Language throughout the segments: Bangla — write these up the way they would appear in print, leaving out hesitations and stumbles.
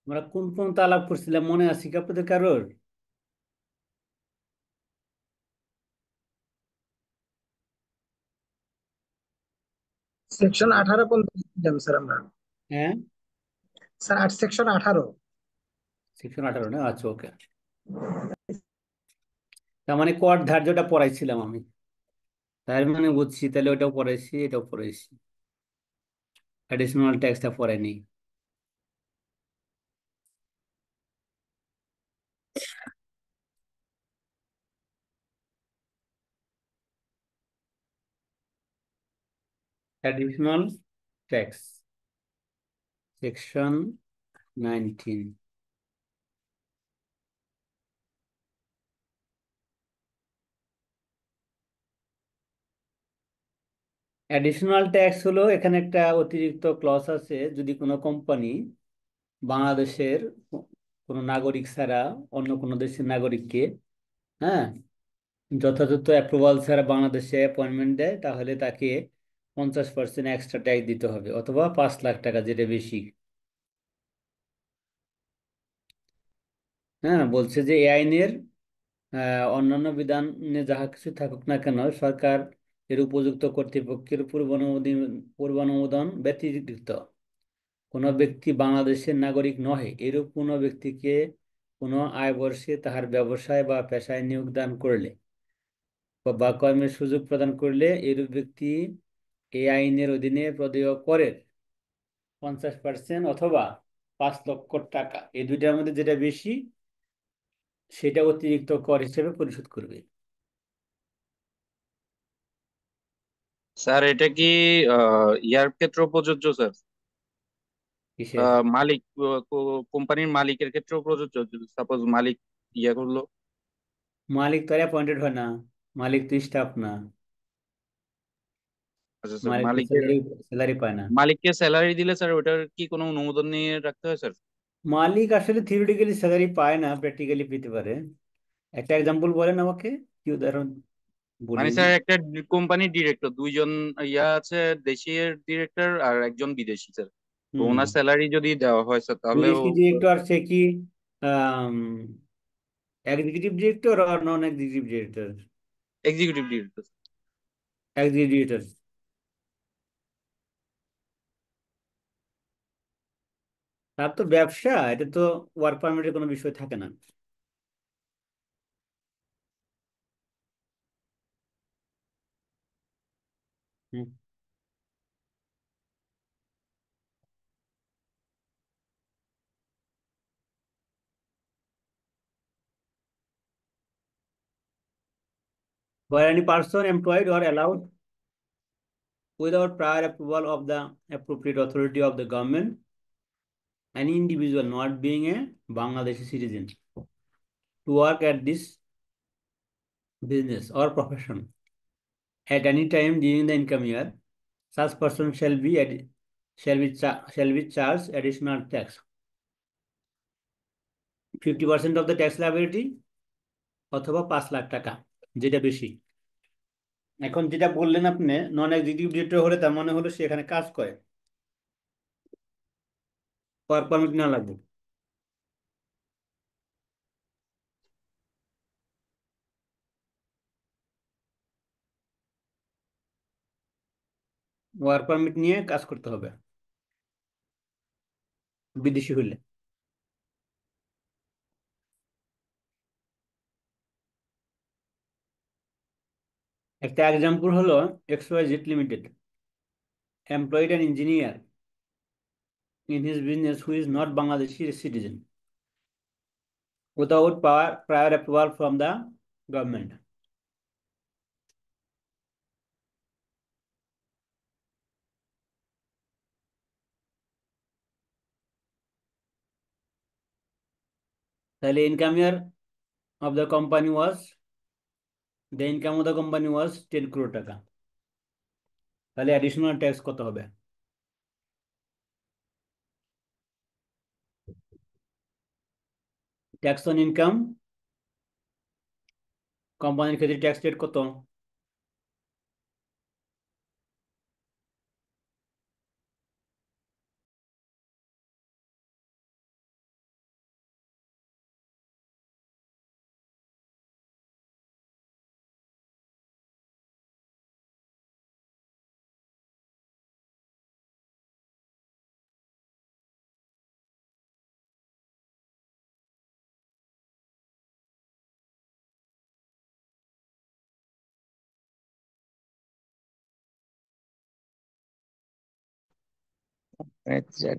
আমরা কোন কোন তালাক পড়ছিলাম মনে আছে কি আপনাদের কারোর? সেকশন 18 কোন ছিলাম স্যার আমরা? হ্যাঁ, স্যার সেকশন 18। সেকশন 18 না, আচ্ছা ওকে। তার মানে কর ধার্যটা পড়াইছিলাম আমি, তার মানে বুঝছি, তাহলে ওটাও পড়াইছি এটাও পড়াইছি, অ্যাডিশনাল ট্যাক্সটা পড়াইনি। Additional tax, section 19। Additional tax হলো এখানে একটা অতিরিক্ত ক্লজ আছে, যদি কোনো কোম্পানি বাংলাদেশের কোনো নাগরিক ছাড়া অন্য কোনো দেশের নাগরিককে, হ্যাঁ, যথাযথ অ্যাপ্রুভাল ছাড়া বাংলাদেশে অ্যাপয়েন্টমেন্ট দেয়, তাহলে তাকে 50% এক্সট্রা ট্যাক্স দিতে হবে, অথবা 5 লাখ টাকা, যেটা বেশি। হ্যাঁ, বলছে যে এই আইনের অন্যান্য বিধানে যাহা কিছু থাকুক না কেন, সরকার এর উপযুক্ত কর্তৃপক্ষের পূর্বানুমোদন ব্যতিরিক্ত কোনো ব্যক্তি বাংলাদেশের নাগরিক নহে এরূপ কোনো ব্যক্তিকে কোনো আয় বর্ষে তাহার ব্যবসায় বা পেশায় নিয়োগ দান করলে বা কর্মের সুযোগ প্রদান করলে এরূপ ব্যক্তি এই আইনের অধীনে প্রদেয় করের 50% অথবা 5 লক্ষ টাকা, এই দুইটার মধ্যে যেটা বেশি সেটা অতিরিক্ত কর হিসেবে পরিশোধ করবে। স্যার এটা কি ইয়ার ক্ষেত্রে প্রযোজ্য স্যার? কিসের? মালিক, কোম্পানির মালিকের ক্ষেত্রেও প্রযোজ্য, সাপোজ মালিক ইয়া করলো। মালিক তো অ্যাপয়েন্টেড হয় না, মালিক তো স্টাফ না, আচ্ছা স্যার, মালিক তো মালিকের স্যালারি স্যালারি পায় না। মালিককে স্যালারি দিলে স্যার ওটার কি কোনো অনুমোদন নিয়ে রাখতে হয় স্যার? মালিক আসলে থিওরিটিক্যালি স্যালারি পায় না, প্র্যাকটিক্যালি পেতে পারে। একটা এক্সাম্পল বলেন আমাকে, কি উদাহরণ বলি মানে আমি। স্যার একটা কোম্পানির ডিরেক্টর দুইজন ইয়া আছে, দেশের ডিরেক্টর আর একজন বিদেশি স্যার। তো হুম। ওনার স্যালারি যদি দেওয়া হয় স্যার তাহলে ও বিদেশি ডিরেক্টর সে কি এক্সিকিউটিভ ডিরেক্টর আর non executive director? Executive director. Executive director. তার তো ব্যবসা, এটা তো ওয়ার্ক পারমিটের কোনো বিষয় থাকে না। Where any person employed or allowed without prior approval of the appropriate authority of the government, any individual not being a Bangladeshi citizen to work at this business or profession at any time during the income year, such person shall be charged additional tax, 50% of the tax liability অথবা 5 লাখ টাকা, যেটা বেশি। এখন যেটা বললেন আপনি, নন এক্সিকিউটিভ ডিরেক্টর হলে তার মানে হলো সে এখানে কাজ করে, ওয়ার্ক পারমিট না লাগবে। ওয়ার্ক পারমিট নিয়ে কাজ করতে হবে বিদেশি হলে। একটা এক্সাম্পল হলো XYZ limited employed an engineer in his business who is not Bangladeshi citizen without prior approval from the government. তাহলে income year of the company was, the income of the company was 10 crore টাকা, তাহলে অ্যাডিশনাল ট্যাক্স কত হবে? ট্যাক্স অন ইনকাম কোম্পানির ক্ষেত্রে ট্যাক্স রেট কত?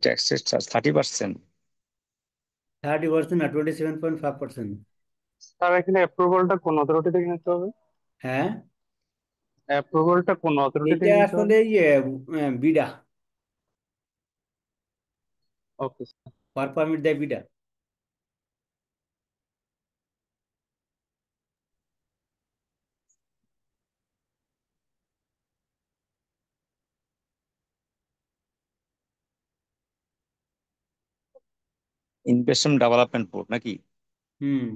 ট্যাক্সের চার্জ 30%? 30% না, 27.5%। স্যার এখানে অ্যাপ্রুভালটা কোন অথরিটি থেকে নিতে হবে? হ্যাঁ, অ্যাপ্রুভালটা কোন অথরিটি এটা থেকে নিতে আসলে হবে? ইয়ে বিডা, ওকে। ওয়ার্ক পারমিট দেয় বিডা। ইনভেস্টমেন্ট ডেভেলপমেন্ট বোর্ড নাকি? হুম।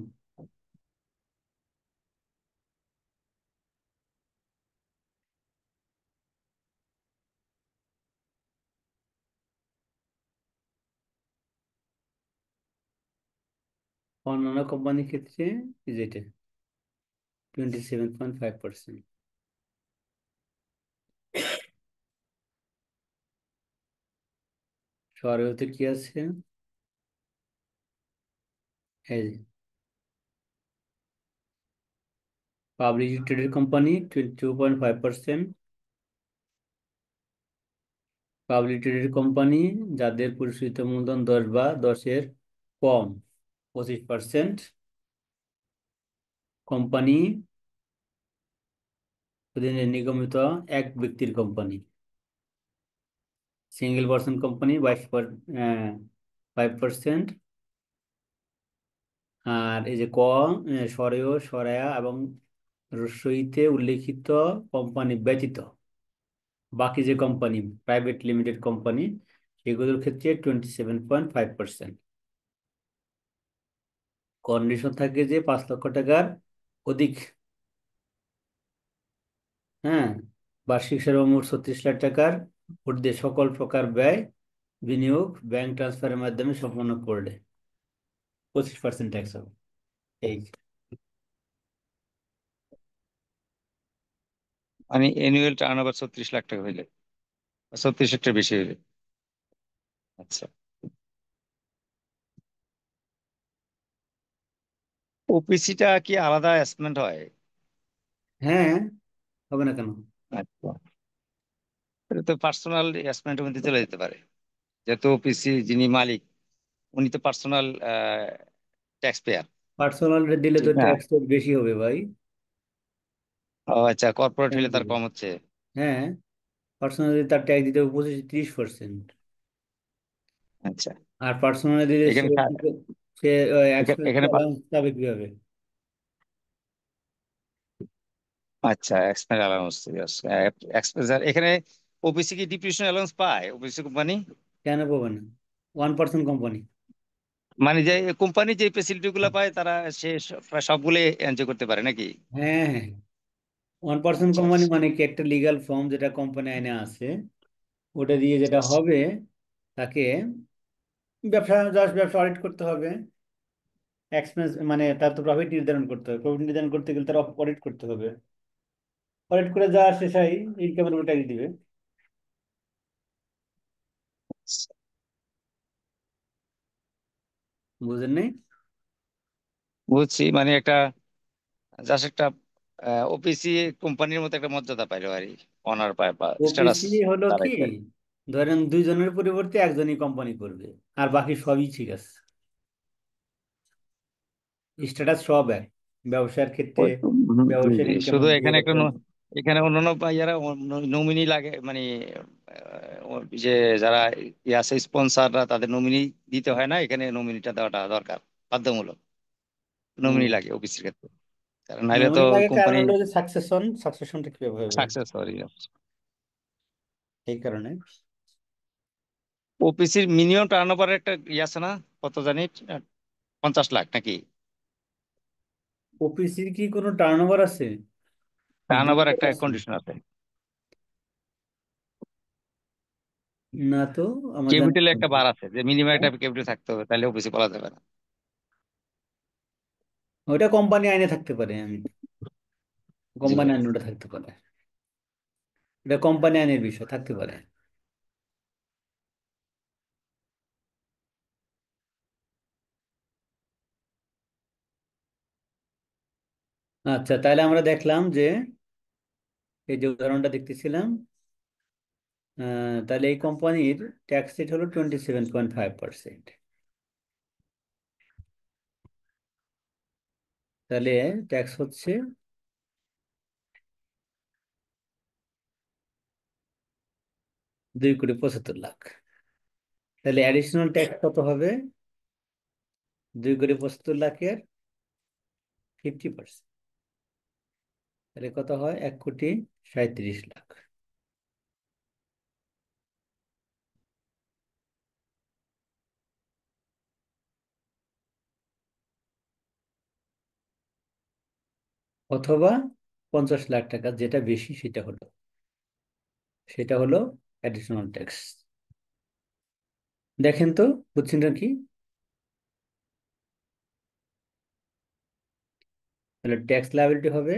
অন্যান্য কোম্পানির ক্ষেত্রে যেটা 27.5%। সরকারিতে কি আছে, এই public traded company 22.5%। Public traded company যাদের পরিচালিত মূলধন 10 বা 10-এর কম 25%। কোম্পানি অধীনে নিগমিত এক ব্যক্তির কোম্পানি, সিঙ্গেল পার্সন কোম্পানি 5%। আর এই যে সরেয়, সরায়া এবং রসইতে উল্লেখিত কোম্পানি ব্যতীত বাকি যে কোম্পানি, প্রাইভেট লিমিটেড কোম্পানি, সেগুলোর ক্ষেত্রে 27.5%। কন্ডিশন থাকে যে 5 লক্ষ টাকার অধিক, হ্যাঁ, বার্ষিক সর্বমোট 36 লাখ টাকার ঊর্ধ্বে সকল প্রকার ব্যয় বিনিয়োগ ব্যাংক ট্রান্সফারের মাধ্যমে সম্পন্ন করলে 25% ট্যাক্স হবে। এই মানে অ্যানুয়াল টার্নওভার 36 লাখ টাকা হইলে, 36 বেশি হইলে। আচ্ছা, ওপিসিটা কি আলাদা অ্যাসেসমেন্ট হয়? হ্যাঁ, হবে না কেন? আচ্ছা, এটা তো পার্সোনাল অ্যাসেসমেন্টের মধ্যে চলে যেতে পারে, যেহেতু ওপিসি যিনি মালিক উনি তো পার্সোনাল ট্যাক্স পেয়ার। পার্সোনাল দিলে ঠিক তো না? ট্যাক্স বেশি হবে ভাই। ও আচ্ছা, কর্পোরেট কেন হলে তার দিবে? কম হচ্ছে। হ্যাঁ, পার্সোনাল তার ট্যাক্স দিতে হবে 25-30%। আচ্ছা, আর পার্সোনাল দিলে এখানে সে এখানে এক্সপেন্স এখানে অ্যালাউন্স পাবে কিভাবে? আচ্ছা, এক্সপেন্স অ্যালাউন্স, এক্সপেন্সার এখানে। ওপিসি কি ডিপ্রিসিয়েশন অ্যালাউন্স পায় ওপিসি কোম্পানি? কেন পাবে না? 1% কোম্পানি। মানে যে কোম্পানি যে ফেসিলিটি গুলো পায় তারা সে প্রায় সবগুলো এনজয় করতে পারে নাকি? হ্যাঁ, হ্যাঁ, 1% আচ্ছা কোম্পানি আচ্ছা মানে কি, একটা লিগ্যাল ফর্ম যেটা কোম্পানি আইনে আছে, ওটা দিয়ে যেটা আচ্ছা। হবে, তাকে জাস্ট ব্যবসা অডিট করতে হবে। এক্সপেন্স মানে তার তো প্রফিট নির্ধারণ করতে হবে, প্রফিট নির্ধারণ করতে গেলে তার অডিট করতে হবে। অডিট করে যা শেষ হয় ইনকামের উপর ট্যাক্স দিবে। বুঝেন নাই? বুঝছি, মানে একটা জাস্ট একটা ওপিসি কোম্পানির মতো একটা মর্যাদা পাইলো আর কি, অনার পায় বা স্ট্যাটাস ওবিসি হলো তার কি, একটা। ধরেন 2 জনের পরিবর্তে একজনই কোম্পানি করবে, আর বাকি সবই ঠিক আছে, স্ট্যাটাস সব এক, ব্যবসার ক্ষেত্রে জি ব্যবসার জি, শুধু ইনকামের এখানে একটা বিহেভিয়ার। এখানে অন্যান্য ইয়ারা নমিনি লাগে, মানে যে যারা আছে স্পন্সাররা তাদের নমিনি দিতে হয় না, এখানে নমিনিটা দেওয়াটা দরকার, বাধ্যমূলক নমিনি লাগে ওবিসির ক্ষেত্রে, কারণ নাইলে তো নমিনি লাগে, কারণ কোম্পানি হলো যে সাকসেশনটা কিভাবে হবে, সাকসেস করে। এই কারণে। ওপিসির মিনিমাম টার্ন ওভার একটা আছে না, কত জানি, 50 লাখ নাকি? ওপিসির কি কোনো টার্নওভার আছে? টার্ন ওভার বিনিয়োগ একটা আছে? কন্ডিশন আছে। না তো, আমার জানা ক্যাপিটালে একটা নেই। বার আছে যে মিনিমাম হ্যাঁ? একটা ক্যাপিটাল থাকতে হবে, তাহলে ওপিসি বলা যাবে না। ওটা কোম্পানি আইনে থাকতে পারে, আমি জি। কোম্পানি আইনে ওটা থাকতে পারে, এটা কোম্পানি আইনের বিষয় থাকতে পারে। আচ্ছা, তাহলে আমরা দেখলাম যে এই যে উদাহরণটা দেখতেছিলাম, তাহলে এই কোম্পানির ট্যাক্স রেট হলো 27.5%। তাহলে ট্যাক্স হচ্ছে 2,75,00,000। তাহলে অ্যাডিশনাল ট্যাক্স কত হবে? 2,75,00,000-এর 50%। তাহলে কত হয়? 1,37,00,000। অথবা 50 লাখ টাকা, যেটা বেশি সেটা হলো অ্যাডিশনাল ট্যাক্স। দেখেন তো, বুঝছেন কি? তাহলে ট্যাক্স লায়াবিলিটি হবে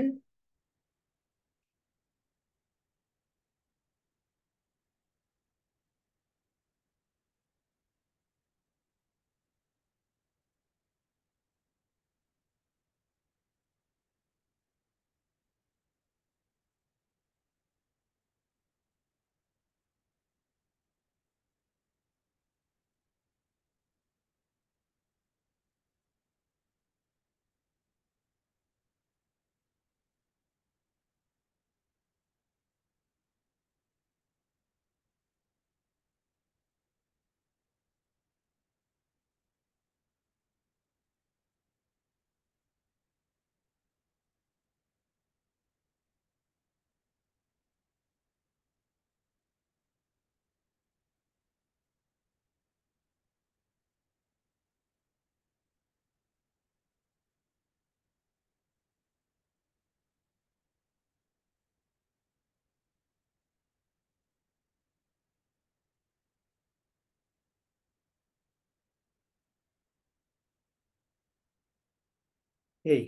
এই।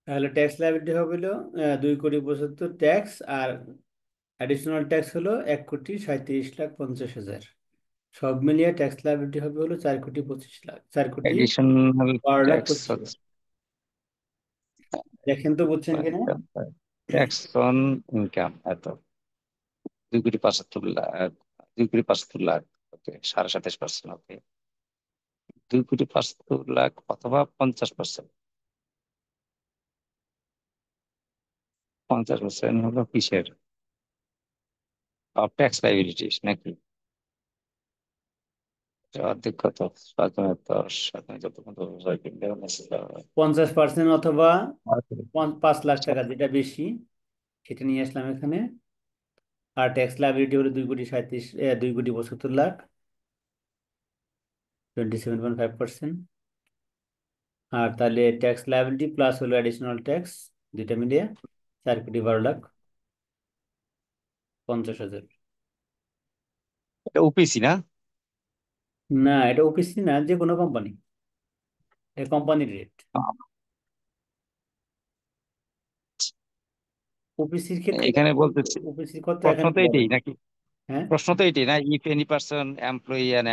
তাহলে ট্যাক্স লায়াবিলিটি হবে হলো 2,75,00,000 ট্যাক্স, আর অ্যাডিশনাল ট্যাক্স হলো 1,37,50,000। সব মিলিয়ে ট্যাক্স লায়াবিলিটি হবে হলো 4,25,00,000, এডিশনাল 4,12,25,000। ট্যাক্স দেখেন তো, বুঝছেন কিনা? ট্যাক্স অন ইনকাম এত 2,75,00,000, 2,75,00,000, ওকে, 27.5%, ওকে, 2,75,00,000 অথবা 50%। 50% হলো কিসের? ট্যাক্স লাইবিলিটিস নাকি? অর্ধেক কত? 50% অথবা 5 লাখ টাকা, যেটা বেশি সেটা নিয়ে আসলাম এখানে। আর ট্যাক্স লায়াবিলিটি হলো 2,37,50,00,000, 27.5%। আর তাহলে ট্যাক্স লায়াবিলিটি প্লাস হলো অ্যাডিশনাল ট্যাক্স, দুইটা মিলিয়ে 4,12,50,000। এটা ওপিসি না? না, এটা ওপিসি না, যে কোনো কোম্পানি, এটা কোম্পানির রেট। ওপিসির ক্ষেত্রে এখানে বলতেছি, ওপিসির কত প্রশ্ন এখানে তো বলে এটাই না। নাকি? হ্যাঁ, প্রশ্ন তো এটাই না, if any person employee and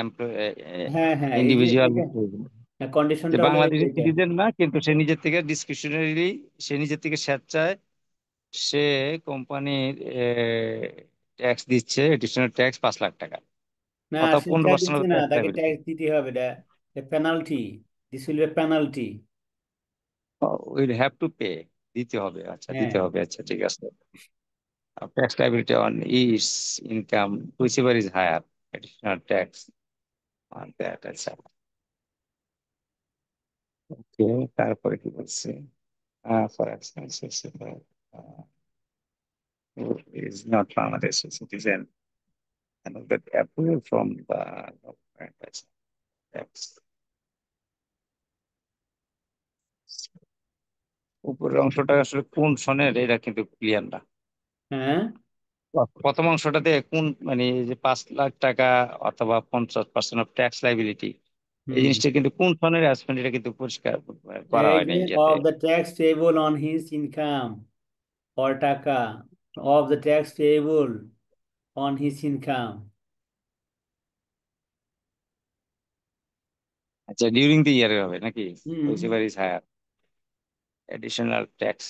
হ্যাঁ, হ্যাঁ, এই যে ইন্ডিভিজুয়াল, এটা যে কন্ডিশনটা হলো বাংলাদেশের এটা। সিটিজেন না, কিন্তু সে নিজের থেকে ডিসক্রিশনারি, সে নিজের থেকে স্বেচ্ছায় সে কোম্পানির ট্যাক্স দিচ্ছে, এডিশনাল ট্যাক্স 5 লাখ টাকা, না, অথবা সেটা 15% দিচ্ছে অফ না, ট্যাক্স তাকে লাইবিলিটি। ট্যাক্স দিতে হবে। Penalty, this will be penalty. Will have to pay, দিতে হবে, আচ্ছা হ্যাঁ, দিতে হবে, আচ্ছা ঠিক আছে। Tax liability on this income whichever is higher, additional tax on that, আচ্ছা ওকে। তারপরে কি বলছে? For expenses is not Bangladesh citizen and will get approval from the government as tax. উপরের অংশটা আসলে কোন সনের এটা কিন্তু ক্লিয়ার না। হ্যাঁ। প্রথম অংশটাতে কোন মানে এই যে 5 লাখ টাকা অথবা 50% অফ ট্যাক্স লাইবিলিটি, এই হুম। জিনিসটা কিন্তু কোন সনের আসবেন এটা কিন্তু পরিষ্কার করা এই হয় না যে ইয়াতে। Of the tax payable on his income, or টাকা, of the tax payable on his income. আচ্ছা, ডিউরিং দ্য ইয়ারে হবে নাকি? হুম। হুইচএভার ইজ হায়ার এডিশনাল ট্যাক্স।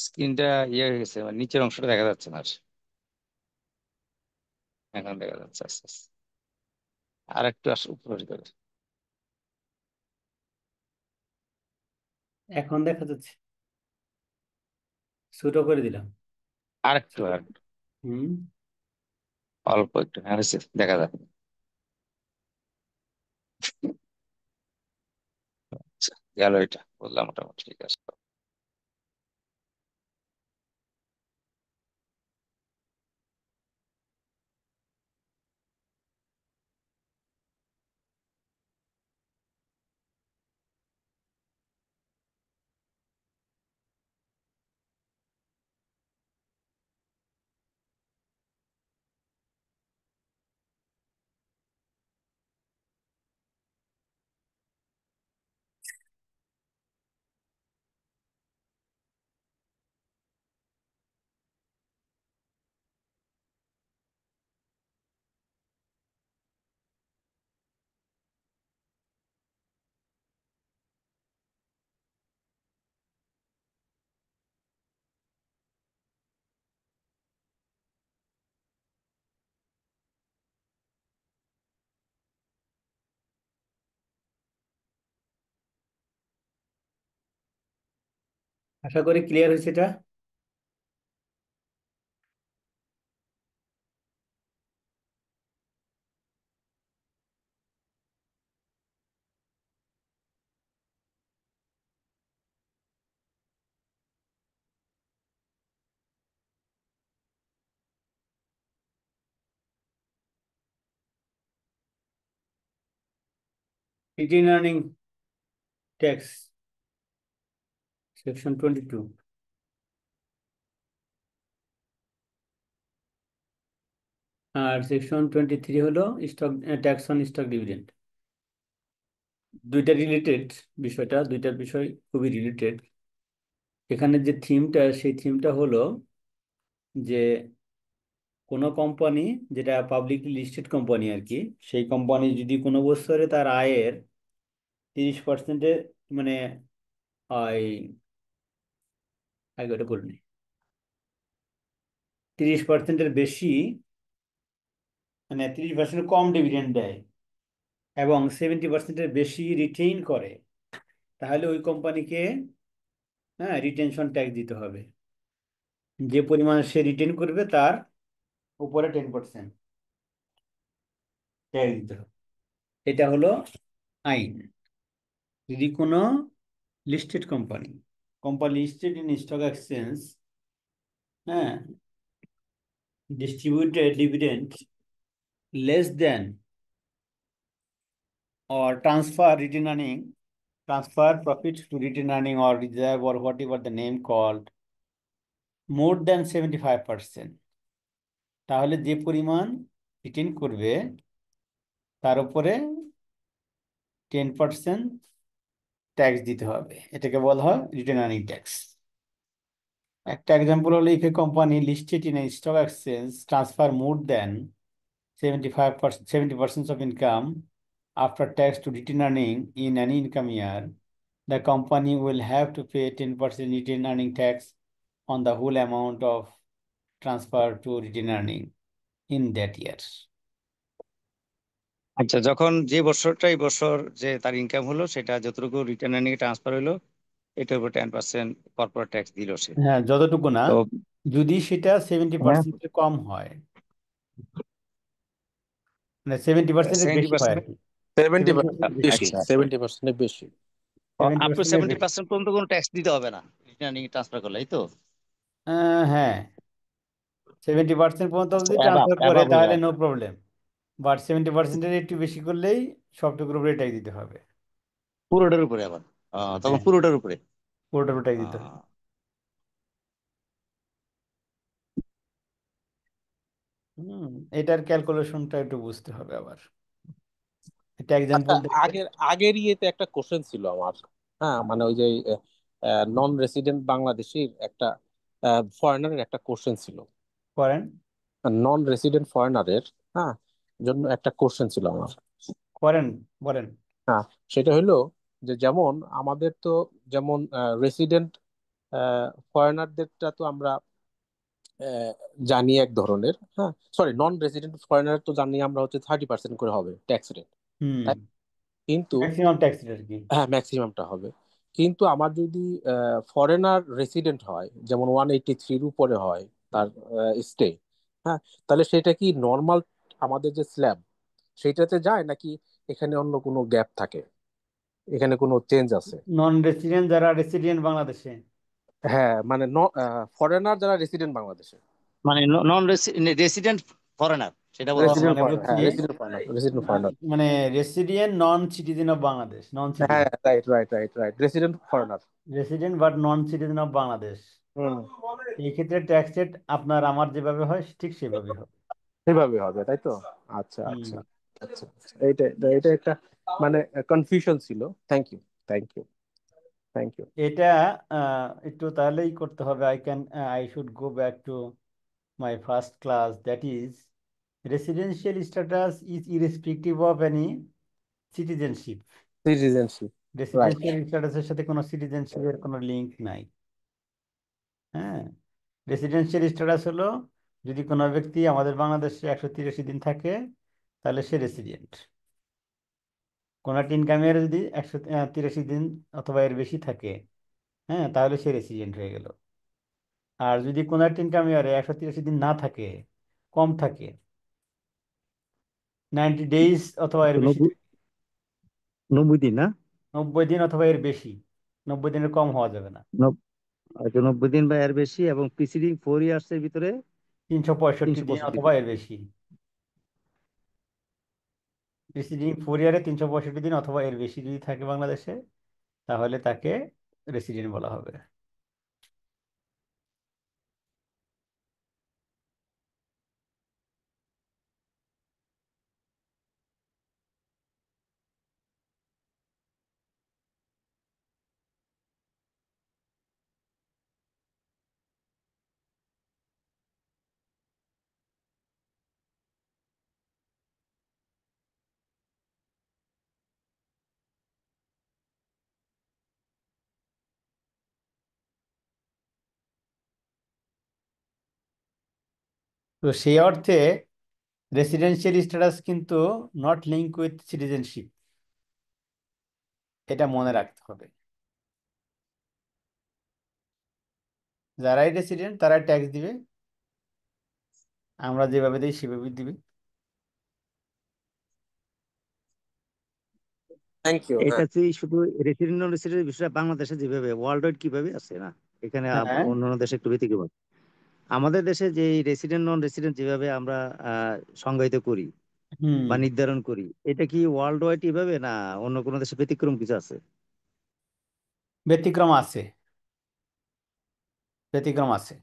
স্ক্রিনটা ইয়ে হয়ে গেছে, মানে নিচের অংশটা দেখা যাচ্ছে না আর। এখন দেখা যাচ্ছে আস্তে আস্তে। আর একটু উপরে করে। এখন দেখা যাচ্ছে, ছোট করে দিলাম। আর একটু ছোট। আর হুম। অল্প একটু, হ্যাঁ হয়েছে, দেখা যায়। আচ্ছা, গেল, এটা বললাম মোটামুটি ঠিক আছে। আশা করি ক্লিয়ার হয়েছে এটা। Written earning tax section 22। আর সেকশন 23 হলো stock tax on stock dividend. দুইটা রিলেটেড, বিষয়টা দুইটার বিষয় খুবই রিলেটেড। এখানে যে থিমটা, সেই থিমটা হলো যে কোনো কোম্পানি, যেটা পাবলিকলি লিস্টেড কোম্পানি আর কি, সেই কোম্পানি যদি কোনো বছরে তার আয়ের 30%-এ, মানে ওই আগে ওটা করে নি, 30%-এর বেশি, মানে 30% কম ডিভিডেন্ড দেয় এবং 70%-এর বেশি রিটেইন করে, তাহলে ওই কোম্পানিকে, হ্যাঁ, রিটেনশন ট্যাক্স দিতে হবে। যে পরিমাণ সে রিটেন করবে তার উপরে 10% ট্যাক্স দিতে হবে। এটা হলো আইন। যদি কোনো listed company, listed in stock exchange, হ্যাঁ, distributed dividend less than or transfer profits to return earning or reserve or whatever the name called more than 75%, তাহলে যে পরিমাণ রিটেন করবে তার উপরে 10% ট্যাক্স দিতে হবে। এটাকে বলা হয় রিটেন আর্নিং ট্যাক্স। একটা এক্সাম্পল হলো, if a company listed in a stock exchange transfer more than 70% of income after tax to return earning in any income year, the company will have to pay 10% return earning tax on the whole amount of transfer to return earning in that year. আচ্ছা, যখন যে বছরটা এই বছর যে তার ইনকাম হলো, সেটা যতটুকু রিটার্ন আর্নিং ট্রান্সফার হলো, এটার উপর 10% কর্পোরেট ট্যাক্স দিল সে। হ্যাঁ, যতটুকু না, তো যদি সেটা হ্যাঁ, 70%-এর কম হয়, মানে 70%-এর বেশি হয় 70%। আর কি। 70% 70%-এর বেশি, বেশি, আচ্ছা, 70% বেশি। আপ টু 70%-এর বেশি। 70% পর্যন্ত কোনো ট্যাক্স দিতে হবে না রিটার্ন আর্নিং ট্রান্সফার করলে, এই তো? হ্যাঁ, 70% পর্যন্ত যদি অ্যাবাব ট্রান্সফার করে অ্যাবাব হয়ে তাহলে যায়। নো প্রবলেম, বাট 70%-এর একটু বেশি করলেই সবটুকুর উপরে ট্যাক্স দিতে হবে। পুরোটার উপরে আবার তখন হ্যাঁ, পুরোটার উপরে। পুরোটার উপরে ট্যাক্স দিতে হবে। আহ, হুম, এটার ক্যালকুলেশনটা একটু বুঝতে হবে আবার। একটা আচ্ছা, এক্সাম্পল দেখে। আগের ইয়েতে একটা কোশ্চেন ছিল আমার। হ্যাঁ, মানে ওই যে নন রেসিডেন্ট বাংলাদেশির একটা ফরেনারের একটা কোশ্চেন ছিল। করেন, নন রেসিডেন্ট ফরেনারের, হ্যাঁ, জন্য একটা কোশ্চেন ছিল আমার। করেন, বলেন। হ্যাঁ, সেটা হলো যে যেমন আমাদের তো যেমন রেসিডেন্ট ফরেনারদেরটা তো আমরা আহ, জানি এক ধরনের, হ্যাঁ, সরি, নন রেসিডেন্ট ফরেনার তো জানি আমরা হচ্ছে 30% করে হবে ট্যাক্স রেট। হুম। কিন্তু ম্যাক্সিমাম ট্যাক্স রেট আর কি। হ্যাঁ, ম্যাক্সিমামটা হবে। কিন্তু আমার যদি ফরেনার রেসিডেন্ট হয়, যেমন 183-র উপরে হয় তার স্টে, হ্যাঁ, তাহলে সেটা কি নর্মাল আমাদের যে স্ল্যাব সেইটাতে যায়, নাকি এখানে অন্য কোনো গ্যাপ থাকে, এখানে কোনো চেঞ্জ আছে? নন রেসিডেন্ট যারা রেসিডেন্ট বাংলাদেশে, হ্যাঁ, মানে ফরেনার যারা রেসিডেন্ট বাংলাদেশে, মানে নন রেসিডেন্ট ফরেনার, সেটা ও বলতেছেন রেসিডেন্ট মানে আপনি? ফরেনার, বুঝছি, হ্যাঁ, রেসিডেন্ট ফরেনার, রেসিডেন্ট ফরেনার। মানে resident non citizen of Bangladesh, non হ্যাঁ, citizen, right, right, right, right, resident foreigner. Resident but non citizen of Bangladesh. Hmm, এই ক্ষেত্রে ট্যাক্স রেট আপনার আমার যেভাবে হয় ঠিক সেভাবে হবে। সেভাবে হবে, তাই তো? আচ্ছা, হুম। আচ্ছা, আচ্ছা, আচ্ছা। এইটা এটা একটা মানে কনফিউশন ছিল। Thank you, thank you, thank you. এটা একটু তাহলেই করতে হবে। I should go back to my first class, that is residential status is irrespective of any citizenship. Citizenship, right. Residential স্ট্যাটাসের সাথে কোনো সিটিজেনশিপের কোনো লিঙ্ক নাই। হ্যাঁ, রেসিডেন্সিয়াল স্ট্যাটাস হলো যদি কোনো ব্যক্তি আমাদের বাংলাদেশে 183 দিন থাকে তাহলে সে রেসিডেন্ট। কোনো একটা ইনকামের যদি 183 দিন অথবা এর বেশি থাকে, হ্যাঁ, তাহলে সে রেসিডেন্ট হয়ে গেল। আর যদি কোনো একটা ইনকামের 183 দিন না থাকে, কম থাকে, 90 ডেজ অথবা এর তো বেশি থাকে, 90 দিন না? 90 দিন অথবা এর বেশি, 90 দিনের কম হওয়া যাবে না, নব- হয়তো 90 দিন বা এর বেশি, এবং প্রিসিডিং 4 ইয়ার্স এর ভিতরে 365 দিন 365 অথবা এর বেশি। প্রিসিডিং 4 ইয়ারে 365 দিন অথবা এর বেশি যদি থাকে বাংলাদেশে, তাহলে তাকে রেসিডেন্ট বলা হবে। তো সেই অর্থে রেসিডেন্সিয়াল স্ট্যাটাস কিন্তু নট লিঙ্ক উইথ সিটিজেনশিপ, এটা মনে রাখতে হবে। যারাই রেসিডেন্ট তারাই ট্যাক্স দিবে, আমরা যেভাবে দিই সেভাবে দিবে। Thank you. এটা হ্যাঁ, যে শুধু রেসিডেন্ট নন রেসিডেন্ট বিষয়টা বাংলাদেশে যেভাবে ওয়ার্ল্ড ওয়াইড কিভাবে আছে না, এখানে হ্যাঁ। অন্যান্য দেশে একটু ব্যতিক্রম। আমাদের দেশে যে রেসিডেন্ট নন রেসিডেন্ট যেভাবে আমরা সংজ্ঞায়িত করি হুম। বা নির্ধারণ করি, এটা কি ওয়ার্ল্ড ওয়াইড এভাবে, না অন্য কোনো দেশে ব্যতিক্রম কিছু আছে? ব্যতিক্রম আছে, ব্যতিক্রম আছে।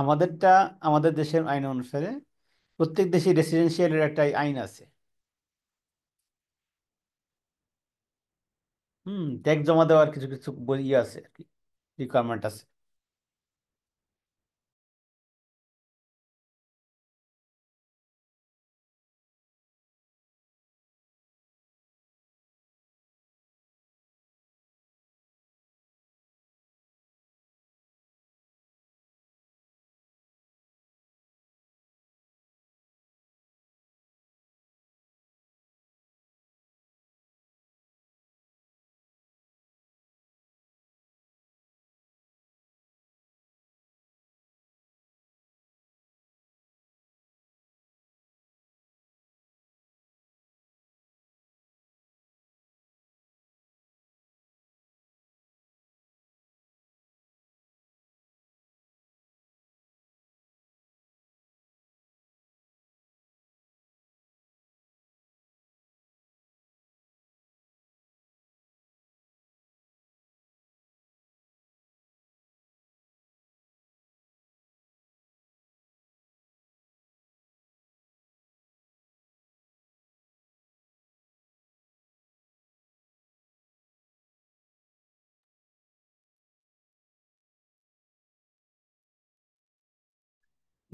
আমাদেরটা, আমাদের দেশের আইন অনুসারে প্রত্যেক দেশে রেসিডেন্সিয়ালের একটা আইন আছে। ট্যাক্স জমা দেওয়ার কিছু কিছু ইয়ে আছে আর কি, রিকোয়ারমেন্ট আছে।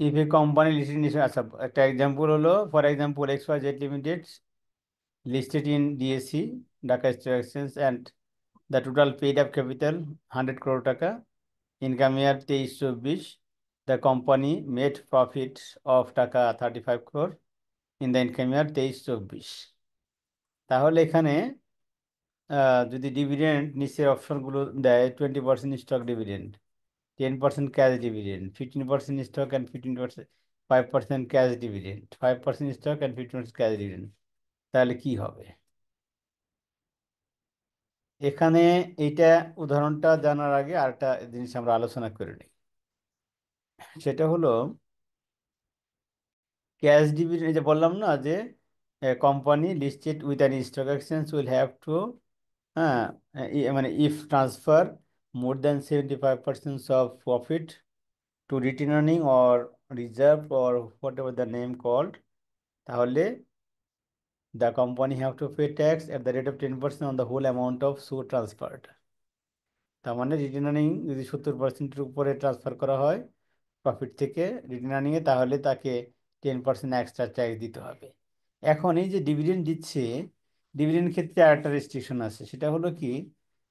ইফ এ কোম্পানি লিস্টেড, আচ্ছা একটা এক্সাম্পল হলো, for example XYZ limited listed in DSE, Dhaka Stock Exchange, and the total paid up capital 100 crore টাকা, income year 23-24, the company made profit of টাকা 35 crore ইন দ্য ইনকাম ইয়ার 23-24। তাহলে এখানে যদি ডিভিডেন্ড নিচের অপশনগুলো দেয়, 20% stock dividend, 10% cash dividend, 15% stock and 5% cash dividend, 5% stock and 15% cash dividend, তাহলে কি হবে? এখানে এইটা উদাহরণটা জানার আগে আরেকটা জিনিস আমরা আলোচনা করে নিই। সেটা হলো ক্যাশ ডিভিডেন্ড, যে বললাম না যে company listed with an stock exchange will have to, হ্যাঁ, মানে if transfer more than 75% of profit to retain earning or reserve or whatever the name called, তাহলে the company have to pay tax at the rate of 10% on the whole amount of so transferred. তার মানে রিটেন আর্নিং যদি 70%-এর উপরে ট্রান্সফার করা হয় প্রফিট থেকে রিটেন আর্নিংয়ে, তাহলে তাকে 10% এক্সট্রা ট্যাক্স দিতে হবে। এখন এই যে ডিভিডেন্ড দিচ্ছে, ডিভিডেন্ড ক্ষেত্রে আরেকটা রেস্ট্রিকশন আছে, সেটা হলো কি,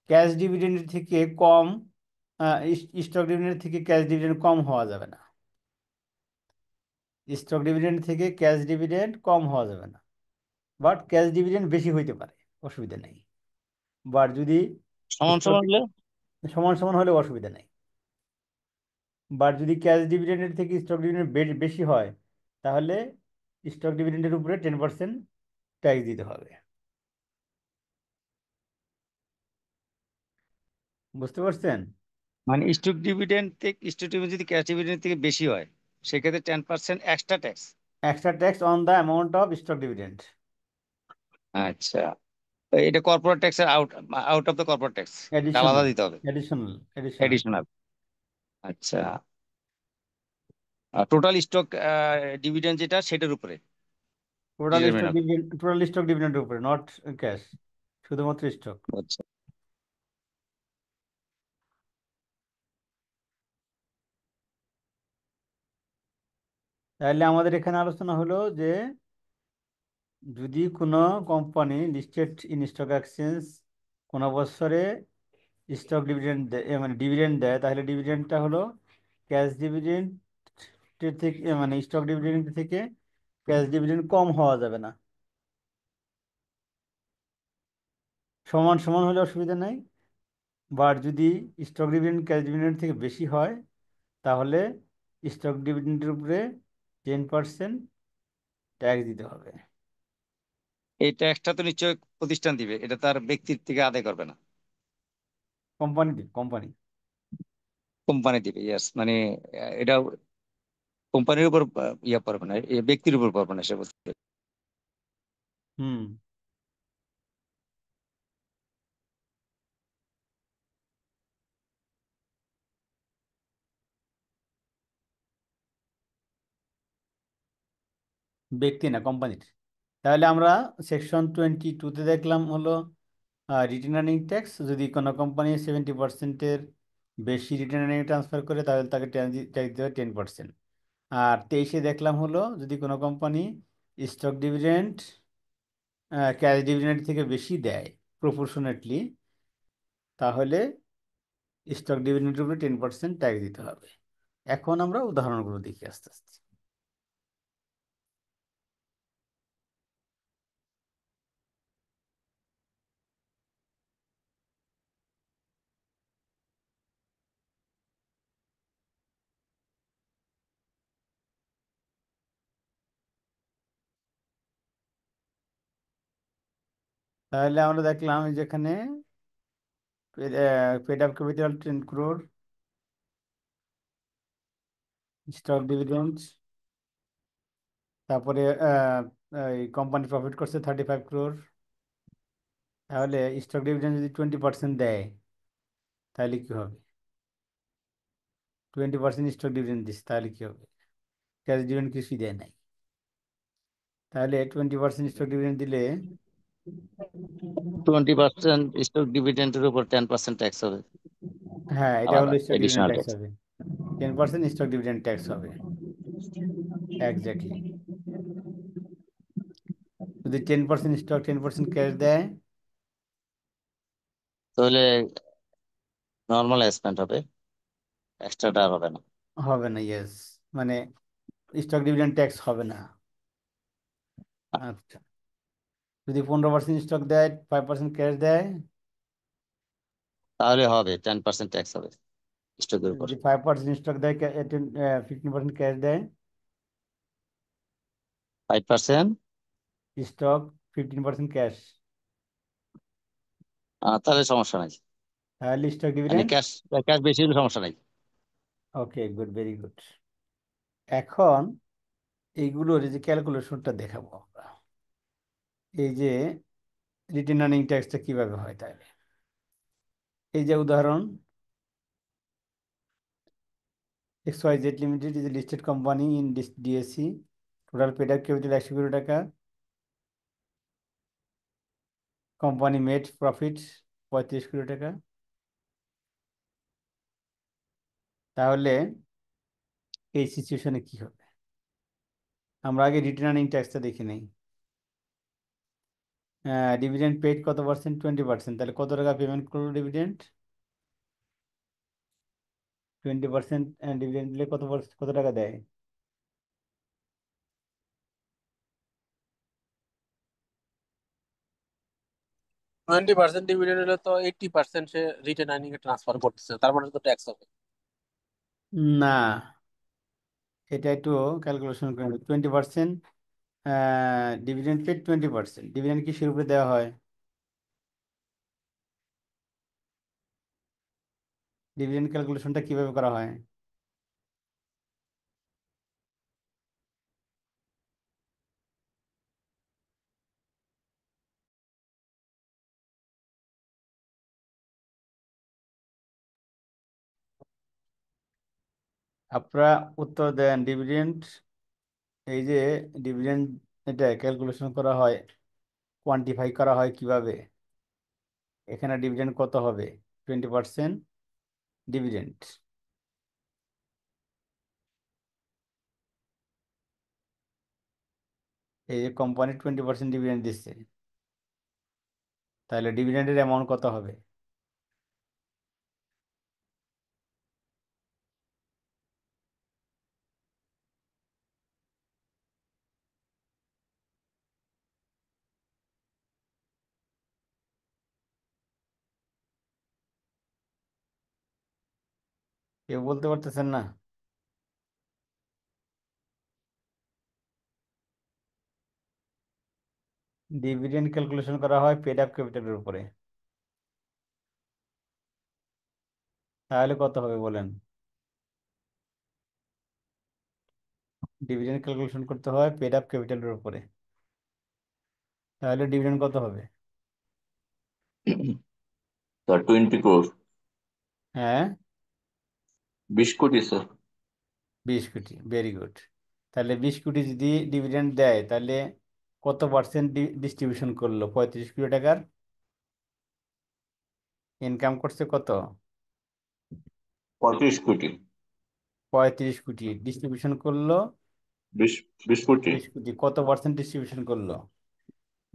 ক্যাশ ডিভিডেন্ডের থেকে কম, স্টক ডিভিডেন্ড থেকে ক্যাশ ডিভিডেন্ড কম হওয়া যাবে না। স্টক ডিভিডেন্ড থেকে ক্যাশ ডিভিডেন্ড কম হওয়া যাবে না, বাট ক্যাশ ডিভিডেন্ড বেশি হইতে পারে, অসুবিধা নেই। বাট যদি সমান স্টক সমান হলে সমান সমান হলে অসুবিধা নেই। বাট যদি ক্যাশ ডিভিডেন্ডের থেকে স্টক ডিভিডেন্ড বেশি হয়, তাহলে স্টক ডিভিডেন্ডের উপরে 10% ট্যাক্স দিতে হবে। বুঝতে পারছেন? মানে স্টক ডিভিডেন্ড যদি ক্যাশ ডিভিডেন্ড থেকে বেশি হয় সেক্ষেত্রে 10% extra tax. Extra tax on the amount of stock dividend. আচ্ছা, এটা কর্পোরেট ট্যাক্সের out of the corporate tax, আলাদা অ্যাডিশনাল, দিতে হবে, অ্যাডিশনাল, অ্যাডিশনাল। এডিশনাল। আচ্ছা, টোটাল স্টক ডিভিডেন্ড যেটা সেটার উপরে ডিটারমিন হবে। টোটাল স্টক ডিভিডেন্ডের উপরে, নট ক্যাশ, শুধুমাত্র স্টক। আচ্ছা, তাহলে আমাদের এখানে আলোচনা হলো যে যদি কোনো company listed in stock exchange কোনো বছরে স্টক ডিভিডেন্ড দেয়, মানে ডিভিডেন্ড দেয়, তাহলে ডিভিডেন্ডটা হলো ক্যাশ ডিভিডেন্ড থেকে, মানে স্টক ডিভিডেন্ড থেকে ক্যাশ ডিভিডেন্ড কম হওয়া যাবে না। সমান সমান হলে অসুবিধা নাই। বাট যদি স্টক ডিভিডেন্ড ক্যাশ ডিভিডেন্ড থেকে বেশি হয়, তাহলে স্টক ডিভিডেন্ডের উপরে 10% ট্যাক্স দিতে হবে। এই ট্যাক্সটা তো নিশ্চয়ই প্রতিষ্ঠান দিবে, এটা তার ব্যক্তির থেকে আদায় করবে না, কোম্পানি দিবে, কোম্পানি। কোম্পানি দিবে। ইয়েস, মানে এটা কোম্পানির উপর ইয়ে পড়বে না, এ ব্যক্তির উপর পড়বে না সে বলতে। হুম। ব্যক্তি না, কোম্পানির। তাহলে আমরা সেকশন 22-তে দেখলাম হলো রিটেন আর্নিং ট্যাক্স। যদি কোনো কোম্পানি 70%-এর বেশি রিটেন আর্নিং ট্রান্সফার করে, তাহলে তাকে ট্যাক্স দিতে হবে 10%। আর 23-এ দেখলাম হলো যদি কোনো company stock dividend cash dividend থেকে বেশি দেয় প্রপোর্শনেটলি, তাহলে স্টক ডিভিডেন্ডের উপরে 10% ট্যাক্স দিতে হবে। এখন আমরা উদাহরণগুলো দেখি আস্তে আস্তে। তাহলে আমরা দেখলাম যেখানে paid up capital 10 crore, stock dividend, তারপরে কোম্পানি প্রফিট করছে 35 crore। তাহলে স্টক ডিভিডেন্ড যদি 20% দেয়, তাহলে কি হবে? 20% স্টক ডিভিডেন্ড দিচ্ছে, তাহলে কি হবে? ক্যাশ ডিভিডেন্ড কিছুই দেয় নাই। তাহলে 20% স্টক ডিভিডেন্ড দিলে 20% স্টক ডিভিডেন্ডের উপর 10% ট্যাক্স হবে, হ্যাঁ, এটা হলো আলাদা stock dividend additional tax tax. হবে। 10% স্টক ডিভিডেন্ড ট্যাক্স হবে, এক্স্যাক্টলি। যদি 10% স্টক 10% ক্যাশ দেয়, তাহলে নর্মাল এক্সপেন্ড হবে, এক্সট্রাটা আর হবে না। হবে না, ইয়েস, মানে স্টক ডিভিডেন্ড ট্যাক্স হবে না। আচ্ছা, যদি 15% স্টক দেয়, 5% ক্যাশ দেয়, তাহলে হবে 10% ট্যাক্স হবে স্টকের উপর। যদি 5% স্টক দেয়, 15% ক্যাশ দেয়, 5%, স্টক 15% ক্যাশ, তাহলে সমস্যা নাই। তাহলে স্টক মানে ডিভিডেন্ড। ক্যাশ, ক্যাশ বেশি হলে সমস্যা নাই। ওকে, গুড, ভেরি গুড। এখন এইগুলোর এই যে ক্যালকুলেশনটা দেখাবো আমরা, এই যে রিটেন আর্নিং ট্যাক্সটা কিভাবে হয়। তাহলে এই যে উদাহরণ, XYZ limited is listed company in DSC, total paid up capital 100 কোটি টাকা, কোম্পানি মেড প্রফিট 35 কোটি টাকা। তাহলে এই সিচুয়েশনে কি হবে? আমরা আগে রিটেন আর্নিং ট্যাক্সটা দেখে নেই। ডিভিডেন্ড পেড কত পার্সেন্ট? 20%। তাহলে কত টাকা পেমেন্ট করলো ডিভিডেন্ড? 20% ডিভিডেন্ড দিলে কত টাকা দেয়? 20% ডিভিডেন্ড হলে তো 80% সে রিটেন আর্নিং এ ট্রান্সফার করতেছে, তার মানে তো ট্যাক্স হবে। না, এটা একটু ক্যালকুলেশন করে 20%, ডিভিডেন্ড পেড 20%, ডিভিডেন্ড কিসের উপরে দেওয়া হয়? ডিভিডেন্ড ক্যালকুলেশনটা কিভাবে করা হয়? আপনারা উত্তর দেন ডিভিডেন্ড। এই যে ডিভিডেন্ড, এটা ক্যালকুলেশন করা হয়, কোয়ান্টিফাই করা হয় কিভাবে? এখানে ডিভিডেন্ড কত হবে? 20% ডিভিডেন্ড। এই যে কোম্পানি 20% ডিভিডেন্ড দিচ্ছে, তাহলে ডিভিডেন্ডের অ্যামাউন্ট কত হবে? কেউ বলতে পারতেছেন না? ডিভিডেন্ড ক্যালকুলেশন করা হয় পেড আপ ক্যাপিটালের উপরে, তাহলে কত হবে বলেন? ডিভিডেন্ড ক্যালকুলেশন করতে হয় পেড আপ ক্যাপিটালের উপরে, তাহলে ডিভিডেন্ড কত হবে? Sir 20 crore। হ্যাঁ, 20 কোটি স্যার। 20 কোটি, ভেরি গুড। তাহলে 20 কোটি যদি ডিভিডেন্ড দেয়, তাহলে কত পার্সেন্ট ডিস্ট্রিবিউশন করলো? 35 কোটি টাকার ইনকাম করছে, কত? 35 কোটি। 35 কোটি ডিস্ট্রিবিউশন করলো। বিশ 20 কোটি। 20 কোটি কত পার্সেন্ট ডিস্ট্রিবিউশন করলো?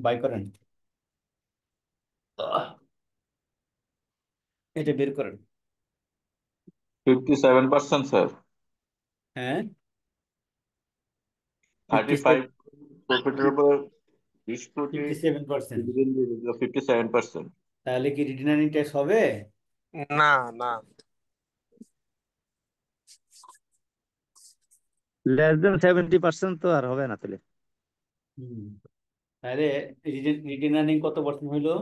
বাই করেন, এটা বের করেন। 57% স্যার। হ্যাঁ, 35 প্রফিটের উপর 20 কোটি 57%। ডিভিডেন্ড দিয়ে দিল 57%। তাহলে কি রিটেন আর্নিং ট্যাক্স হবে? না, না। less than 70% তো আর হবে না তাহলে। হুম, তাহলে রিটেন আর্নিং কত পার্সেন্ট হইলো?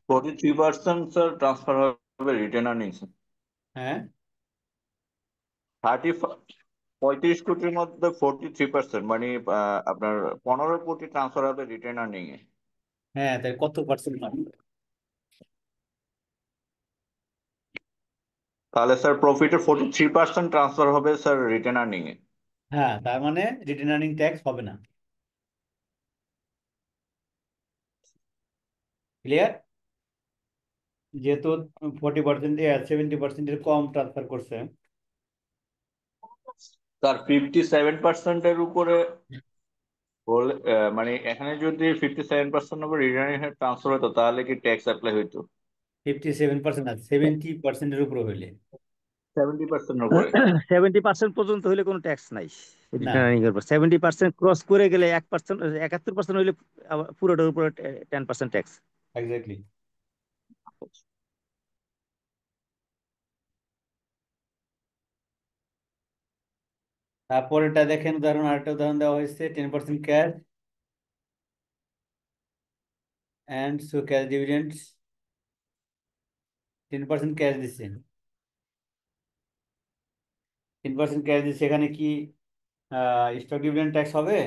43% স্যার ট্রান্সফার হবে রিটেন আর্নিংস। হ্যাঁ, 35 কোটির মধ্যে 43%, মানে আপনার 15 কোটি ট্রান্সফার হবে রিটেন আর্নিং এ। হ্যাঁ, তাহলে কত পার্সেন্ট হবে? তাহলে স্যার প্রফিটের 43% ট্রান্সফার হবে স্যার রিটেন আর্নিং এ। হ্যাঁ, তার মানে রিটেন আর্নিং ট্যাক্স হবে না। ক্লিয়ার? যেহেতু 40%, 70%-এর কম ট্রান্সফার করছে, স্যার 57%-এর উপরে মানে এখানে যদি 57% উপর রিটার্ন ট্রান্সফার হতো তাহলে কি ট্যাক্স অ্যাপ্লাই হইতো? 57% আছে, 70%-এর উপরে হইলে 70% উপরে? 70% পর্যন্ত হইলে কোনো ট্যাক্স নাই না। রিটার্নিং এর উপর। 70% ক্রস করে গেলে 1%, 71% হইলে আবার পুরোটার উপরে 10% ট্যাক্স। এক্স্যাক্টলি। তারপরেটা দেখেন, আরেকটা উদাহরণ দেওয়া হয়েছে, 10% cash and so cash ডিভিডেন্ডস। 10% cash দিচ্ছে, 10% ক্যাশ দিচ্ছে, এখানে কি স্টক ডিভিডেন্ড ট্যাক্স হবে?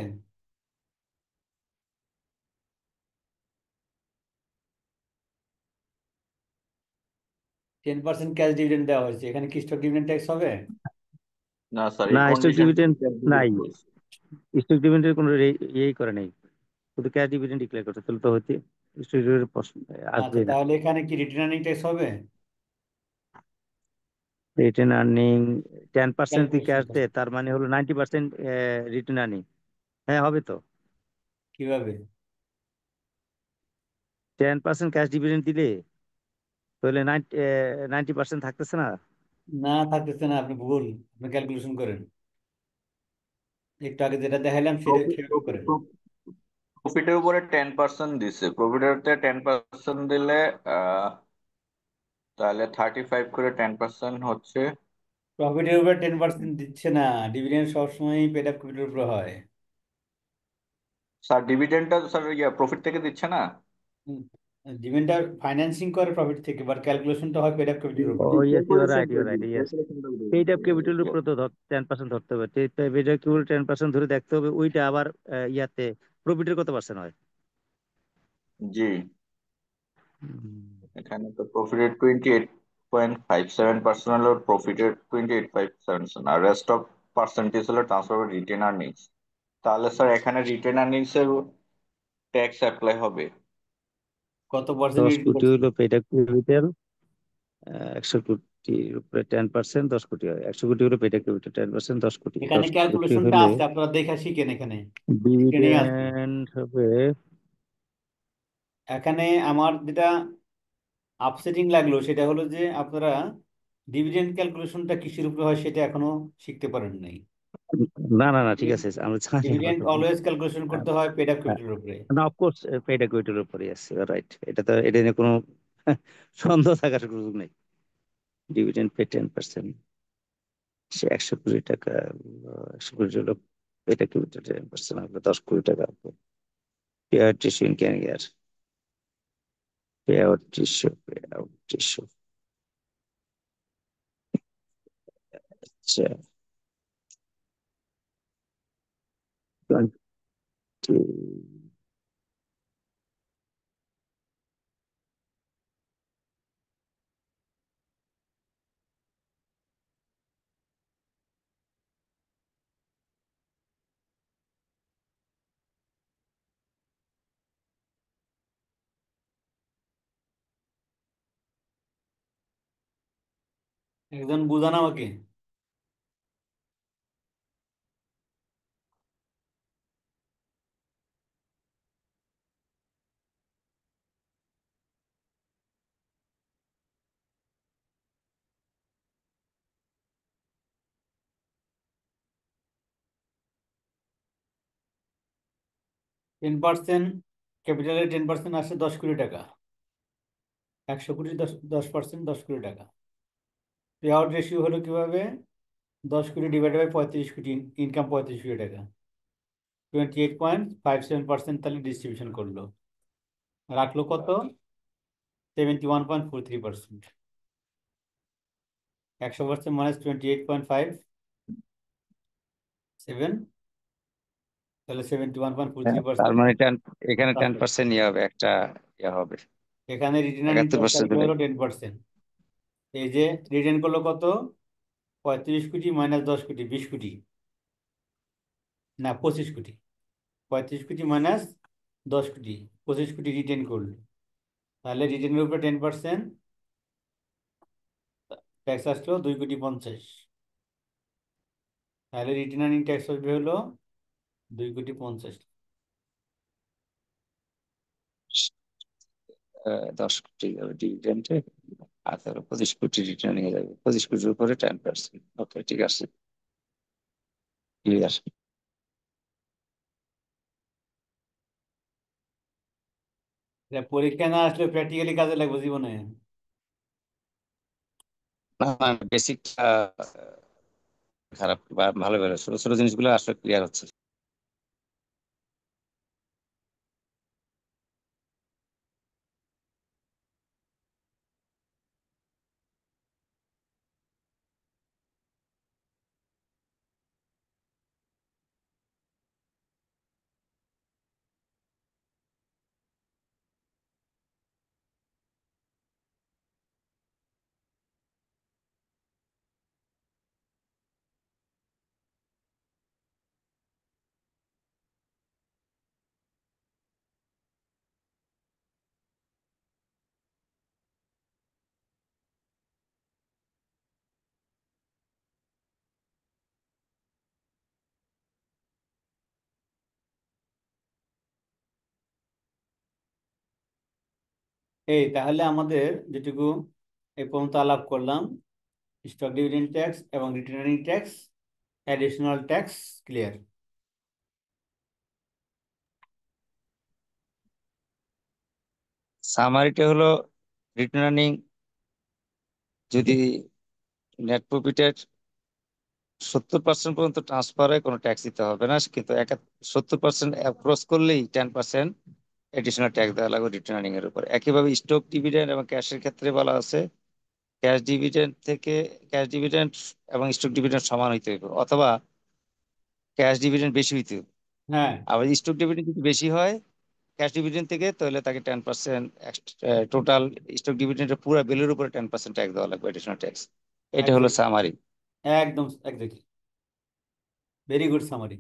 টেন পার্সেন্ট ক্যাশ ডিভিডেন্ড দেওয়া হয়েছে, এখানে কি স্টক ডিভিডেন্ড ট্যাক্স হবে? না স্যার, এই না, স্টক কন্ডিশন ডিভিডেন্ড নাই, স্টক ডিভিডেন্ডের কোনো ইয়েই করে নেই, শুধু ক্যাশ ডিভিডেন্ড ডিক্লেয়ার করতে, তাহলে তো হচ্ছে স্টক ডিভিডেন্ড আচ্ছা, আসবেই না। তাহলে এখানে কি রিটার্ন আর্নিং ট্যাক্স হবে? রিটার্ন আর্নিং 10% যদি ক্যালকুলেশন ক্যাশ করো দেয় তার মানে হলো 90% রিটার্ন আর্নিং। হ্যাঁ, হবে তো। কিভাবে? 10% ক্যাশ ডিভিডেন্ড দিলে তাহলে 90% থাকতেছে না। না, থাকতেছে না, আপনি ভুল, আপনি ক্যালকুলেশন করেন, একটু আগে যেটা দেখাইলাম সেটা সেভাবে করেন। প্রফিটের উপরে 10% দিছে, প্রফিটের 10% দিলে আহ তাহলে 35 করে 10% হচ্ছে। প্রফিটের উপর 10% দিচ্ছে না, ডিভিডেন্ড সবসময় পেড আপ ক্যাপিটালের উপর হয়। স্যার ডিভিডেন্ডটা স্যার প্রফিট থেকে দিচ্ছে না? ডিভিডেন্ডটা ফাইন্যান্সিং করে প্রফিট থেকে, বাট ক্যালকুলেশনটা হয় পেড আপ ক্যাপিটালের উপর। Oh yes, your right, yes. Paid up ক্যাপিটালের উপরে তো 10% ধরতে হবে, পেইড আপ ক্যাপিটাল 10% ধরে দেখতে হবে, ওইটা আবার ইয়াতে প্রফিটের কত পার্সেন্ট হয়। জি, হুম। এখানে তো প্রফিটের 28.57% হলো, প্রফিটের 28.57, আর রেস্ট অফ পার্সেন্টেজ হলো ট্রান্সফার রিটেন আর্নিংস। তাহলে স্যার এখানে রিটেন আর্নিংস এর ট্যাক্স অ্যাপ্লাই হবে। কত পার্সেন্ট 10 কোটি হলো পেইড আপ ক্যাপিটাল, 100 কোটির উপরে 10%, 10 কোটি হয়। 100 কোটি হলো পেইড আপ ক্যাপিটাল, 10%, 10 কোটি। এখানে 10 কোটি ক্যালকুলেশনটা হলে আছে, আপনারা দেখা শিখেন, এখানে স্ক্রিনেই আছে। ডিভিডেন্ড হবে। এখানে আমার যেটা আপসেটিং লাগলো সেটা হলো যে আপনারা ডিভিডেন্ড ক্যালকুলেশনটা কিসের উপরে হয় সেটা এখনো শিখতে পারেন নাই। না না না, ঠিক আছে, আমরা জানি, আমরা ডিভিডেন্ড তো অলওয়েজ ক্যালকুলেশন করতে হয় পেড আপ হ্যাঁ, ক্যাপিটালের উপরে। না অফকোর্স পেইড আপ ক্যাপিটালের উপরে আছে, রাইট। এটা তো, এটা নিয়ে কোনো সন্দেহ থাকার সুযোগ নেই। ডিভিডেন্ড পে 10%, সে 100 কোটি টাকা, 100 কোটি হলো পেইড আপ ক্যাপিটাল 10% হবে 10 কোটি টাকা। Pay out ratio in can year, pay out ratio. আচ্ছা, 20, একজন বুঝান আমাকে। টেন পার্সেন্ট ক্যাপিটালের 10% আসে 10 কোটি টাকা। 100 কোটি 10%, 10 কোটি টাকা। পে আউট রেশিও হলো কিভাবে? 10 কোটি ডিভাইড বাই 35 কোটি, ইনকাম 35 কোটি টাকা, 28.57%, তাহলে ডিস্ট্রিবিউশন করলো, রাখলো কত? 71.43%। 100% মাইনাস 28.57, তাহলে তার 71.43%। মানে এখানে 10% ইয়ে হবে, একটা ইয়ে হবে, এখানে রিটার্ন আর্নিং ট্যাক্স 71% আসবে হলে। হলো 10%। এই যে রিটার্ন করলো কত? 35 কোটি মাইনাস 10 কোটি, 20 কোটি, না 25 কোটি। 35 কোটি মাইনাস 10 কোটি, 25 কোটি রিটার্ন করলো, তাহলে রিটার্নের উপরে 10% ট্যাক্স আসলো 2 কোটি 50। তাহলে রিটার্ন আর্নিং ট্যাক্স আসবে হলো 2 কোটি 50। 10 কোটি যাবে ডিভিডেন্ডে, আর তাহলে 25 কোটি রিটার্ন নিয়ে যাবে, 25 কোটির উপরে 10%। ওকে, ঠিক আছে, ক্লিয়ার। পরীক্ষা না আসলে প্র্যাকটিক্যালি কাজে লাগবে জীবনে। না, বেসিক খারাপ বা ভালো ভালো ছোট ছোট জিনিসগুলো আসলে ক্লিয়ার হচ্ছে। তাহলে আমাদের যেটুকু এই পর্যন্ত আলাপ করলাম, স্টক ডিভিডেন্ড ট্যাক্স এবং returning tax, additional tax clear. সামারিটা হলো রিটার্নিং যদি নেট প্রফিটের 70% পর্যন্ত ট্রান্সফার হয় কোনো ট্যাক্স দিতে হবে না, কিন্তু 70% অ্যাপ্রোচ করলেই 10% এডিশনাল ট্যাক্স দেওয়া লাগবে রিটার্নিং এর উপর। একইভাবে স্টক ডিভিডেন্ড এবং ক্যাশের ক্ষেত্রে বলা আছে ক্যাশ ডিভিডেন্ড এবং স্টক ডিভিডেন্ড সমান হইতে হবে, অথবা ক্যাশ ডিভিডেন্ড বেশি হইতে হবে। হ্যাঁ, আবার স্টক ডিভিডেন্ড যদি বেশি হয় ক্যাশ ডিভিডেন্ড থেকে, তাহলে তাকে 10% টোটাল স্টক ডিভিডেন্ডের পুরো বিলের উপরে 10% ট্যাক্স দেওয়া লাগবে, এডিশনাল ট্যাক্স। এটা হলো এক্স্যাক্টলি, সামারি। একদম এক্স্যাক্টলি, ভেরি গুড সামারি।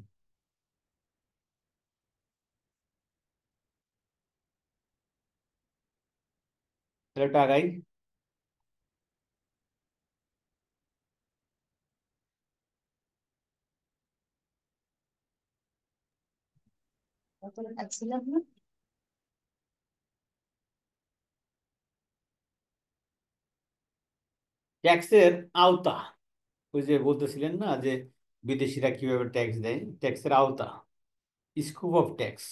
তাহলে একটা আগাই। ট্যাক্সের আওতা, ওই যে বলতেছিলেন না যে বিদেশিরা কিভাবে ট্যাক্স দেয়, ট্যাক্সের আওতা, স্কোপ অফ ট্যাক্স।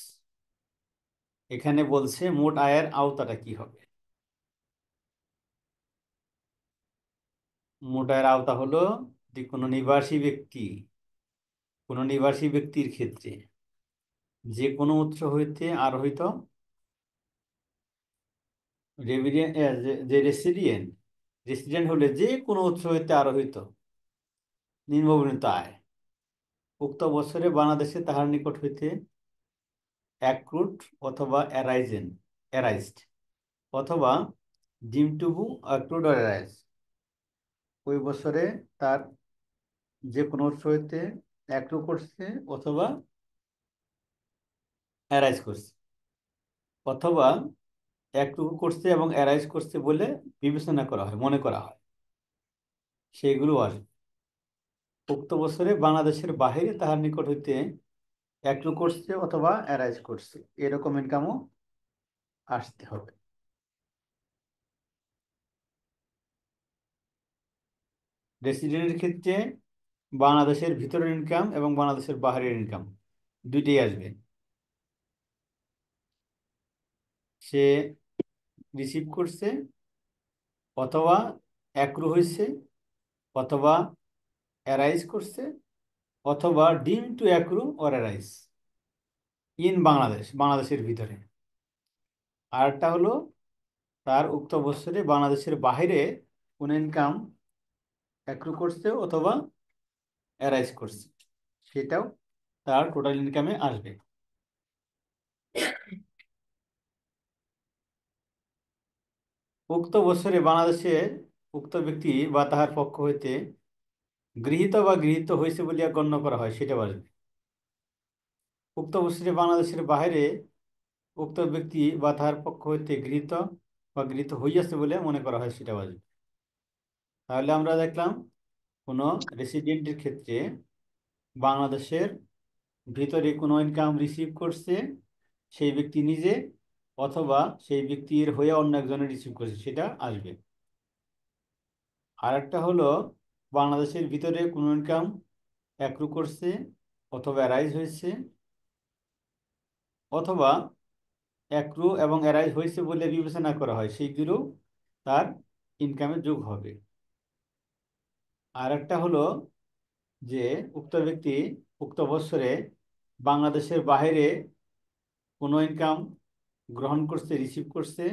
এখানে বলছে মোট আয়ের আওতাটা কি হবে। মোট আয়ের আওতা হলো যে কোনো নিবাসী ব্যক্তির ক্ষেত্রে যে কোনো উৎস হইতে আরোহিত যে রেসিডেন্ট, রেসিডেন্ট হলে যে কোনো উৎস হইতে আরোহিত নিম্নবর্ণিত আয় উক্ত বছরে বাংলাদেশে তাহার নিকট হইতে অ্যাক্রুড অথবা অ্যারাইজড অথবা deemed to be accrued or arise, ওই বছরে তার যে কোনো উৎস হইতে অ্যাক্রু করছে অথবা অ্যারাইজ করছে, অথবা অ্যাক্রু করছে এবং অ্যারাইজ করছে বলে বিবেচনা করা হয়, মনে করা হয়, সেইগুলো আসবে। উক্ত বছরে বাংলাদেশের বাহিরে তাহার নিকট হইতে অ্যাক্রু করছে অথবা অ্যারাইজ করছে, এরকম ইনকামও আসতে হবে। রেসিডেন্টের ক্ষেত্রে বাংলাদেশের ভিতরের ইনকাম এবং বাংলাদেশের বাইরের ইনকাম দুইটাই আসবে। সে রিসিভ করছে অথবা অ্যাক্রু হয়েছে অথবা অ্যারাইজ করছে অথবা deemed two অ্যাক্রু or arise in বাংলাদেশের ভিতরে। আরেকটা হলো তার উক্ত বছরে বাংলাদেশের বাইরে কোন ইনকাম অ্যাক্রু করছে অথবা অ্যারাইজ করছে, সেটাও তার টোটাল ইনকামে আসবে। উক্ত বছরে বাংলাদেশে উক্ত ব্যক্তি বা তাহার পক্ষ হইতে গৃহীত বা গৃহীত হয়েছে বলিয়া গণ্য করা হয়, সেটা আসবে। উক্ত বছরে বাংলাদেশের বাহিরে উক্ত ব্যক্তি বা তাহার পক্ষ হইতে গৃহীত বা গৃহীত হইয়াছে বলে মনে করা হয়, সেটা আসবে। তাহলে আমরা দেখলাম কোনো রেসিডেন্টের ক্ষেত্রে বাংলাদেশের ভিতরে কোনো ইনকাম রিসিভ করছে সেই ব্যক্তি নিজে, অথবা সেই ব্যক্তির হয়ে অন্য একজনের রিসিভ করছে, সেটা আসবে। আর একটা হলো বাংলাদেশের ভিতরে কোনো ইনকাম অ্যাক্রু করছে অথবা অ্যারাইজ হয়েছে, অথবা অ্যাক্রু এবং অ্যারাইজ হয়েছে বলে বিবেচনা করা হয়, সেইগুলো তার ইনকামে যোগ হবে। আর একটা হলো যে উক্ত ব্যক্তি উক্ত বছরে বাংলাদেশের বাইরে কোনো ইনকাম গ্রহণ করছে, রিসিভ করছে,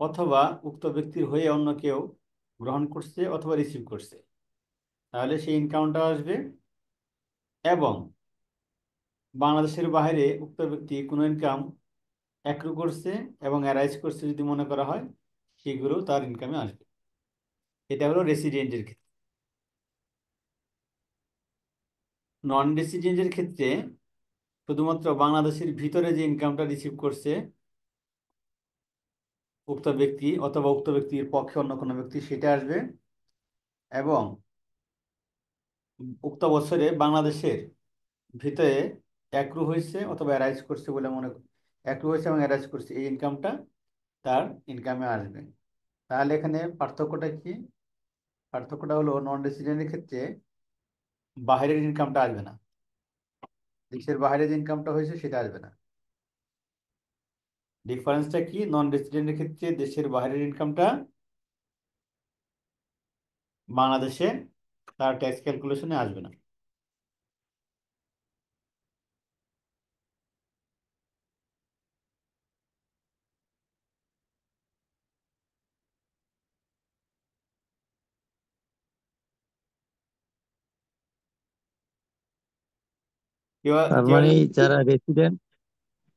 অথবা উক্ত ব্যক্তির হয়ে অন্য কেউ গ্রহণ করছে অথবা রিসিভ করছে, তাহলে সেই ইনকামটা আসবে। এবং বাংলাদেশের বাইরে উক্ত ব্যক্তি কোনো ইনকাম অ্যাক্রু করছে এবং অ্যারাইজ করছে যদি মনে করা হয়, সেগুলো তার ইনকামে আসবে। এটা হলো রেসিডেন্টের ক্ষেত্রে। নন রেসিডেন্টের ক্ষেত্রে শুধুমাত্র বাংলাদেশের ভিতরে যে ইনকামটা রিসিভ করছে উক্ত ব্যক্তি অথবা উক্ত ব্যক্তির পক্ষে অন্য কোনো ব্যক্তি, সেটা আসবে। এবং উক্ত বছরে বাংলাদেশের ভিতরে অ্যাক্রু হয়েছে অথবা অ্যারাইজ করছে বলে অ্যাক্রু হয়েছে এবং অ্যারাইজ করছে, এই ইনকামটা তার ইনকামে আসবে। তাহলে এখানে পার্থক্যটা কি? পার্থক্যটা হলো নন রেসিডেন্টের ক্ষেত্রে বাইরের ইনকামটা আসবে না, দেশের বাইরে যে ইনকামটা হয়েছে সেটা আসবে না। ডিফারেন্সটা কি? নন রেসিডেন্টের ক্ষেত্রে দেশের বাইরের ইনকামটা বাংলাদেশে তার ট্যাক্স ক্যালকুলেশনে আসবে না। কেউ তার কেউ মানে যারা রেসিডেন্ট,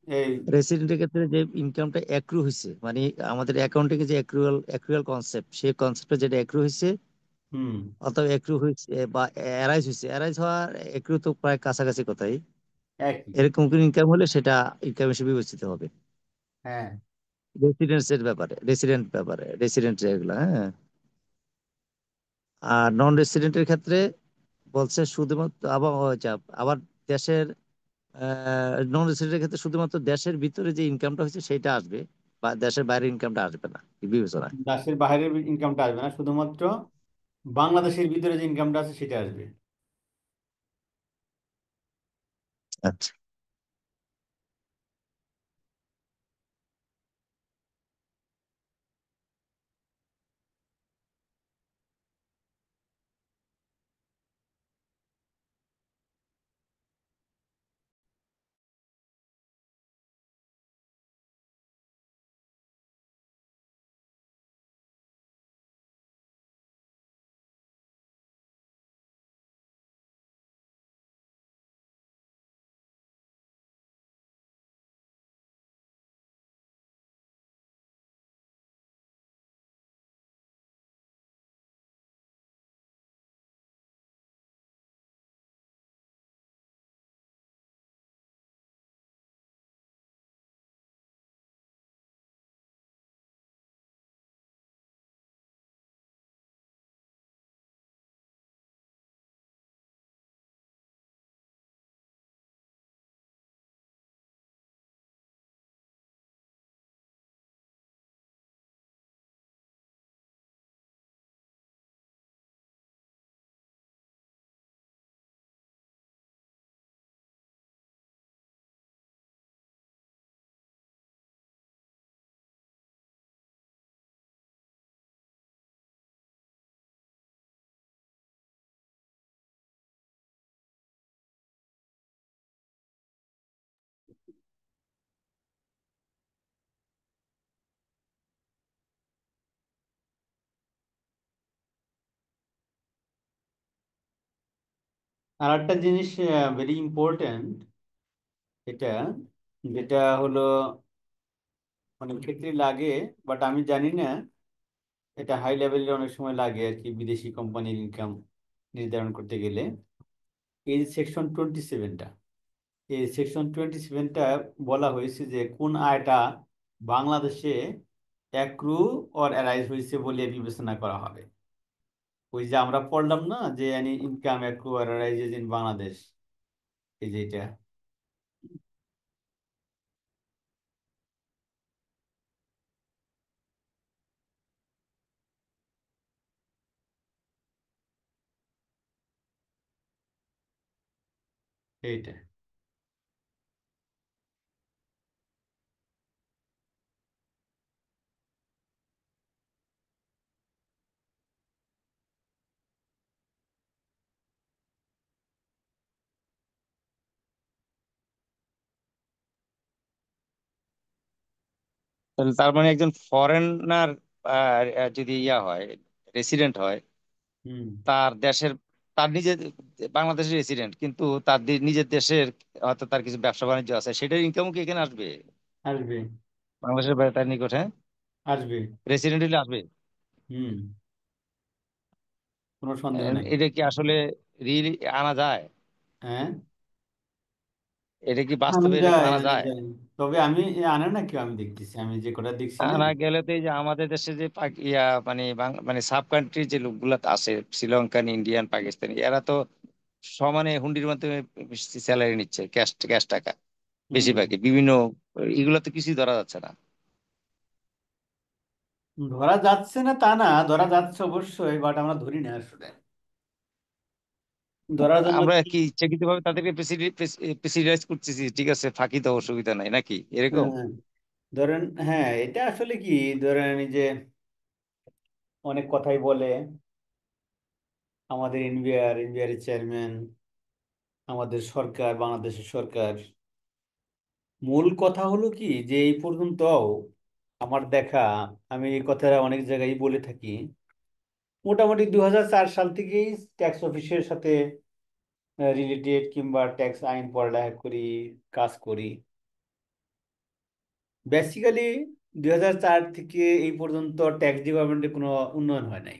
এই রেসিডেন্টের ক্ষেত্রে যে ইনকামটা অ্যাক্রু হয়েছে, মানে আমাদের অ্যাকাউন্টে যে অ্যাক্রুয়াল কনসেপ্ট, সেই কনসেপ্টে যেটা অ্যাক্রু হয়েছে হুম অথবা অ্যাক্রু হয়েছে বা অ্যারাইজ হয়েছে, অ্যারাইজ হওয়ার অ্যাক্রু তো প্রায় কাছাকাছি কথাই, একই। এরকম কোনো ইনকাম হলে সেটা ইনকাম হিসেবে বিবেচিত হবে হ্যাঁ, রেসিডেন্ট যেগুলো, হ্যাঁ। আর নন রেসিডেন্টের ক্ষেত্রে বলছে শুধুমাত্র আবার আবার দেশের, নন রেসিডেন্টের ক্ষেত্রে শুধুমাত্র দেশের ভিতরে যে ইনকামটা হচ্ছে সেটা আসবে, বা দেশের বাইরের ইনকামটা আসবে না এই বিবেচনা। দেশের বাইরের ইনকামটা আসবে না, শুধুমাত্র বাংলাদেশের ভিতরে যে ইনকামটা আছে সেটা আসবে। আচ্ছা। আর একটা জিনিস ভেরি ইম্পর্ট্যান্ট, এটা যেটা হলো অনেক ক্ষেত্রে লাগে, বাট আমি জানি না, এটা হাই লেভেলের অনেক সময় লাগে আর কি, বিদেশি কোম্পানির ইনকাম নির্ধারণ করতে গেলে। এই সেকশন 27টা, এই সেকশন 27টা বলা হয়েছে যে কোন আয়টা বাংলাদেশে অ্যাক্রু অর অ্যারাইজ হয়েছে বলে বিবেচনা করা হবে। ওই যে আমরা পড়লাম না যে any income accrue or arises in Bangladesh, এই যে এটা, সেইটা। তাহলে তার মানে একজন ফরেনার যদি ইয়া হয়, রেসিডেন্ট হয়, হুম। তার দেশের, তার নিজের, বাংলাদেশের রেসিডেন্ট কিন্তু তার নিজের দেশের হয়তো তার কিছু ব্যবসা বাণিজ্য আছে, সেটার ইনকামও কি এখানে আসবে আসবে। বাংলাদেশের বাইরে তার নিকট? হ্যাঁ, আসবে। রেসিডেন্ট হলে আসবে। হুম। কোনো সন্দেহ নাই। এটা কি আসলে রিয়েলি আনা যায়? হ্যাঁ, এটা কি আনা বাস্তবে এটা কি যায়, আনা আনা যায়? যায়। তবে আমি আনে না কেউ, আমি দেখতেছি, আমি যে কটা দেখছি না। আনা গেলে তো এই যে আমাদের দেশে যে ইয়া মানে মানে সাব কান্ট্রির যে লোকগুলা আছে, শ্রীলঙ্কান, ইন্ডিয়ান, পাকিস্তানি, এরা তো সমানে হুন্ডির মাধ্যমে স্যালারি নিচ্ছে, ক্যাশ ক্যাশ টাকা হুম। বেশিরভাগই বিভিন্ন, এগুলো তো কিছুই ধরা যাচ্ছে না। ধরা যাচ্ছে না তা না, ধরা যাচ্ছে অবশ্যই, বাট আমরা ধরি না আসলে। ধরার জন্য আমরা কি? কি ইচ্ছাকৃত ভাবে তাদেরকে প্রেসিডাইজ করতেছি, ঠিক আছে ফাঁকি তো অসুবিধা নাই নাকি, এরকম? হ্যাঁ, ধরেন, হ্যাঁ, এটা আসলে কি, ধরেন এই যে অনেক কথাই বলে আমাদের এনবিআর এর চেয়ারম্যান, আমাদের সরকার, বাংলাদেশের সরকার, মূল কথা হলো কি যে এই পর্যন্ত আমার দেখা, আমি এই কথাটা অনেক জায়গায় বলে থাকি, মোটামুটি 2004 সাল থেকেই ট্যাক্স অফিসের সাথে রিলেটেড কিংবা ট্যাক্স আইন পড়ালেখা করি, কাজ করি। বেসিক্যালি 2004 থেকে এই পর্যন্ত ট্যাক্স ডিপার্টমেন্টে কোনো উন্নয়ন হয় নাই।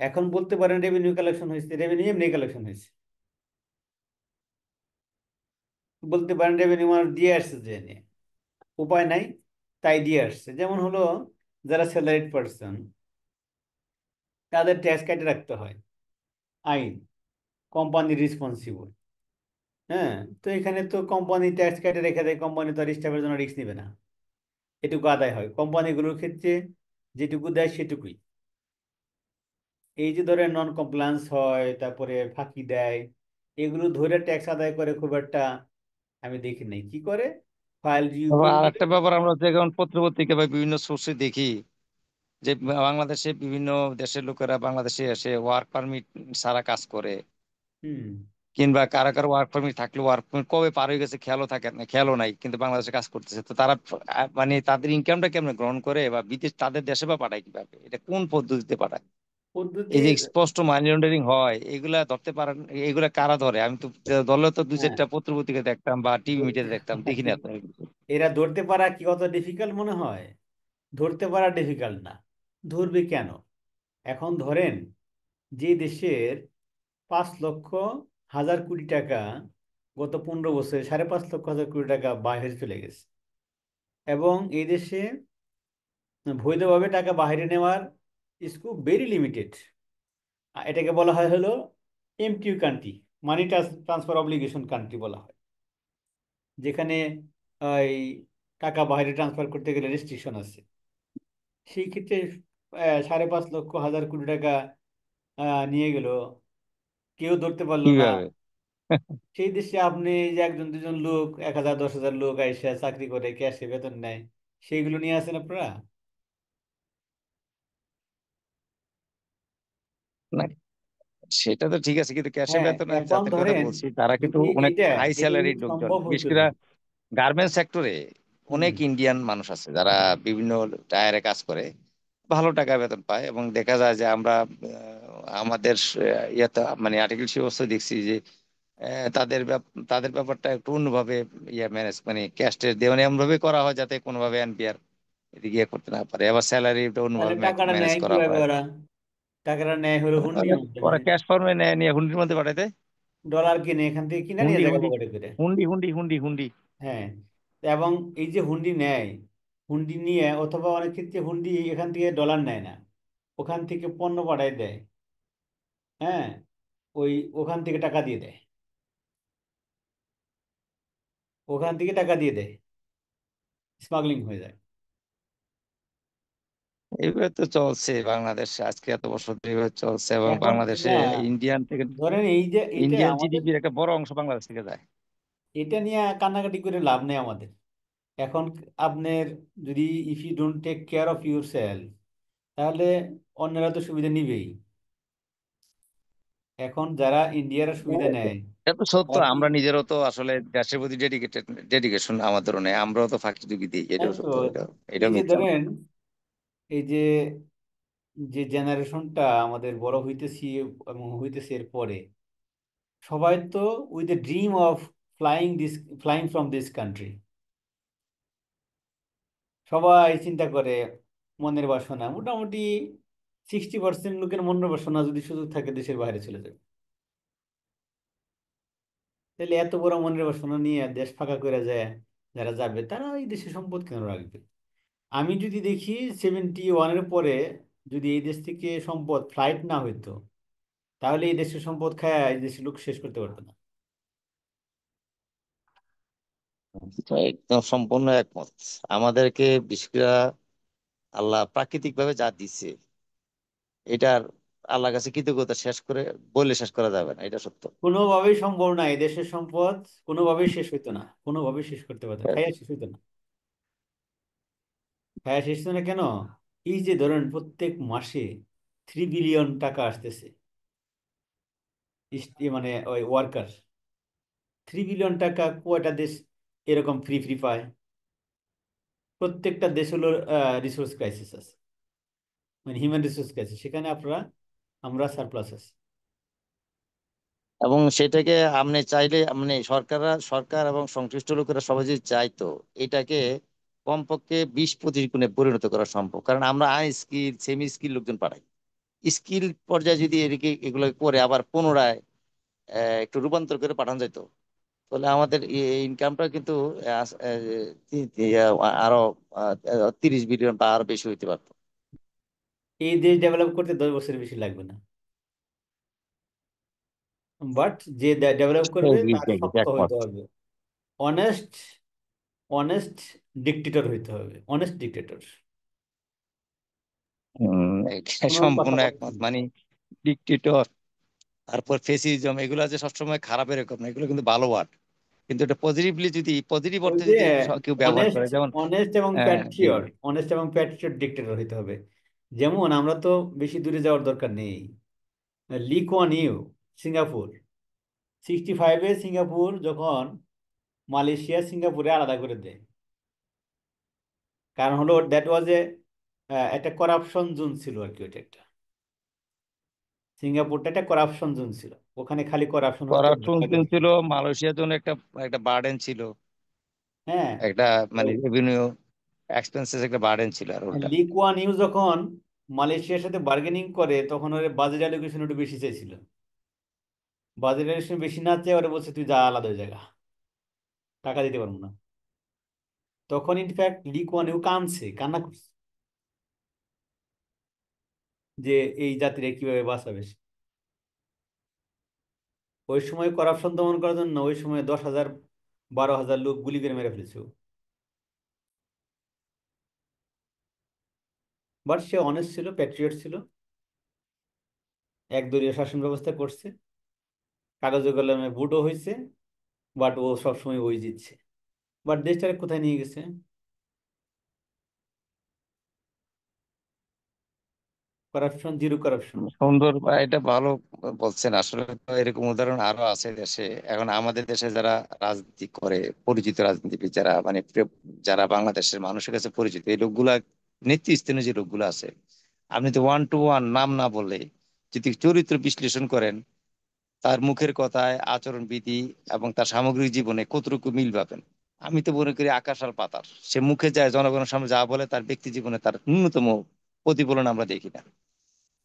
এখন বলতে পারেন রেভিনিউ কালেকশন হয়েছে, রেভিনিউ এমনি কালেকশন হয়েছে, বলতে পারেন রেভিনিউ মানে দিয়ে আসছে, যে নিয়ে উপায় নাই, তাই দিয়ে আসছে। যেমন হলো, যারা স্যালারিড পার্সন, তাদের ট্যাক্স কেটে রাখতে হয়, আইন, কোম্পানি রেসপন্সিবল। হ্যাঁ, তো এখানে তো কোম্পানি ট্যাক্স কেটে রেখে দেয়, কোম্পানি তো আর স্টাফের জন্য রিস্ক নেবে না, এটুকু আদায় হয় কোম্পানিগুলোর ক্ষেত্রে, যেটুকু দেয় সেটুকুই। এই যে ধরে নন কমপ্লায়েন্স হয়, তারপরে ফাঁকি দেয়, এগুলো ধরে ট্যাক্স আদায় করে খুব একটা আমি দেখি নাই। কি করে? ফাইল আবার রিপোর্ট আর দিবে। একটা ব্যাপার, আমরা যেমন পত্রপত্রিকা বা বিভিন্ন সোর্সে দেখি যে বাংলাদেশে বিভিন্ন দেশের লোকেরা বাংলাদেশে এসে ওয়ার্ক পারমিট ছাড়া কাজ করে, হুম। কিংবা কারা কারো ওয়ার্ক পারমিট থাকলে ওয়ার্ক পারমিট কবে পার হয়ে গেছে খেয়ালও থাকে না, খেয়ালও নাই, কিন্তু বাংলাদেশে কাজ করতেছে। তো তারা মানে তাদের ইনকামটা কেমনে গ্রহণ করে, বা বিদেশ তাদের দেশে বা পাঠায় কিভাবে, এটা কোন পদ্ধতিতে পাঠায়? এই যে পদ্ধতির। স্পষ্ট মানি লন্ডারিং হয়, এগুলা ধরতে পারেন? এগুলা কারা ধরে? আমি তো ধরলে তো দুই হ্যাঁ, চারটা পত্র পত্রিকা দেখতাম বা টিভি ধরতে মিডিয়াতে দেখতাম, দেখিনি এত কিছু। এরা ধরতে পারা কি অত ডিফিকাল্ট মনে হয়? ধরতে পারা ডিফিকাল্ট না। ধরবে কেন? এখন ধরেন, যে দেশের 5 লক্ষ হাজার কোটি টাকা গত 15 বছরে, 5.5 লক্ষ হাজার কোটি টাকা বাইরে চলে গেছে, এবং এই দেশে বৈধভাবে টাকা বাইরে নেওয়ার স্কোপ ভেরি লিমিটেড। এটাকে বলা হয় হলো MTO country, money transfer obligation country বলা হয়, যেখানে এই টাকা বাইরে ট্রান্সফার করতে গেলে রেস্ট্রিকশন আছে। সেই ক্ষেত্রে 5.5 লক্ষ হাজার কোটি টাকা নিয়ে গেল, কেউ ধরতে পারলো না। কিভাবে? সেই দেশে আপনি এই যে একজন দুজন লোক, 1,000 10,000 লোক আইসা চাকরি করে ক্যাশে বেতন নেয়, সেইগুলো নিয়ে আসেন আপনারা। না, সেটা তো ঠিক আছে, কিন্তু ক্যাশে হ্যাঁ, বেতন, আমি এখন যাদের কথা ধরেন, বলছি তারা কিন্তু যদি অনেক এইটা হাই এটা স্যালারিড যদি লোকজন, সম্ভব বিশেষ হইতো করে না। গার্মেন্টস সেক্টরে হুম। অনেক ইন্ডিয়ান মানুষ আছে যারা বিভিন্ন টায়ারে কাজ করে, ভালো টাকা বেতন পায়। এবং দেখা যায় যে আমরা আমাদের ইয়াতে মানে আর্টিকেল অবশ্যই দেখছি যে তাদের ব্যাপারটা একটু অন্যভাবে ইয়ে ম্যানেজ, মানে ক্যাস্টের দেওয়ানি এমন ভাবে করা হয় যাতে কোনোভাবে এনপিআর এদিকে ইয়ে করতে না পারে, আবার স্যালারিটা তাহলে অন্যভাবে টাকাটা ম্যানেজ নেয় করা কিভাবে হয়। ওরা? টাকাটা নেয় হলো হুন্ডির ওরা মাধ্যমে। ক্যাশ ফর্মে নেয়, নিয়ে হুন্ডির মধ্যে পাঠাইতে। ডলার কিনে এখান থেকে কিনা নিয়ে হুন্ডি জায়গা হুন্ডি পকেটে করে। হুন্ডি। হ্যাঁ, এবং এই যে হুন্ডি নেয়, হুন্ডি নিয়ে, অথবা অনেক ক্ষেত্রে হুন্ডি এখান থেকে ডলার নেয় না, ওখান থেকে পণ্য পাঠায় দেয়। হ্যাঁ, ওই ওখান থেকে টাকা দিয়ে দেয়, ওখান থেকে টাকা দিয়ে দেয়, স্মাগলিং হয়ে যায়। এইভাবে তো চলছে বাংলাদেশ, আজকে এত বছর ধরে এইভাবে চলছে, এবং এখন বাংলাদেশে না, ইন্ডিয়ান থেকে ধরেন এই যে এটা ইন্ডিয়ান আমাদের, জিডিপির একটা বড় অংশ বাংলাদেশ থেকে যায়। এটা নিয়ে কান্নাকাটি করে লাভ নেই আমাদের। এখন আপনার যদি if you don't take care of yourself, তাহলে অন্যরা তো সুবিধা নিবেই। এখন যারা ইন্ডিয়ার সুবিধা নেয়, এটা তো সত্য, তারা কি, আমরা নিজেরও তো আসলে দেশের প্রতি ডেডিকেশন আমাদেরও নেই, আমরাও তো ফাঁকি দিই, তাই এটাও তো, সত্য, এটাও এই যে মিথ্যা না। ধরেন এই যে যে জেনারেশনটা আমাদের বড় হইতেছি এবং হইতেছে এর পরে, সবাই তো with the dream of flying from this country. সবাই চিন্তা করে, মনের বাসনা মোটামুটি 60% লোকের মনের বাসনা যদি সুযোগ থাকে দেশের বাইরে চলে যাবে। তাহলে এত বড় মনের বাসনা নিয়ে দেশ ফাঁকা করে যায়, যারা যাবে তারা এই দেশের সম্পদ কেন রাখবে? আমি যদি দেখি 71-এর পরে যদি এই দেশ থেকে সম্পদ ফ্লাইট না হইতো, তাহলে এই দেশের সম্পদ খায় এই দেশের লোক শেষ করতে পারতো না। তো একদম সম্পূর্ণ একমত। আমাদেরকে বিশেষ করে আল্লাহ প্রাকৃতিক ভাবে যা দিচ্ছে, এটার আল্লাহর কাছে কৃতজ্ঞতা বলে শেষ করা যাবে না, এটা সত্য। কোনোভাবেই সম্ভব না, এই দেশের সম্পদ কোনোভাবেই শেষ হইতো না, কোনোভাবেই শেষ করতে পারতো না, খাইয়া শেষ হইতো না। খাইয়া শেষ হইতো না কেন? এই যে ধরেন প্রত্যেক মাসে 3 বিলিয়ন টাকা আসতেছে, মানে ওই ওয়ার্কার, 3 বিলিয়ন টাকা কয়টা দেশ এরকম ফ্রি ফ্রি পায়? প্রত্যেকটা দেশ হলো রিসোর্স ক্রাইসিস আছে, মানে হিউম্যান রিসোর্স ক্রাইসিস, সেখানে আমরা সারপ্লাস আছি। এবং সেটাকে আপনি চাইলে সরকার এবং সংশ্লিষ্ট লোকেরা সবাই যদি চাইতো, এটাকে কমপক্ষে 20-25 গুণে পরিণত করা সম্ভব, কারণ আমরা আনস্কিল সেমি স্কিল লোকজন পাঠাই। স্কিল পর্যায়ে যদি এগুলো করে আবার পুনরায় একটু রূপান্তর করে পাঠানো যেত, তাহলে আমাদের ইনকামটা কিন্তু আহ, আহ, আরো 30 বিলিয়ন বা আরো বেশি হইতে পারতো। এই দেশ ডেভেলপ করতে 10 বছর বেশি লাগবে না, বাট যে ডেভেলপ করবে তার শক্ত একমত। হইতে হবে, অনেস্ট, অনেস্ট ডিক্টেটর হইতে হবে, অনেস্ট ডিক্টেটর, এখানে কোনো কথা সম্পূর্ণ বলতে একমত, হবে মানে ডিকটেটর, তারপর ফেসিজম, এগুলো যে সবসময় খারাপ এরকম না, এগুলো কিন্তু ভালো ওয়ার্ড। কিন্তু এটা পজিটিভ ওই অর্থে যে যদি কেউ ব্যবহার অনেস্ট, করে, যেমন অনেস্ট এবং জি। প্যাট্রিয়ট, অনেস্ট এবং প্যাট্রিয়ট ডিক্টেটর হইতে হবে। যেমন আমরা তো বেশি দূরে যাওয়ার দরকার নেই, লি কুয়ান ইউ, সিঙ্গাপুর, 65-এ সিঙ্গাপুর যখন মালয়েশিয়া সিঙ্গাপুরে আলাদা করে দেয়, কারণ হলো দ্যাট ওয়াজ একটা করাপশন জোন ছিল আর কি, ওইটা একটা, সিঙ্গাপুরটা একটা করাপশন জোন ছিল, ওখানে খালি করাপশন হতো, করাপশন দালালি ছিল, ছিল। মালয়েশিয়ার জন্য একটা একটা বার্ডেন ছিল, হ্যাঁ, একটা তো মানে রেভিনিউ এক্সপেন্সেস একটা বার্ডেন ছিল আর ওটা। লি কুয়ান ইউ যখন মালয়েশিয়ার সাথে বার্গেনিং করে, তখন ওর বাজেট অ্যালোকেশন একটু বেশি চাইছিল, বাজেট অ্যালোকেশন বেশি না চেয়ে ওরা বলছে তুই যা আলাদা ওই জায়গা, টাকা দিতে পারবো না। তখন ইনফ্যাক্ট লি কুয়ান ইউ কান্না করছে যে এই জাতিরা কিভাবে বাঁচাবে। ওই সময় করাপশন দমন করার জন্য ওই সময় 10,000 12,000 লোক গুলি করে মেরে ফেলেছে। বাট সে অনেস্ট ছিল, প্যাট্রিয়ট ছিল, একদলীয় শাসন ব্যবস্থা করছে, কাগজে কলমে ভোটও হয়েছে, বাট ও সবসময় ওই জিতছে। বাট দেশটাকে কোথায় নিয়ে গেছে? Corruption, zero corruption. সুন্দর বা এটা ভালো বলছেন, আসলে তো এরকম উদাহরণ আরো আছে দেশে। এখন আমাদের দেশে যারা রাজনীতি করে, পরিচিত রাজনীতিবিদ যারা মানে যারা বাংলাদেশের মানুষের কাছে পরিচিত, এই লোকগুলা, নেতৃস্থানীয় যে লোকগুলো আছে, আপনি তো ওয়ান টু ওয়ান নাম না বলে যদি চরিত্র বিশ্লেষণ করেন, তার মুখের কথায়, আচরণ বিধি এবং তার সামগ্রিক জীবনে কতটুকু মিল পাবেন। আমি তো মনে করি আকাশ আর পাতাল। সে মুখে যায় জনগণের সামনে যা বলে, তার ব্যক্তি জীবনে তার ন্যূনতম প্রতিফলন আমরা দেখি না।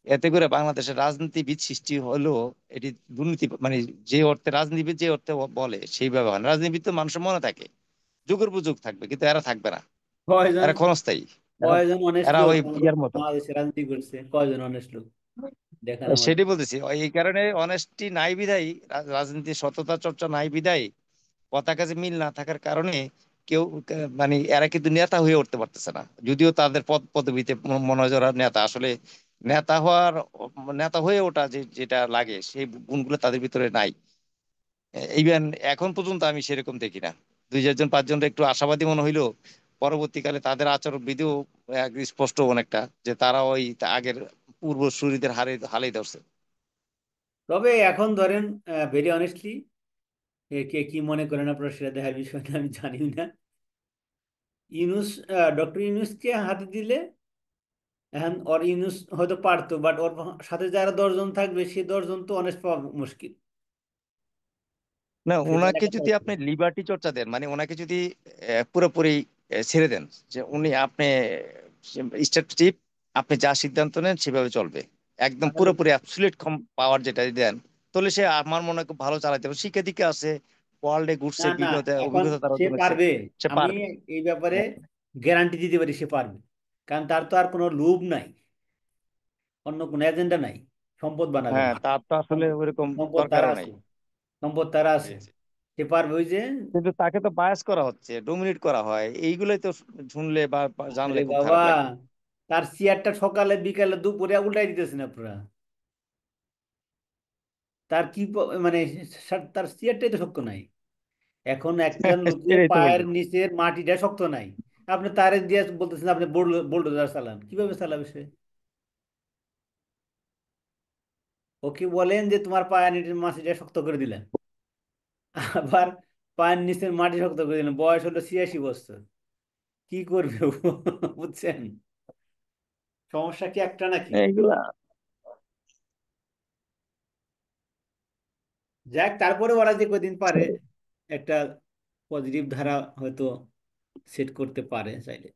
এতে করে বাংলাদেশের রাজনীতিবিদ সৃষ্টি হলো এটি দুর্নীতি, মানে যে অর্থে রাজনীতিবিদ যে অর্থে বলে সেইভাবে হয় না। রাজনীতিবিদ তো মানুষের মনে থাকে, যুগের পর যুগ থাকবে, কিন্তু এরা থাকবে না, কয়জন, এরা ক্ষণস্থায়ী। এরা কয়জন অনেস্ট এরা লোক ওই আমাদের ইয়ার মতো। বাংলাদেশে রাজনীতি করছে? কয়জন অনেস্ট লোক দেখান আমাদের। সেটাই বলতেছি, এই কারণে অনেস্টি নাই বিধায়, রাজনীতির সততা চর্চা নাই বিধায়, কথা কাজে মিল না থাকার কারণে কেউ মানে এরা কিন্তু নেতা হয়ে উঠতে পারতেছে না, যদিও তাদের পদ পদবিতে মনে হয় যে ওরা নেতা। আসলে নেতা হওয়ার, নেতা হয়ে ওঠা যেটা লাগে সেই গুণগুলো তাদের ভিতরে নাই। ইভেন এখন পর্যন্ত আমি সেরকম দেখি না। দুই চারজন পাঁচজন একটু আশাবাদী মনে হইলো, পরবর্তীকালে তাদের আচরণ বিধিও স্পষ্ট অনেকটা যে তারা ওই আগের পূর্বসূরীদের হালেই ধরছে। তবে এখন ধরেন, ভেরি অনেস্টলি, কে কি মনে করেন আপনারা সেটা দেখার বিষয় না, আমি জানি না। ইউনুস, ডক্টর ইউনুসকে হাতে দিলে এখন ওর ইউনুস হয়তো পারতো, বাট ওর সাথে যারা 10 জন থাকবে সেই 10 জন তো অনেস্ট পাওয়া মুশকিল। না, সেটা ওনাকে একটা যদি fact। আপনি লিবার্টি চর্চা দেন, মানে ওনাকে যদি পুরোপুরি ছেড়ে দেন যে উনি আপনি স্টেট চিফ, আপনি যা সিদ্ধান্ত নেন সেভাবে চলবে, একদম তাহলে পুরোপুরি অ্যাবসলিউট পাওয়ার যেটা দেন, তাহলে সে আমার মনে হয় খুব ভালো চালাতে পারবে। শিক্ষা দীক্ষা আছে, ওয়ার্ল্ডে না ঘুরছে, না, বিভিন্ন এখন অভিজ্ঞতা তার সে অর্জন হয়েছে, পারবে। সে আমি পারবে। এই ব্যাপারে হ্যাঁ, গ্যারান্টি দিতে পারি সে পারবে। কারণ তার তো আর কোনো লোভ নাই, অন্য কোনো এজেন্ডা নাই। সম্পদ বানাবে হ্যাঁ, না। তার তো আসলে ওইরকম সম্পদ তারা দরকারও নাই। আছে, সম্পদ তারা জি, আছে। জি। সে পারবে ওই যে। কিন্তু তাকে তো বায়াস করা হচ্ছে, ডোমিনেট করা হয়, এইগুলোই তো শুনলে বা জানলে আরে খুব বাবা, খারাপ লাগে। তার চেয়ারটা সকালে বিকালে দুপুরে উল্টাই দিতেছেন আপনারা। তার কি মানে তার চেয়ারটাই তো শক্ত নাই। এখন একজন লোকের এটাই তো পায়ের বলতেছি। নিচের মাটিটা শক্ত নাই। আপনি তারে দিয়ে বলতেছেন আপনি বোল্ডোজার চালান, কিভাবে চালাবে সে? ওকে বলেন যে তোমার পায়ের নিচের মাটিটা শক্ত করে দিলেন, আবার পায়ের নিচের মাটি শক্ত করে দিলেন। বয়স হলো 86 বছর, কি করবে ও? বুঝছেন সমস্যা কি একটা নাকি? এইগুলা যাক, তারপরে ওরা যে কদিন পারে একটা পজিটিভ ধারা হয়তো সেট করতে পারে চাইলে।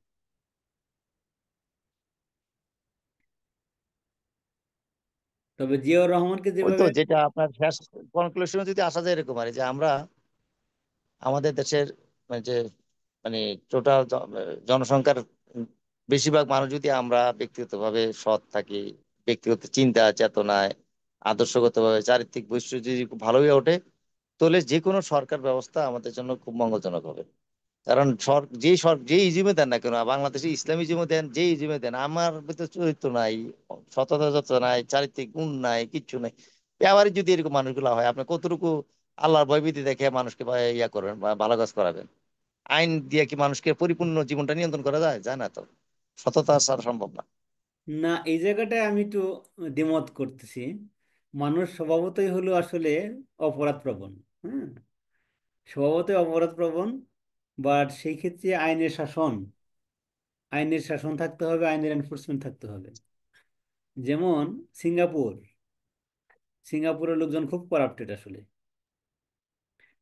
তবে জিয়াউর রহমানকে ওই তো যেভাবে। যেটা আপনার শেষ কনক্লুশনে যদি আসা যায় এরকম আর যে আমরা আমাদের দেশের মানে যে মানে টোটাল জনসংখ্যার বেশিরভাগ মানুষ যদি আমরা ব্যক্তিগতভাবে সৎ থাকি, ব্যক্তিগত চিন্তা চেতনায়, আদর্শগতভাবে চারিত্রিক বৈশিষ্ট্য যদি খুব ভালো হয়ে ওঠে, তাহলে যে কোনো সরকার ব্যবস্থা আমাদের জন্য খুব মঙ্গলজনক হবে। কারণ যে ইজিমে দেন না কেন, বাংলাদেশে ইসলামী ইজিমে দেন, যে ইজিমে দেন, আমার ভিতরে চরিত্র নাই, সততা যত নাই, চারিত্রিক গুণ নাই, কিচ্ছু নাই, এবারে যদি এরকম মানুষগুলো হয়, আপনি কতটুকু আল্লাহর ভয়ভীতি দেখে মানুষকে ইয়া করবেন বা ভালো কাজ করাবেন? আইন দিয়ে কি মানুষকে পরিপূর্ণ জীবনটা নিয়ন্ত্রণ করা যায়? যায় না তো। সততা ছাড়া সম্ভব না। না, এই জায়গাটায় আমি একটু দ্বিমত করতেছি। মানুষ স্বভাবতই হলো আসলে অপরাধ প্রবণ। হ্যাঁ, স্বভাবতই অপরাধ প্রবণ। বাট সেই ক্ষেত্রে আইনের শাসন থাকতে হবে, আইনের এনফোর্সমেন্ট থাকতে হবে। যেমন সিঙ্গাপুর, সিঙ্গাপুরের লোকজন খুব করাপ্টেড আসলে।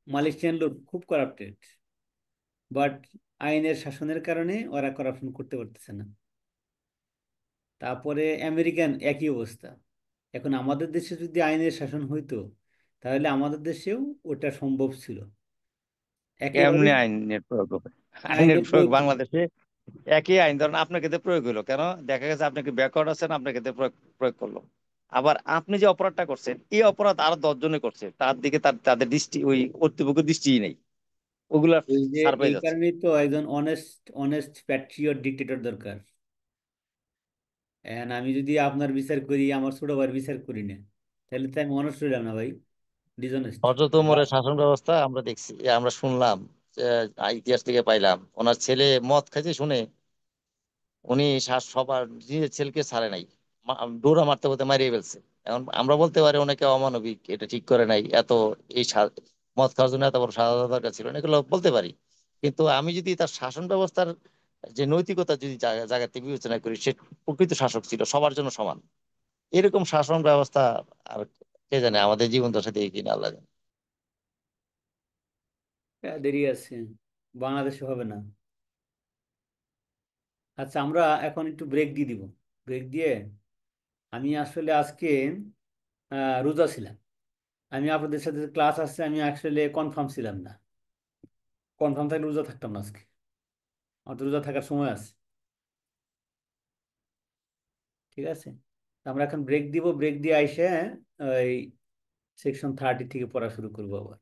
মালয়েশিয়ান লোক খুব করাপ্টেড, বাট আইনের শাসনের কারণে ওরা করাপশন করতে পারতেছে না। তারপরে আমেরিকান একই অবস্থা। এখন আমাদের দেশে যদি আইনের শাসন হইতো, তাহলে আমাদের দেশেও ওটা সম্ভব ছিল। একেবারে কেমনি আইনের প্রয়োগ হবে? আইনের আইনের প্রয়োগ প্রয়োগ হবে। বাংলাদেশে একই আইন, ধরেন আপনার ক্ষেত্রে প্রয়োগ হলো, কেন দেখা গেছে আপনি কি ব্যাকওয়ার্ড আছেন, আপনার ক্ষেত্রে প্রয়োগ প্রয়োগ করলো। আবার আপনি যে অপরাধটা করছেন, এই অপরাধ আরো 10 জনে করছে, তার দিকে তাদের দৃষ্টি, ওই কর্তৃপক্ষের দৃষ্টিই নেই, ওগুলা ওই যে ছাড় পেয়ে এই যাচ্ছে। কারণেই তো একজন অনেস্ট অনেস্ট প্যাট্রিয়ট ডিক্টেটর দরকার। এখন আমি যদি আপনার বিচার করি, আমার ছোট ভাইয়ের বিচার করি না, তাহলে তো আমি অনেস্ট হইলাম না ভাই, ডিসঅনেস্ট। হযরত ওমরের শাসন ব্যবস্থা আমরা দেখছি, আমরা শুনলাম, ইতিহাস থেকে পাইলাম, ওনার ছেলে মদ খাইছে শুনে উনি সবার নিজের ছেলেকে ছাড়ে নাই, ডোরা মারতে বলতে মারিয়ে ফেলছে। এখন আমরা বলতে পারি অনেকে অমানবিক, এটা ঠিক করে নাই, এত এই মদ খাওয়ার জন্য এত বড় সাজা দরকার ছিল না, এগুলো বলতে পারি। কিন্তু আমি যদি তার শাসন ব্যবস্থার যে নৈতিকতা যদি জায়গাতে বিবেচনা করি, সে প্রকৃত শাসক ছিল, সবার জন্য সমান। এরকম শাসন ব্যবস্থা আর কে জানে আমাদের জীবন দশা দিয়ে কিনা, আল্লাহ জানে। দেরি আছে, বাংলাদেশে হবে না। আচ্ছা, আমরা এখন একটু ব্রেক দিয়ে দিব। ব্রেক দিয়ে, আমি আসলে আজকে রোজা ছিলাম। আমি আপনাদের সাথে ক্লাস আসছে, আমি আসলে কনফার্ম ছিলাম না। কনফার্ম থাকলে রোজা থাকতাম না আজকে। আমার তো রোজা থাকার সময় আছে। ঠিক আছে, আমরা এখন ব্রেক দিব। ব্রেক দিয়ে আইসে ওই সেকশন 30 থেকে পড়া শুরু করবো আবার।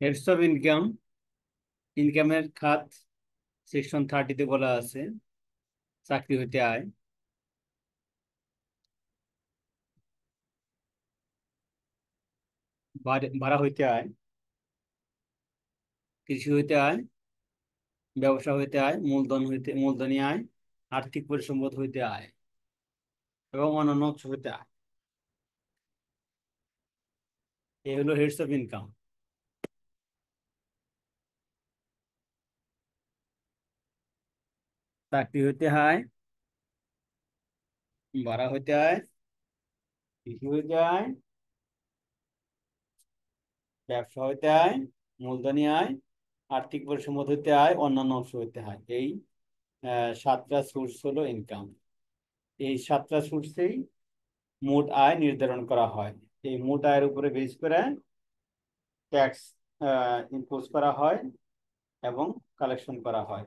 হেডস অফ ইনকাম, ইনকামের খাত সেকশন 30-তে বলা আছে। চাকরি হইতে আয়, ভাড়া হইতে আয়, কৃষি হইতে আয়, ব্যবসা হইতে আয়, মূলধনী আয়, আর্থিক পরিসম্পদ হইতে আয় এবং অন্যান্য উৎস হইতে আয়। এই হলো হেডস অফ ইনকাম। চাকরি হইতে আয়, ভাড়া হইতে আয়, কৃষি হইতে আয়, ব্যবসা হইতে আয়, মূলধনী আয়, আর্থিক পরিসম্পদ হইতে আয়, অন্যান্য উৎস হইতে আয়। এই 7টা সোর্স হলো ইনকাম। এই 7টা সোর্সেই মোট আয় নির্ধারণ করা হয়। এই মোট আয়ের উপরে বেস করে ট্যাক্স ইম্পোজ করা হয় এবং কালেকশন করা হয়।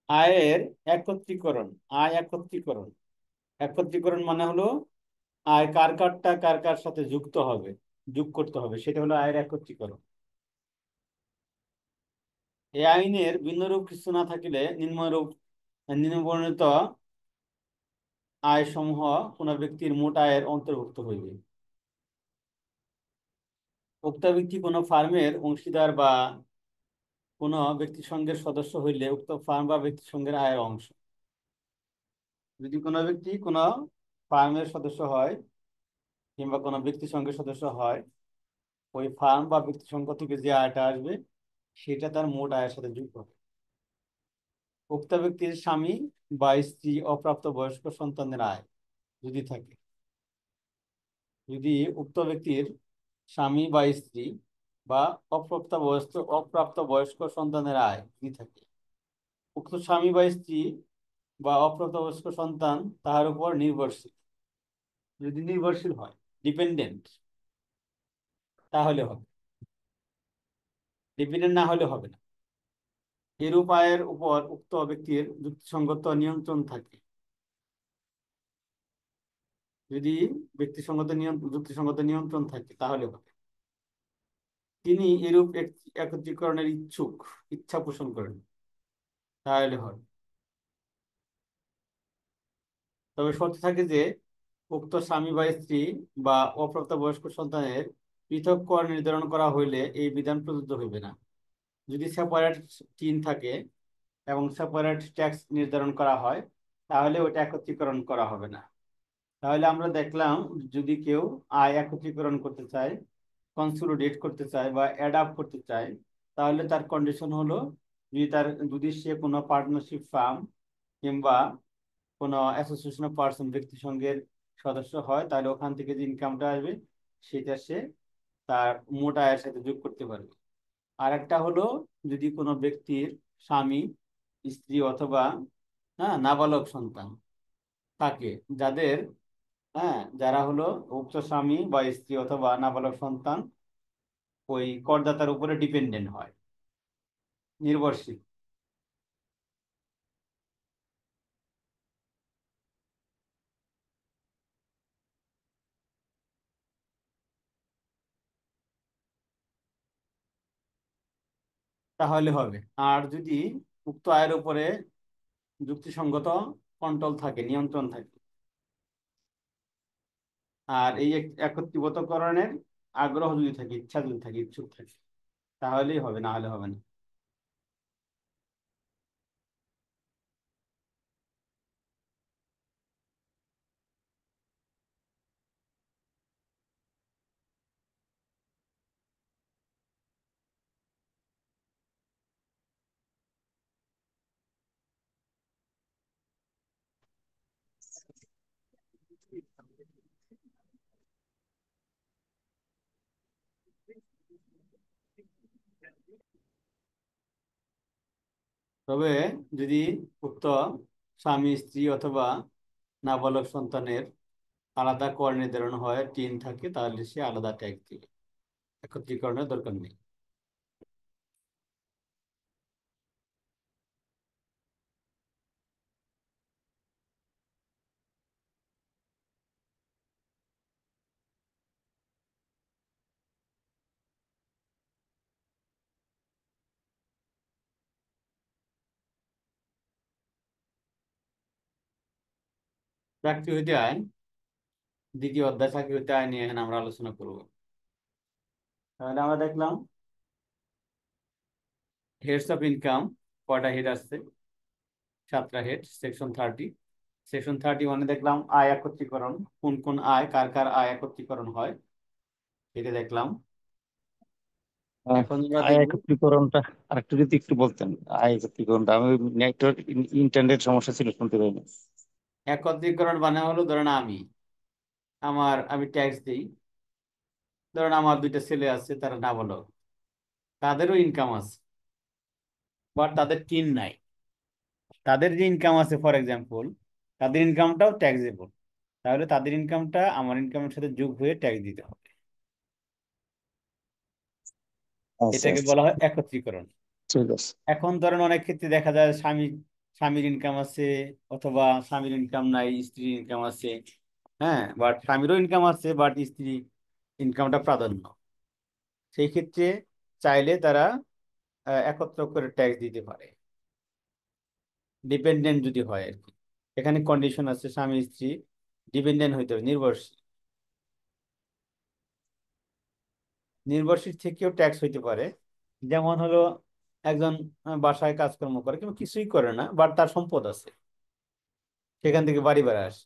আয়ের একত্রীকরণ, আয় একত্রীকরণ। একত্রীকরণ মানে হলো আয় কার কারটা কার কার সাথে যুক্ত হবে, যোগ করতে হবে, সেটা হলো আয়ের একত্রীকরণ। এই আইনের ভিন্নরূপ কিছু না থাকিলে নিম্নবর্ণিত আয় সমূহ কোন ব্যক্তির মোট আয়ের অন্তর্ভুক্ত হইবে। উক্ত ব্যক্তি কোন ফার্মের অংশীদার বা কোন ব্যক্তি সংঘের সদস্য হইলে উক্ত ফার্ম বা ব্যক্তি সংঘের আয়ের অংশ। যদি কোনো ব্যক্তি কোন ফার্মের সদস্য হয় কিংবা কোনো ব্যক্তি সংঘের সদস্য হয়, ওই ফার্ম বা ব্যক্তি সংঘ থেকে যে আয়টা আসবে সেটা তার মোট আয়ের সাথে যুক্ত হবে। উক্ত ব্যক্তির স্বামী বা স্ত্রী অপ্রাপ্ত বয়স্ক সন্তানের আয় যদি থাকে, যদি উক্ত ব্যক্তির স্বামী বা স্ত্রী বা অপ্রাপ্ত বয়স্ক সন্তানের আয় যদি থাকে, উক্ত স্বামী বা স্ত্রী বা অপ্রাপ্ত বয়স্ক সন্তান তাহার উপর নির্ভরশীল, যদি নির্ভরশীল হয়, ডিপেন্ডেন্ট, তাহলে হবে। ডিপেন্ডেন্ট না হলে হবে না। এরূপ আয়ের উপর উক্ত ব্যক্তির যুক্তিসঙ্গত নিয়ন্ত্রণ থাকে। যদি যুক্তিসঙ্গত নিয়ন্ত্রণ থাকে তাহলে হবে। তিনি এরূপ একত্রীকরণের ইচ্ছা পোষণ করেন তাহলে হবে। তবে শর্ত থাকে যে উক্ত স্বামী বা স্ত্রী বা অপ্রাপ্তবয়স্ক সন্তানের পৃথক কর নির্ধারণ করা হইলে এই বিধান প্রযোজ্য হইবে না। যদি সেপারেট টিন থাকে এবং সেপারেট ট্যাক্স নির্ধারণ করা হয় তাহলে ওটা একত্রীকরণ করা হবে না। তাহলে আমরা দেখলাম যদি কেউ আয় একত্রীকরণ করতে চায়, কনসোলিডেট করতে চায় বা অ্যাড আপ করতে চায়, তাহলে তার কন্ডিশন হলো যদি সে কোনো পার্টনারশিপ ফার্ম কিংবা কোনো অ্যাসোসিয়েশন অফ পার্সন ব্যক্তি সংঘের সদস্য হয়, তাহলে ওখান থেকে যে ইনকামটা আসবে সেটা সে তার মোট আয়ের সাথে যোগ করতে পারবে। আর একটা হলো যদি কোনো ব্যক্তির স্বামী, স্ত্রী অথবা নাবালক সন্তান থাকে, যারা হলো উক্ত স্বামী বা স্ত্রী অথবা নাবালক সন্তান ওই করদাতার উপরে ডিপেন্ডেন্ট হয়, নির্ভরশীল। তাহলে হবে। আর যদি উক্ত আয়ের উপরে যুক্তিসঙ্গত কন্ট্রোল থাকে, নিয়ন্ত্রণ থাকে, আর এই একত্রিতকরণের আগ্রহ যদি থাকে, ইচ্ছা যদি থাকে, ইচ্ছুক থাকে, তাহলেই হবে, না হলে হবে না। তবে যদি উক্ত স্বামী, স্ত্রী অথবা নাবালক সন্তানের আলাদা কর নির্ধারণ হয়, টিন থাকে, তাহলে সে আলাদা ট্যাক্স দিবে, একত্রীকরণের দরকার নেই। চাকরি হইতে আইন, দ্বিতীয় অধ্যায় চাকরি হইতে আইন নিয়ে এখানে আমরা আলোচনা করব। তাহলে আমরা দেখলাম হেডস অফ ইনকাম, কয়টা হেড আসছে, 7টা হেড। সেকশন 30 দেখলাম আয় একত্রীকরণ, কোন কোন আয়, কার কার আয় একত্রীকরণ হয়, এটা দেখলাম। আহ, এখন আমরা আয় দেখব একত্রীকরণটা আরেকটু যদি একটু বলতেন। আয় একত্রীকরণটা আমি নেটওয়ার্ক ইন্টারনেট সমস্যা ছিল, শুনতে পাইনি। একত্রীকরণ মানে হলো, ধরেন আমি ট্যাক্স দিই, ধরেন আমার 2টা ছেলে আছে, তারা নাবালক, তাদেরও ইনকাম আছে, বাট তাদের টিন নাই। তাদের যে ইনকাম আছে, ফর এক্সাম্পল, তাদের ইনকামটাও ট্যাক্সেবল, তাহলে তাদের ইনকামটা আমার ইনকামের সাথে যোগ হয়ে ট্যাক্স দিতে হবে। আচ্ছা এটাকে আচ্ছা, বলা হয় একত্রীকরণ। ঠিক আছে। এখন ধরেন অনেক ক্ষেত্রে দেখা যায় স্বামীর ইনকাম আছে, অথবা স্বামীর ইনকাম নাই, স্ত্রীর ইনকাম আছে। হ্যাঁ, বাট স্বামীরও ইনকাম আছে, বাট স্ত্রী ইনকামটা প্রাধান্য। সেই ক্ষেত্রে চাইলে তারা একত্র করে ট্যাক্স দিতে পারে, ডিপেন্ডেন্ট যদি হয় আর কি। এখানে কন্ডিশন আছে, স্বামী স্ত্রী ডিপেন্ডেন্ট হইতে হবে, নির্ভরশীল। নির্ভরশীল থেকেও ট্যাক্স হইতে পারে। যেমন হলো, একজন বাসায় কাজকর্ম করে কিন্তু কিছুই করে না, বাট তার সম্পদ আছে, সেখান থেকে বাড়ি ভাড়া আসে,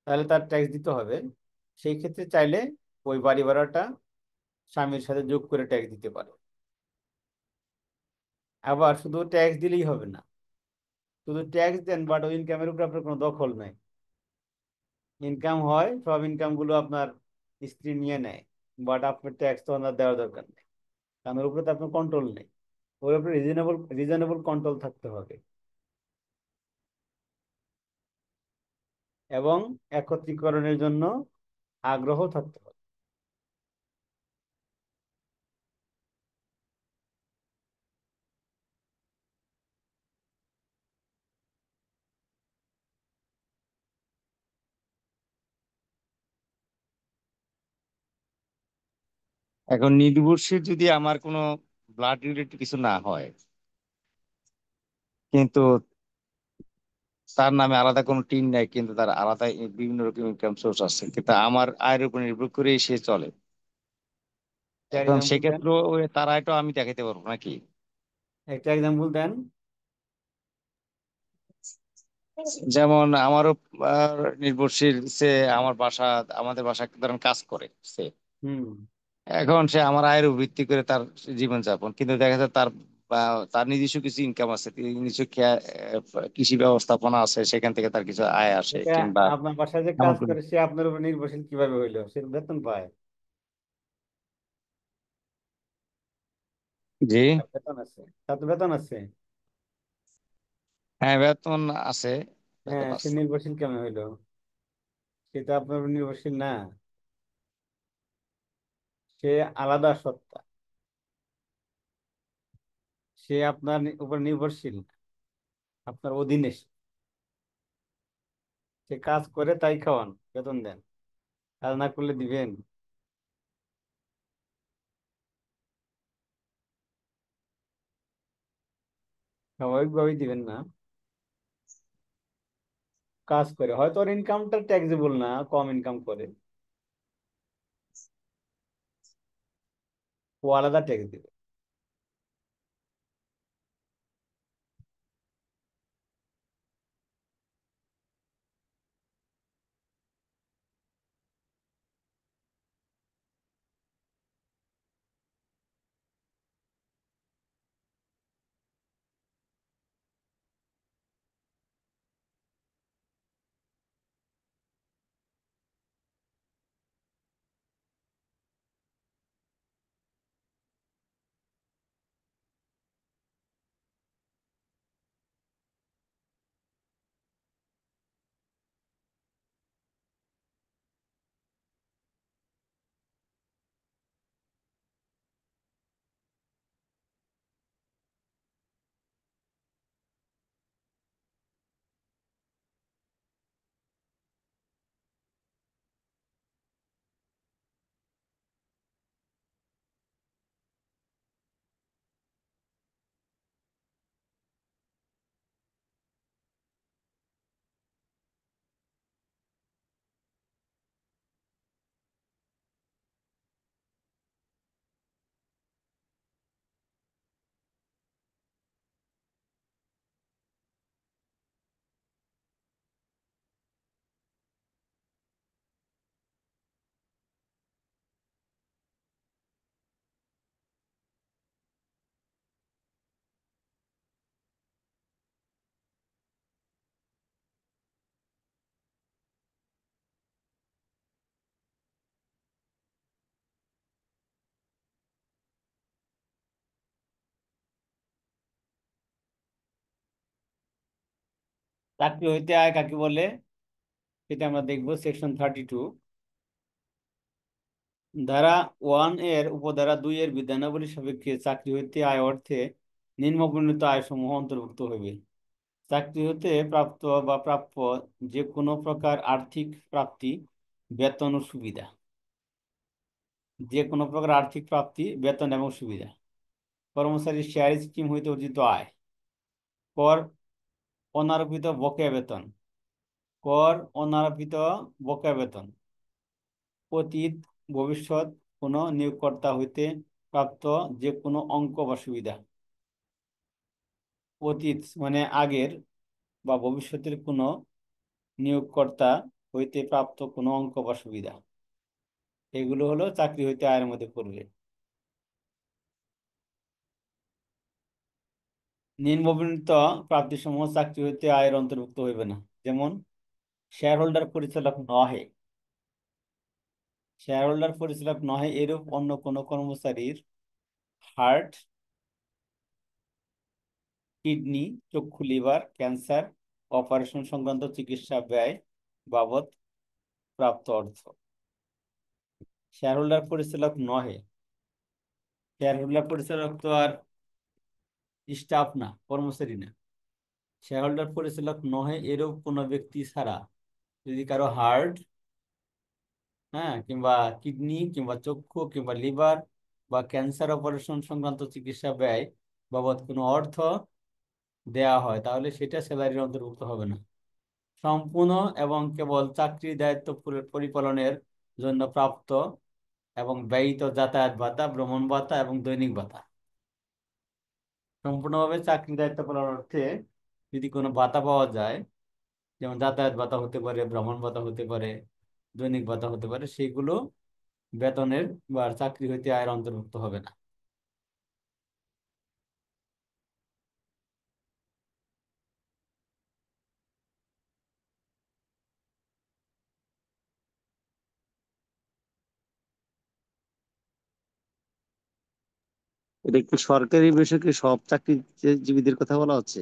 তাহলে তার ট্যাক্স দিতে হবে। সেই ক্ষেত্রে চাইলে ওই বাড়ি ভাড়াটা স্বামীর সাথে যোগ করে ট্যাক্স দিতে পারে। আবার শুধু ট্যাক্স দিলেই হবে না, শুধু ট্যাক্স দেন বাট ওই ইনকামের উপর আপনার কোনো দখল নাই। ইনকাম হয়, সব ইনকাম গুলো আপনার স্ত্রী নিয়ে নেয়, বাট আপনার ট্যাক্স তো আপনার দেওয়ার দরকার নেই, কারণ ওর উপরে তো আপনার কন্ট্রোল নেই। ওর উপরে রিজনেবল কন্ট্রোল থাকতে হবে, এবং একত্রীকরণের জন্য আগ্রহ থাকতে হবে। এখন নির্ভরশীল যদি আমার কোনো ব্লাড রিলেটেড কিছু না হয়, কিন্তু তার নামে আলাদা কোনো টিন নাই, কিন্তু তার আলাদা বিভিন্ন রকম ইনকাম সোর্স আছে, কিন্তু আমার আয়ের উপর নির্ভর করে সে চলে, একটা এখন এক্সাম্পল দেন, সেক্ষেত্রে তার আয়টা আমি দেখাতে পারবো নাকি? একটা এক্সাম্পল দেন। যেমন আমারও নির্ভরশীল সে আমার বাসা, আমাদের বাসা ধরেন কাজ করে সে, হুম। এখন সে আমার আয়ের উপর ভিত্তি করে তার জীবনযাপন, কিন্তু দেখা যায় তার তার নিজস্ব কিছু ইনকাম আছে, নিজস্ব কৃষি ব্যবস্থাপনা আছে, সেখান থেকে তার কিছু আয় আসে, এটা কিংবা আপনার বাসায় যে এমন কাজ কোনো। করে, সে আপনার উপর নির্ভরশীল কিভাবে হইলো? সে তো বেতন পায়। জি। তার বেতন আছে, তার তো বেতন আছে। হ্যাঁ, বেতন আছে, বেতন হ্যাঁ, সে আছে। নির্ভরশীল কেমন হইলো? সে তো আপনার উপর নির্ভরশীল না, সে আলাদা সত্তা, সে আপনার উপর নির্ভরশীল না, আপনার অধীনে সে। সে কাজ করে তাই খাওয়ান, বেতন দেন, কাজ না করলে দিবেন? স্বাভাবিকভাবেই দিবেন না। কাজ করে, হয়তো ওর ইনকামটা ট্যাক্সেবল না, কম ইনকাম করে, ও আলাদা ট্যাক্স দিবে। চাকরি হইতে আয় কাকে বলে সেটা আমরা দেখবো সেকশন 32 ধারা 1 এর উপধারা 2 এর বিধানাবলী সাপেক্ষে চাকরি হইতে আয় অর্থে নিম্নবর্ণিত আয় সমূহ অন্তর্ভুক্ত হইবে। চাকরি হতে প্রাপ্ত বা প্রাপ্য যে কোনো প্রকার আর্থিক প্রাপ্তি, বেতন ও সুবিধা, যে কোনো প্রকার আর্থিক প্রাপ্তি, বেতন এবং সুবিধা, কর্মচারীর শেয়ার স্কিম হইতে অর্জিত আয়, কর অনারোপিত বকেয়া বেতন, কর অনারোপিত বকেয়া বেতন, অতীত ভবিষ্যৎ কোনো নিয়োগকর্তা হইতে প্রাপ্ত যে কোনো অঙ্ক বা সুবিধা। অতীত মানে আগের বা ভবিষ্যতের কোনো নিয়োগকর্তা হইতে প্রাপ্ত কোনো অঙ্ক বা সুবিধা, এগুলো হলো চাকরি হইতে আয়ের মধ্যে পড়বে। নিম্নবর্ণিত প্রাপ্তিসমূহ চাকরি হইতে আয়ের অন্তর্ভুক্ত হইবে না। যেমন শেয়ার হোল্ডার পরিচালক নহে, শেয়ার হোল্ডার পরিচালক নহে এরূপ অন্য কোনো কর্মচারীর হার্ট, কিডনি, চক্ষু, লিভার, ক্যান্সার অপারেশন সংক্রান্ত চিকিৎসা ব্যয় বাবদ প্রাপ্ত অর্থ। শেয়ার হোল্ডার পরিচালক নহে, শেয়ার হোল্ডার পরিচালক তো আর স্টাফ না, কর্মচারী না। শেয়ার হোল্ডার পরিচালক নহে এরূপ কোনো ব্যক্তি ছাড়া যদি কারো হার্ট, হ্যাঁ, কিংবা কিডনি কিংবা চক্ষু কিংবা লিভার বা ক্যান্সার অপারেশন সংক্রান্ত চিকিৎসা ব্যয় বাবদ কোনো অর্থ দেয়া হয় তাহলে সেটা স্যালারির অন্তর্ভুক্ত হবে না। সম্পূর্ণ এবং কেবল চাকরির দায়িত্ব পরিপালনের জন্য প্রাপ্ত এবং ব্যয়িত যাতায়াত ভাতা, ভ্রমণ ভাতা এবং দৈনিক ভাতা। সম্পূর্ণভাবে চাকরির দায়িত্ব পালন অর্থে যদি কোনো ভাতা পাওয়া যায়, যেমন যাতায়াত ভাতা হতে পারে, ভ্রমণ ভাতা হতে পারে, দৈনিক ভাতা হতে পারে, সেগুলো বেতনের বা চাকরি হইতে আয়ের অন্তর্ভুক্ত হবে না। এটা কি সরকারি বেসরকারি সব চাকরিজীবীদের কথা বলা হচ্ছে?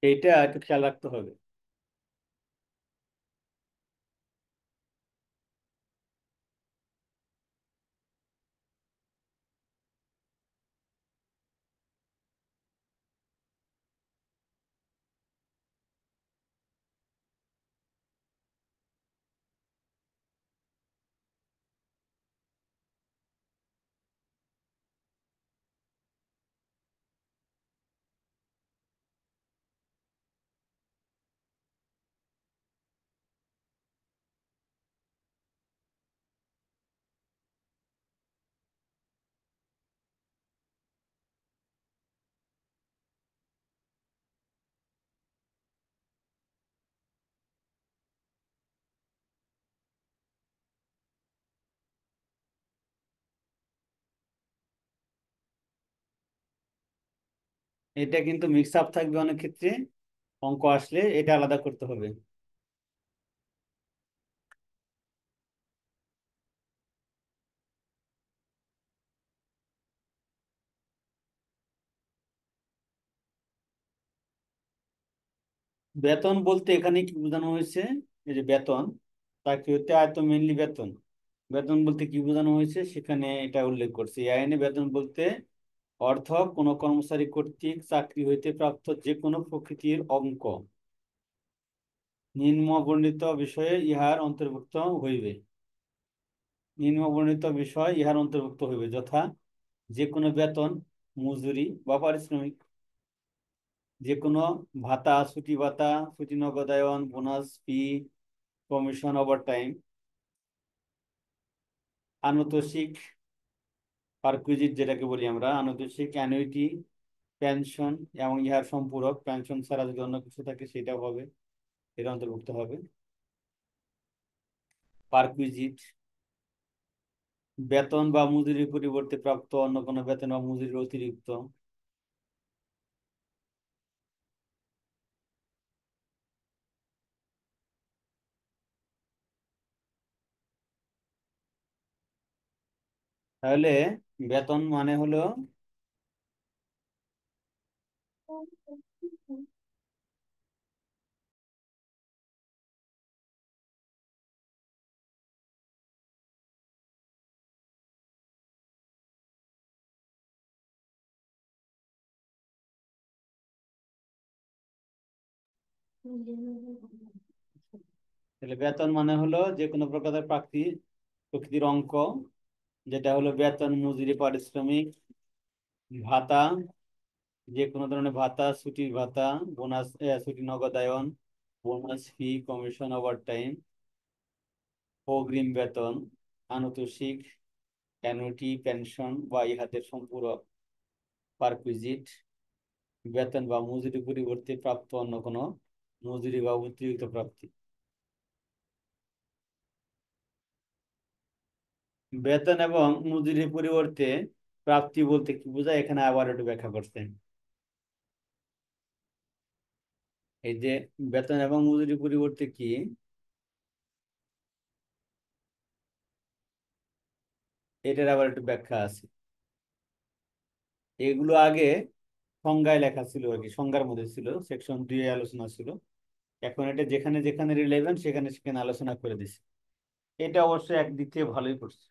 এইটা একটু খেয়াল রাখতে হবে। এটা কিন্তু মিক্স আপ থাকবে অনেক ক্ষেত্রে, অঙ্ক আসলে এটা আলাদা করতে হবে। বেতন বলতে এখানে কি বোঝানো হয়েছে? এই যে বেতন, চাকরি হতে আয় তো মেনলি বেতন। বেতন বলতে কি বোঝানো হয়েছে সেখানে এটা উল্লেখ করছে। এই আইনে বেতন বলতে অর্থ কোন কর্মচারী কর্তৃক চাকরি হইতে প্রাপ্ত যে কোনো প্রকৃতির অঙ্ক নিম্নবর্ণিত বিষয়ে ইহার অন্তর্ভুক্ত হইবে। নিম্নবর্ণিত বিষয় ইহার অন্তর্ভুক্ত হইবে যথা যে কোনো বেতন, মজুরি বা পারিশ্রমিক, যে কোনো ভাতা, ছুটি ভাতা, ছুটি নগদায়ন, বোনাস, ফি, কমিশন, ওভারটাইম, আনুতোষিক, পারকুইজিট যেটাকে বলি আমরা, আনুতোষিক, অ্যানুইটি, পেনশন এবং ইহার সম্পূরক। পেনশন ছাড়া যদি অন্য কিছু থাকে সেটাও হবে, এর অন্তর্ভুক্ত হবে। পারকুইজিট বেতন বা মজুরির পরিবর্তে প্রাপ্ত অন্য কোনো বেতন বা মজুরির অতিরিক্ত। তাহলে বেতন মানে হলো তাহলে বেতন মানে হলো যে কোনো প্রকার প্রকৃতির অঙ্ক, যেটা হলো বেতন, মজুরি, পারিশ্রমিক, ভাতা, যে কোনো ধরনের ভাতা, ছুটির ভাতা, বোনাস, ছুটি নগদায়ন, বোনাস, ফি, কমিশন, ওভারটাইম, অগ্রিম বেতন, আনুতোষিক, অ্যানুইটি, পেনশন বা ইহাদের সম্পূরক, পারকুইজিট বেতন বা মজুরি পরিবর্তে প্রাপ্ত অন্য কোনো মজুরি বা অতিরিক্ত প্রাপ্তি। বেতন এবং মজুরির পরিবর্তে প্রাপ্তি বলতে কি বোঝায় এখানে আবার একটু ব্যাখ্যা করছেন। এই যে বেতন এবং মজুরির পরিবর্তে কি, এটার আবার একটু ব্যাখ্যা আছে। এগুলো আগে সংজ্ঞায় লেখা ছিল আর কি, সংজ্ঞার মধ্যে ছিল, সেকশন 2 এ আলোচনা ছিল। এখন এটা যেখানে যেখানে রিলেভেন্ট সেখানে সেখানে আলোচনা করে দিছে। এটা অবশ্যই একদিক থেকে ভালোই করছে।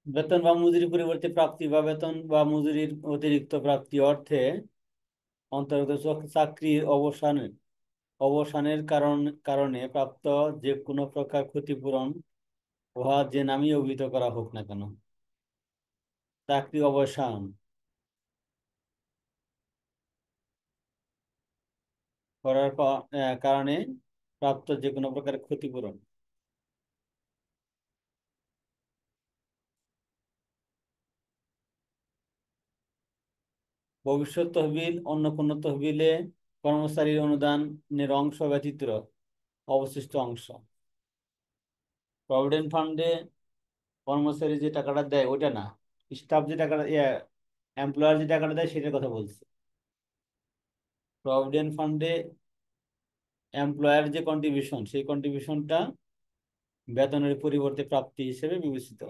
বেতন বা মজুরির পরিবর্তে প্রাপ্তি বা বেতন বা মজুরির অতিরিক্ত প্রাপ্তি অর্থে অন্তর্গত চাকরির অবসানের কারণে প্রাপ্ত যে কোনো প্রকার ক্ষতিপূরণ উহা যে নামই অভিহিত করা হোক না কেন। চাকরি অবসান করার কারণে প্রাপ্ত যে কোনো প্রকার ক্ষতিপূরণ। ভবিষ্যৎ তহবিল অন্য কোনো তহবিলে কর্মচারীর অনুদানের অংশ ব্যতীত অবশিষ্ট অংশ। প্রভিডেন্ট ফান্ডে কর্মচারী যে টাকাটা দেয় ওইটা না, স্টাফ যে টাকাটা এমপ্লয়ার যে টাকাটা দেয় সেটার কথা বলছে। প্রভিডেন্ট ফান্ডে এমপ্লয়ার যে কন্ট্রিবিউশন, সেই কন্ট্রিবিউশনটা বেতনের পরিবর্তে প্রাপ্তি হিসেবে বিবেচিত।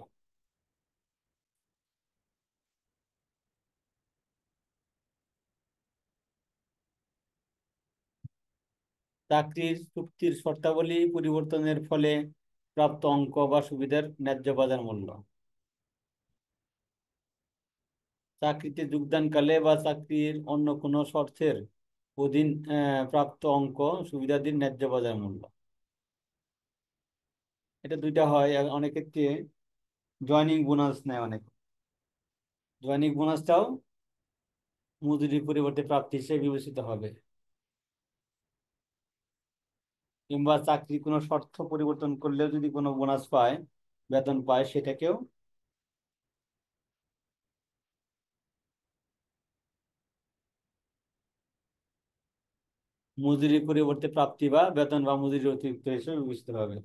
চাকরির চুক্তির শর্তাবলী পরিবর্তনের ফলে প্রাপ্ত অঙ্ক বা সুবিধার ন্যায্য বাজার মূল্য। চাকরিতে যোগদানকালে বা চাকরির অন্য কোনো শর্তের অধীন প্রাপ্ত অঙ্ক সুবিধাদির ন্যায্য বাজার মূল্য। এটা দুইটা হয়, অনেক ক্ষেত্রে জয়নিং বোনাস নেয় অনেক। জয়নিং বোনাসটাও মজুরির পরিবর্তে প্রাপ্তি হিসেবে বিবেচিত হবে। কিংবা চাকরি কোনো শর্ত পরিবর্তন করলেও যদি কোনো বোনাস পায়, বেতন পায়, সেটাকেও মজুরির পরিবর্তে প্রাপ্তি বা বেতন বা মজুরির অতিরিক্ত হিসেবে বিবেচিত হবে।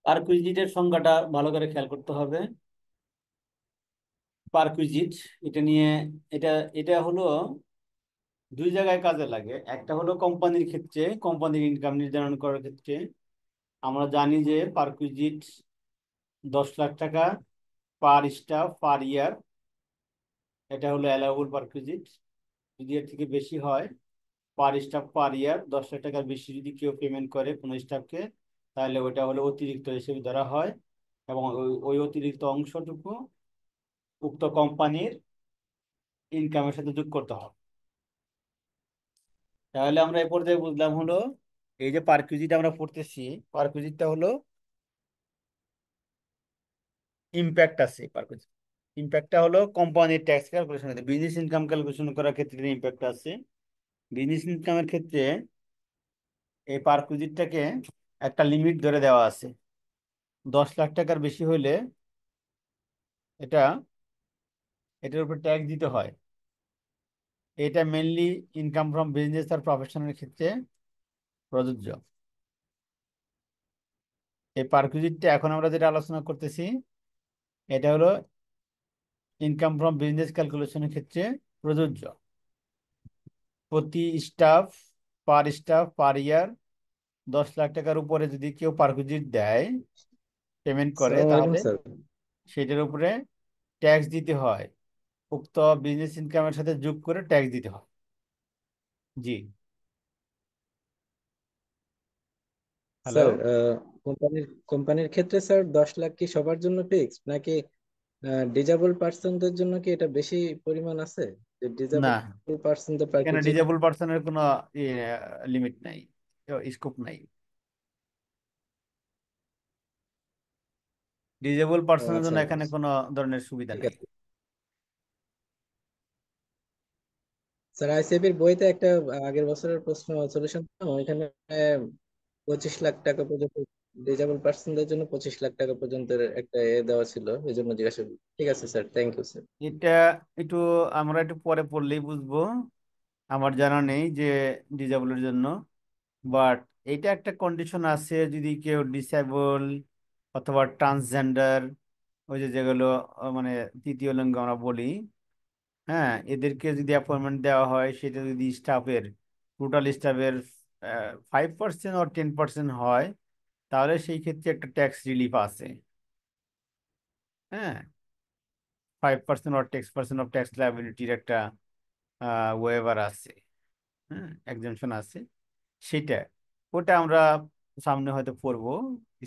পারকুইজিটের সংজ্ঞাটা ভালো করে খেয়াল করতে হবে। পারকুইজিট এটা নিয়ে, এটা এটা হলো দুই জায়গায় কাজে লাগে। একটা হলো কোম্পানির ক্ষেত্রে, কোম্পানির ইনকাম নির্ধারণ করার ক্ষেত্রে আমরা জানি যে পারকুইজিট 10 লাখ টাকা পার স্টাফ পার ইয়ার, এটা হলো অ্যালাউবল পারকুইজিট। যদি এর থেকে বেশি হয়, পার স্টাফ পার ইয়ার 10 লাখ টাকার বেশি যদি কেউ পেমেন্ট করে কোনো স্টাফকে, তাহলে ওটা হলো অতিরিক্ত হিসেবে ধরা হয়, এবং ওই অতিরিক্ত অংশটুকু উক্ত কোম্পানির ইনকামের সাথে যোগ করতে হবে। তাহলে আমরা এই পর্যায়ে বুঝলাম হলো, এই যে পারকুইজিট আমরা পড়তেছি, পারকুইজিটটা হলো ইম্প্যাক্ট আছে। পারকুইজিট ইম্প্যাক্টটা হলো কোম্পানির tax calculation, business income calculation করার ক্ষেত্রে ইম্প্যাক্ট আছে। বিজনেস ইনকামের ক্ষেত্রে এই পারকুইজিটটাকে একটা লিমিট ধরে দেওয়া আছে। 10 লাখ টাকার বেশি হইলে এটা এটার উপর ট্যাক্স দিতে হয়। এটা মেনলি ইনকাম ফ্রম বিজনেস আর প্রফেশনের ক্ষেত্রে প্রযোজ্য। এই পারকুইজিটটা এখন আমরা যেটা আলোচনা করতেছি এটা হলো ইনকাম ফ্রম বিজনেস ক্যালকুলেশনের ক্ষেত্রে প্রযোজ্য। প্রতি স্টাফ পার ইয়ার 10 লাখ টাকার উপরে যদি কেউ পারকুইজিট দেয়, পেমেন্ট করে, সালাম আলাইকুম তাহলে স্যার। সেটার উপরে ট্যাক্স দিতে হয়। উক্ত বিজনেস ইনকামের সাথে যোগ করে ট্যাক্স দিতে হয়। জি, হ্যালো। স্যার কোম্পানির ক্ষেত্রে স্যার 10 লাখ কি সবার জন্য ফিক্সড, নাকি ডিজেবল পার্সনদের জন্য কি এটা বেশি পরিমাণ আছে, যে না, ডিজেবল পার্সনদের এখানে প্যাকেজে? ডিজেবল পার্সনের কোনো লিমিট নাই, স্কোপ নাই। ডিজেবল ও পার্সনের আচ্ছা, জন্য এখানে কোনো ধরনের সুবিধা ঠিক নেই। আছে স্যার। আইসিএবির বইতে একটা আগের বছরের প্রশ্ন সলিউশন ওইখানে 25 লাখ টাকা পর্যন্ত ডিজেবল পার্সনদের জন্য 25 লাখ টাকা পর্যন্ত একটা দেওয়া ছিল, এই জন্য জিজ্ঞাসা করি। ঠিক আছে স্যার, থ্যাংক ইউ স্যার। এটা একটু আমরা একটু পরে পড়লেই বুঝবো। আমার জানা নেই যে ডিজেবলের জন্য, বাট এটা একটা কন্ডিশন আছে, যদি কেউ ডিসেবল অথবা ট্রান্সজেন্ডার, ওই যে যেগুলো মানে তৃতীয় লিঙ্গ আমরা বলি, হ্যাঁ, এদেরকে যদি অ্যাপয়েন্টমেন্ট দেওয়া হয়, সেটা যদি টোটাল স্টাফের 5% or 10% হয়, তাহলে সেই ক্ষেত্রে একটা ট্যাক্স রিলিফ আছে। হ্যাঁ, 5% or 10% অফ ট্যাক্স লায়াবিলিটির একটা ওয়েভার আছে, হ্যাঁ, এক্সাম্পশন আছে। সেটা ওটা আমরা সামনে হয়তো পড়বো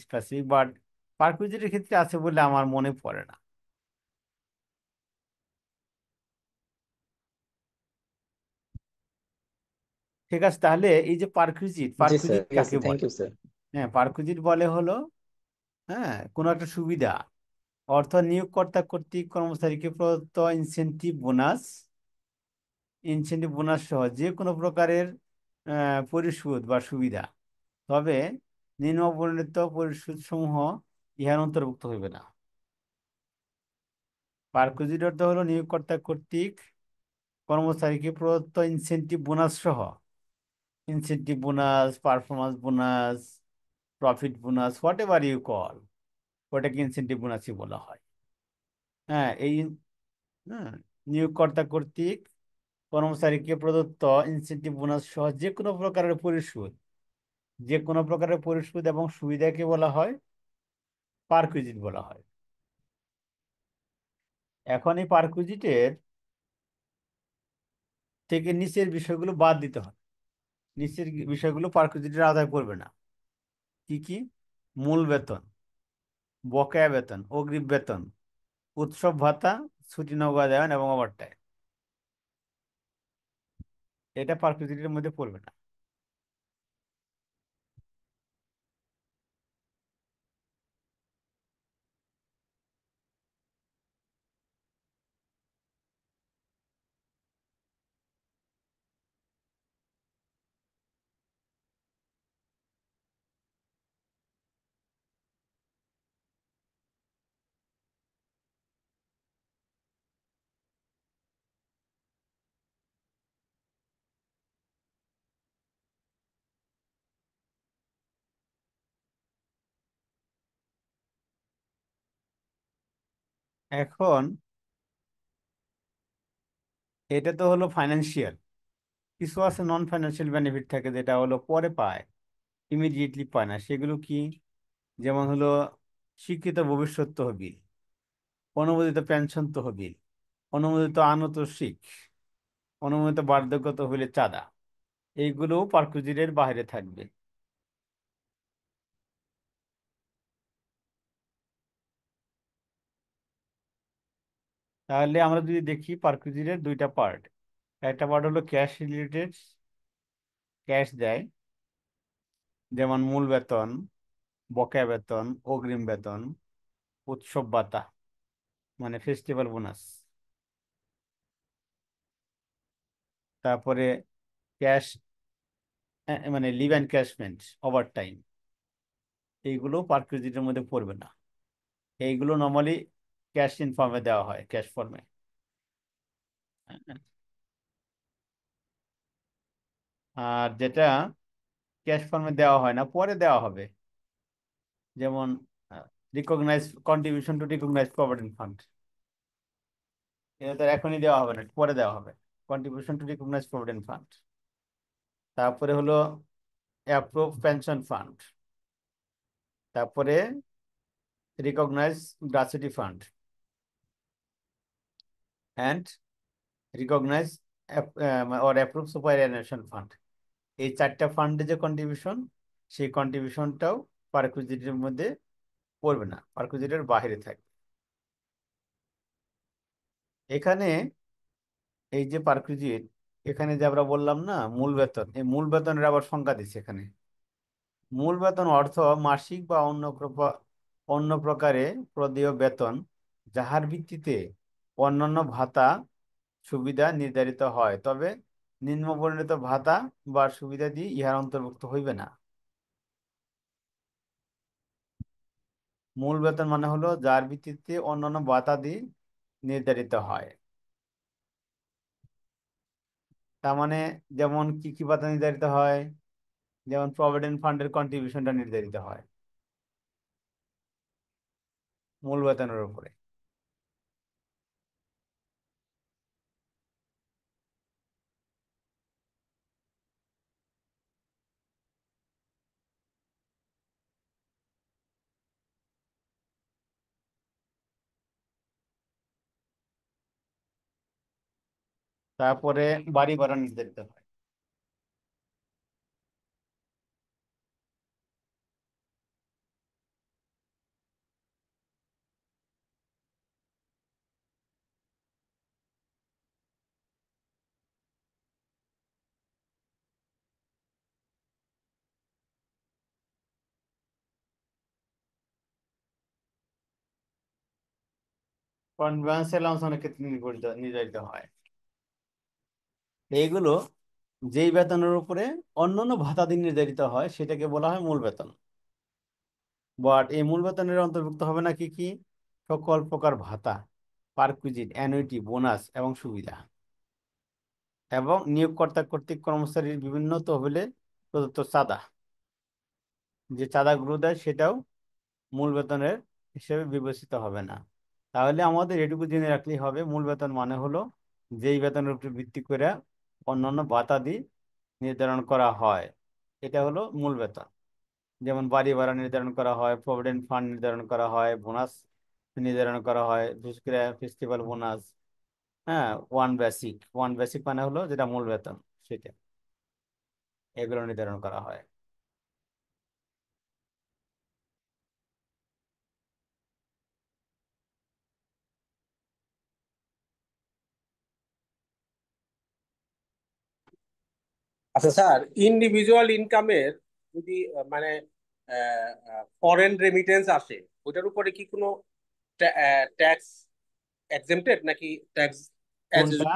স্পেসিফিক, বাট পারকুইজিটের ক্ষেত্রে আছে বলে আমার মনে পড়ে না। ঠিক আছে, তাহলে এই যে পারকুইজিট, জি স্যার, পারকুইজিট ঠিক আছে, কাকে থ্যাংক বলে? You sir. হ্যাঁ, পারকুইজিট বলে হলো, হ্যাঁ, কোনো একটা সুবিধা, অর্থ নিয়োগকর্তা কর্তৃক কর্মচারীকে প্রদত্ত ইনসেন্টিভ বোনাস সহ যে কোনো প্রকারের পরিশোধ বা সুবিধা, তবে নিম্নবর্ণিত পরিশোধ সমূহ ইহার অন্তর্ভুক্ত হইবে না। পারকুইজিট অর্থ হলো নিয়োগকর্তা কর্তৃক কর্মচারীকে প্রদত্ত incentive bonus, performance bonus, profit bonus, whatever you call, ওটাকে ইনসেন্টিভ বোনাসই বলা হয়। হ্যাঁ, হ্যাঁ, নিয়োগকর্তা কর্তৃক কর্মচারীকে প্রদত্ত ইনসেন্টিভ বোনাস সহ যে কোনো প্রকারের পরিশোধ এবং সুবিধাকে বলা হয় পারকুইজিট বলা হয়। এখন এই পারকুইজিটের থেকে নিচের বিষয়গুলো বাদ দিতে হয়। নিচের বিষয়গুলো পারকুইজিটের আদায় করবে না। কি কি? মূল বেতন, বকেয়া বেতন, অগ্রিম বেতন, উৎসব ভাতা, ছুটি নগদায়ন এবং ওভারটাইম, এটা পারকুইজিটের মধ্যে পড়বে না। এখন এটা তো হলো ফাইন্যান্সিয়াল, কিছু আছে নন ফাইন্যান্সিয়াল বেনিফিট থাকে, যেটা হলো পরে পায়, ইমিডিয়েটলি পায় না। সেগুলো কি? যেমন হলো শিক্ষিত ভবিষ্যৎ তহবিল, অনুমোদিত পেনশন তহবিল, অনুমোদিত আনুতোষিক, অনুমোদিত বার্ধক্য তহবিলের চাঁদা, এইগুলোও পারকুইজিটের বাইরে থাকবে। তাহলে আমরা যদি দেখি পারকুইজিটের দুইটা পার্ট, একটা পার্ট হলো ক্যাশ রিলেটেড, ক্যাশ দেয়, যেমন মূল বেতন, বকেয়া বেতন, অগ্রিম বেতন, উৎসব ভাতা মানে ফেস্টিভ্যাল বোনাস, তারপরে ক্যাশ মানে লিভ এনক্যাশমেন্ট, ওভার টাইম, এইগুলো পারকুইজিটের মধ্যে পড়বে না। এইগুলো নর্মালি ক্যাশ ইন ফর্মে দেওয়া হয়, ক্যাশ ফর্মে। আর যেটা ক্যাশ ফর্মে দেওয়া হয় না, পরে দেওয়া হবে, যেমন recognise contribution to recognise provident fund, এটা তো এখনই দেওয়া হবে না, পরে দেওয়া হবে, contribution to recognise provident fund. তারপরে হলো অ্যাপ্রুভ পেনশন ফান্ড, তারপরে recognise gratuity fund and recognise or approve superannuation fund. এই চারটা ফান্ডে যে কন্ট্রিবিউশন, সেই কন্ট্রিবিউশনটাও পারকুইজিটের মধ্যে পড়বে না, পারকুইজিটের বাইরে থাকবে। এখানে এই যে পারকুইজিট, এখানে যে আমরা বললাম না মূল বেতন, এই মূল বেতনের আবার সংজ্ঞা দিচ্ছে এখানে। মূল বেতন অর্থ মাসিক বা অন্য প্রকারে প্রদেয় বেতন, যাহার ভিত্তিতে অন্যান্য ভাতা সুবিধা নির্ধারিত হয়, তবে নিম্ন বর্ণিত ভাতা বা সুবিধাদি ইহার অন্তর্ভুক্ত হইবে না। মূল বেতন মানে হলো যার ভিত্তিতে অন্যান্য ভাতাদি নির্ধারিত হয়। তার মানে যেমন কি কি ভাতা নির্ধারিত হয়, যেমন প্রভিডেন্ট ফান্ডের কন্ট্রিবিউশনটা নির্ধারিত হয় মূল বেতনের উপরে। তারপরে বাড়ি ভাড়া নির্ধারিত হয়। কনভেন্স অ্যালাউন্স অনেক ক্ষেত্রে নির্ধারিত হয়। এইগুলো যেই বেতনের উপরে অন্যান্য ভাতাদি নির্ধারিত হয় সেটাকে বলা হয় মূল বেতন। বাট এই মূল বেতনের অন্তর্ভুক্ত হবে না কি কি? সকল প্রকার ভাতা, পারকুইজিট, অ্যানুইটি, বোনাস এবং সুবিধা, এবং নিয়োগকর্তা কর্তৃক কর্মচারীর বিভিন্ন তহবিলে প্রদত্ত চাঁদা, যে চাঁদাগুলো দেয় সেটাও মূল বেতনের হিসেবে বিবেচিত হবে না। তাহলে আমাদের এটুকু জেনে রাখলেই হবে, মূল বেতন মানে হলো যেই বেতনের উপর ভিত্তি করে অন্যান্য ভাতাদি নির্ধারণ করা হয়, এটা হলো মূল বেতন। যেমন বাড়ি ভাড়া নির্ধারণ করা হয়, প্রভিডেন্ট ফান্ড নির্ধারণ করা হয়, বোনাস নির্ধারণ করা হয়, বিশেষ করে ফেস্টিভ্যাল বোনাস। হ্যাঁ, ওয়ান বেসিক মানে হলো যেটা মূল বেতন, সেটা, এগুলো নির্ধারণ করা হয়। আচ্ছা স্যার, ইন্ডিভিজুয়াল ইনকামের যদি মানে ফরেন রেমিটেন্স আসে, ওটার উপরে কি কোনো ট্যাক্স এক্সেম্পটেড নাকি ট্যাক্স অ্যাজ কোনটা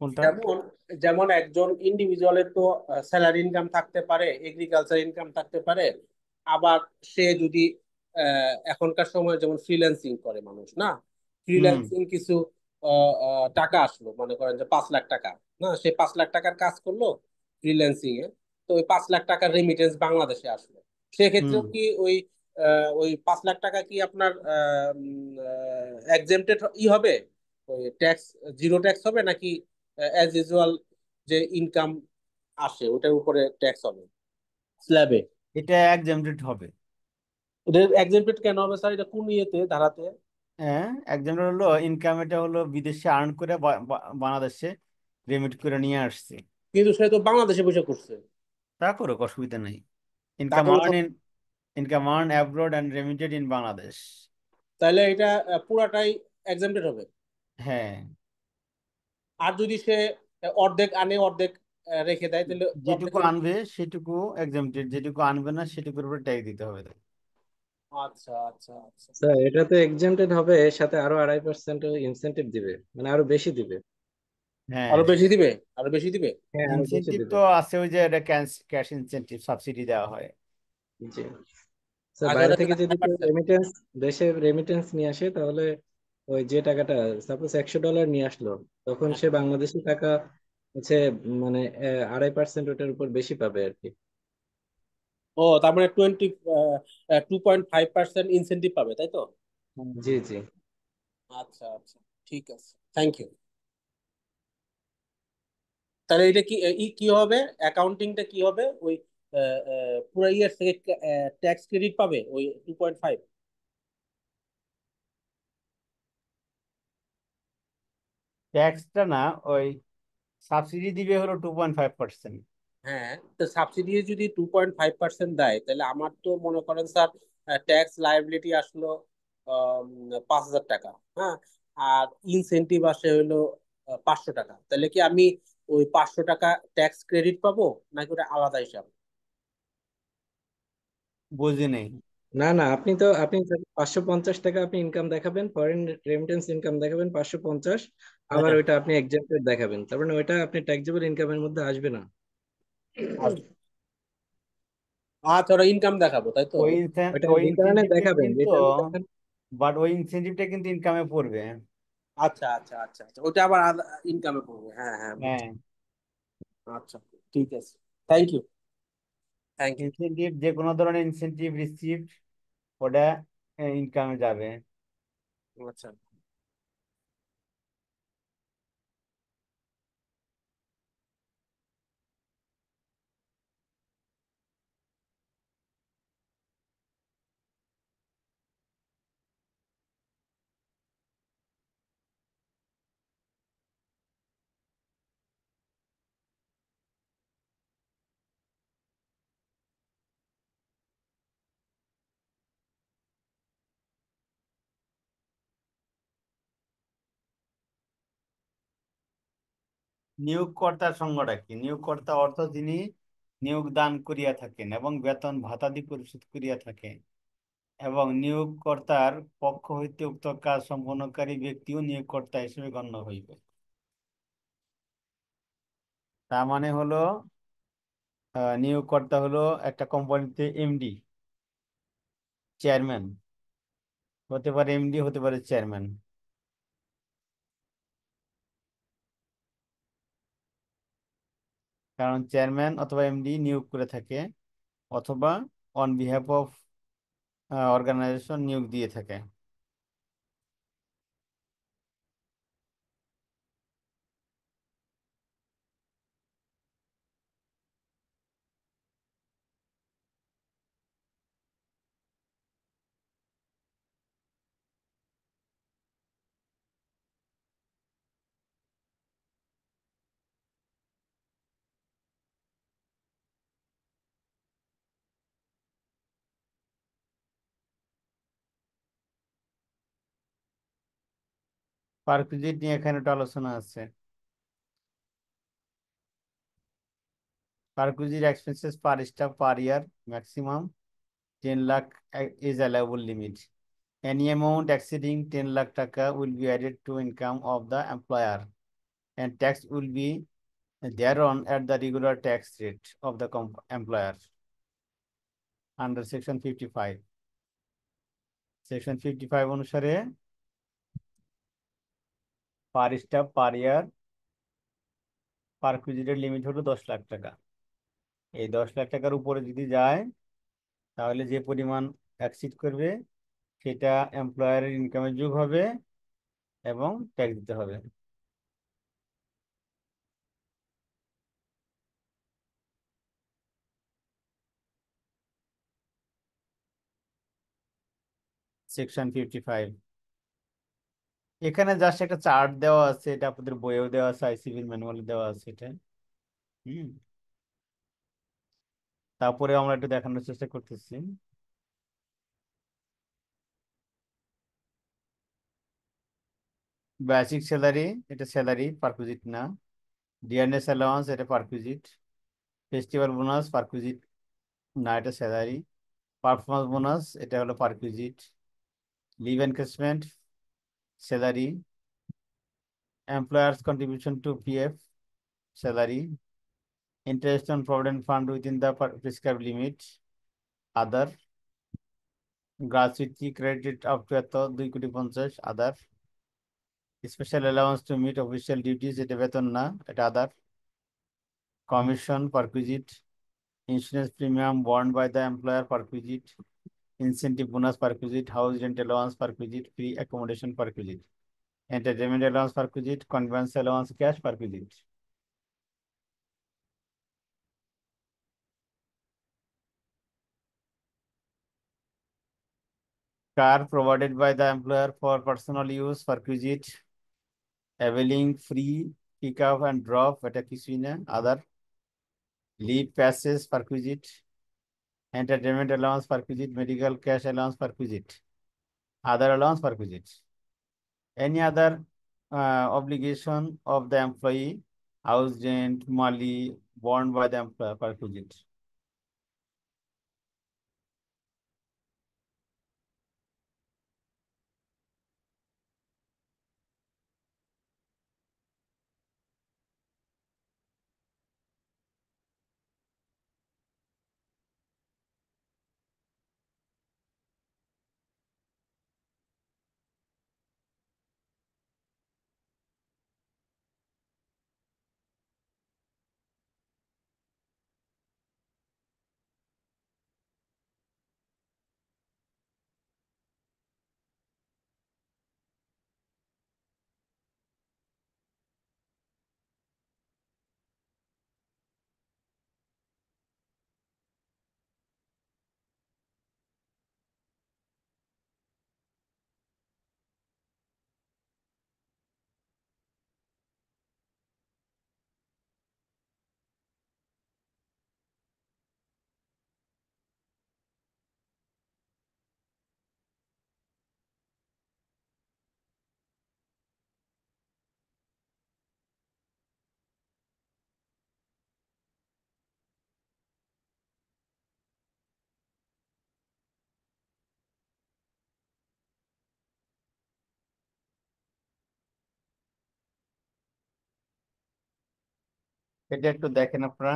কোনটা? যেমন যেমন একজন ইন্ডিভিজুয়ালের তো স্যালারি ইনকাম থাকতে পারে, এগ্রিকালচার ইনকাম থাকতে পারে, আবার সে যদি এখনকার সময় যেমন ফ্রিল্যান্সিং করে মানুষ না, হুম ফ্রিল্যান্সিং কিছু টাকা আসলো, মনে করেন যে 5 লাখ টাকা, না সে 5 লাখ টাকার কাজ করলো ফ্রিল্যান্সিং এ, তো ওই 5 লাখ টাকার রেমিটেন্স বাংলাদেশে আসলো, হুম সেক্ষেত্রেও কি ওই 5 লাখ টাকা কি আপনার এক্সেম্পটেড হবে, ওই ট্যাক্স, জিরো ট্যাক্স হবে নাকি অ্যাজ ইউজুয়াল যে ইনকাম আসে ওটার উপরে ট্যাক্স হবে স্ল্যাবে? এটা এক্সামটেড হবে। এটা এক্সেম্পটেড কেন হবে স্যার? এটা কোন ইয়েতে ধারাতে? হ্যাঁ, এক্সামটেড হলো ইনকাম, এটা হলো বিদেশে আর্ন করে বাংলাদেশে রেমিট করে নিয়ে আসছে। কিন্তু সে তো বাংলাদেশে বসে করছে। তা করুক, অসুবিধা নেই। ইনকাম তাহলে earn in income earn abroad and remitted in Bangladesh. তাহলে এটা পুরাটাই এক্সেম্পটেড হবে। হ্যাঁ, আর যদি সে অর্ধেক আনে অর্ধেক রেখে দেয়, তাহলে যেটুকু অর্ধেকের আনবে সেটুকু এক্সামটেড, যেটুকু আনবে না সেটুকুর উপর ট্যাক্স দিতে হবে তাকে। আচ্ছা আচ্ছা আচ্ছা। স্যার এটা তো এক্সেমটেড হবে, এর সাথে আরো 2.5% ইনসেন্টিভ দিবে, মানে আরো বেশি দিবে। হ্যাঁ, আরো বেশি দিবে, আরো বেশি দিবে। হ্যাঁ আরো বেশি ইনসেনটিভ দিবে। তো আছে, ওই যে এটা ক্যাশ ইনসেনটিভ, সাবসিডি দেওয়া হয়। জি স্যার, আচ্ছা, বাইরে ওটা কি থেকে যদি কেউ 2.5%? রেমিটেন্স, দেশে রেমিটেন্স নিয়ে আসে, তাহলে ওই যে টাকাটা সাপোজ $100 নিয়ে আসলো, তখন সে বাংলাদেশি টাকা হচ্ছে মানে 2.5% ওটার উপর বেশি পাবে আর কি। ও তার মানে 2.5% ইনসেন্টিভ পাবে, তাই তো? জি জি। আচ্ছা আচ্ছা, ঠিক আছে, থ্যাংক ইউ। তাহলে এটা কি কি হবে, অ্যাকাউন্টিংটা কি হবে ওই পুরো ইয়ার থেকে ট্যাক্স ক্রেডিট পাবে ওই 2.5? ট্যাক্সটা না, ওই সাবসিডি দিবে হলো 2.5%। হ্যাঁ, তো সাবসিডি যদি 2.5% দেয়, তাহলে আমার তো মনে করেন স্যার ট্যাক্স লায়াবিলিটি আসলো 5,000 টাকা। হ্যাঁ, আর ইনসেন্টিভ আসে হলো 500 টাকা। তাহলে কি আমি ওই 500 টাকা ট্যাক্স ক্রেডিট পাবো, নাকি ওটা আলাদা হিসাব? বুঝি নেই। না না, আপনি 550 টাকা আপনি ইনকাম দেখাবেন, ফরেন রেমিটেন্স ইনকাম দেখাবেন 550, আবার হ্যাঁ, ওইটা আপনি এক্সেম্পটেড দেখাবেন, তার মানে ওইটা আপনি ট্যাক্সেবল ইনকামের মধ্যে আসবে না। আচ্ছা আচ্ছা, ওরা ইনকাম দেখাবো, তাই তো? ওইটা ওই রিটার্নে ইনসেনটিভটা দেখাবেন, কিন্তু, রিটার্নে দেখান। বাট ওই ইনসেনটিভটা কিন্তু ইনকামে পড়বে। আচ্ছা আচ্ছা আচ্ছা আচ্ছা, ওটা আবার ইনকামে পড়বে। হ্যাঁ হ্যাঁ, হ্যাঁ, বুঝছি। আচ্ছা, ঠিক আছে, thank you, thank you. Incentive যে কোনো ধরনের ইনসেনটিভ রিসিভড ওটা ইনকামে যাবে। আচ্ছা, নিয়োগকর্তার সংজ্ঞাটা কি? নিয়োগকর্তা অর্থ যিনি নিয়োগ দান করিয়া থাকেন এবং বেতন ভাতাদি পরিশোধ করিয়া থাকেন, এবং নিয়োগকর্তার পক্ষ হইতে উক্ত কাজ সম্পন্নকারী ব্যক্তিও নিয়োগকর্তা হিসেবে গণ্য হইবে। তার মানে হলো নিয়োগকর্তা হলো একটা কোম্পানিতে এমডি, চেয়ারম্যান হতে পারে, এমডি হতে পারে চেয়ারম্যান। কারণ চেয়ারম্যান অথবা এমডি নিয়োগ করে থাকে, অথবা অন বিহাফ অফ অর্গানাইজেশন নিয়োগ দিয়ে থাকে। পারকুজিট নিয়ে এখানে একটা আলোচনা আছে। পারকুজির expenses per staff per year maximum 10 lakh is allowable limit. Any amount exceeding 10 lakh taka will be added to income of the employer, and tax will be thereon at the regular tax rate of the employer under section 55. Section 55 অনুসারে পার স্টাফ পার ইয়ার পারকুজিটের লিমিট হলো 10 লাখ টাকা। এই 10 লাখ টাকার উপরে যদি যায়, তাহলে যে পরিমাণ এক্সিড করবে সেটা এমপ্লয়ারের ইনকামে যোগ হবে এবং ট্যাক্স দিতে হবে। সেকশন 55 এখানে জাস্ট একটা চার্ট দেওয়া আছে, এটা আপনাদের বইয়েও দেওয়া আছে, আইসিবি ম্যানুয়ালে দেওয়া আছে এটা। হুম, তারপরে আমরা একটু দেখানোর চেষ্টা করতেছি। বেসিক স্যালারি, এটা স্যালারি, পারকুজিট না। ডিয়ারনেস অ্যালাউন্স, এটা পারকুজিট। ফেস্টিভ্যাল বোনাস পারকুজিট না, এটা স্যালারি। পারফরমেন্স বোনাস, এটা হলো perquisite. Leave encashment salary. Employers contribution to PF salary. Interest on provident fund within the prescribed limit other. Gratuity credit up to এত 2,50,00,000 other. Special allowance to meet official duties, এটা বেতন না, এটা আদার। commission perquisite, insurance premium borne by the employer perquisite, incentive bonus perquisite, house rent allowance perquisite, free accommodation perquisite, entertainment allowance perquisite, conveyance allowance cash perquisite. Car provided by the employer for personal use perquisite, availing free pick up and drop at a Kiswine, other leave passes perquisite, entertainment allowance perquisite, medical cash allowance perquisite, other allowance perquisite. Any other obligation of the employee, house rent, mali, borne by the employer perquisite. এটা একটু দেখেন আপনারা।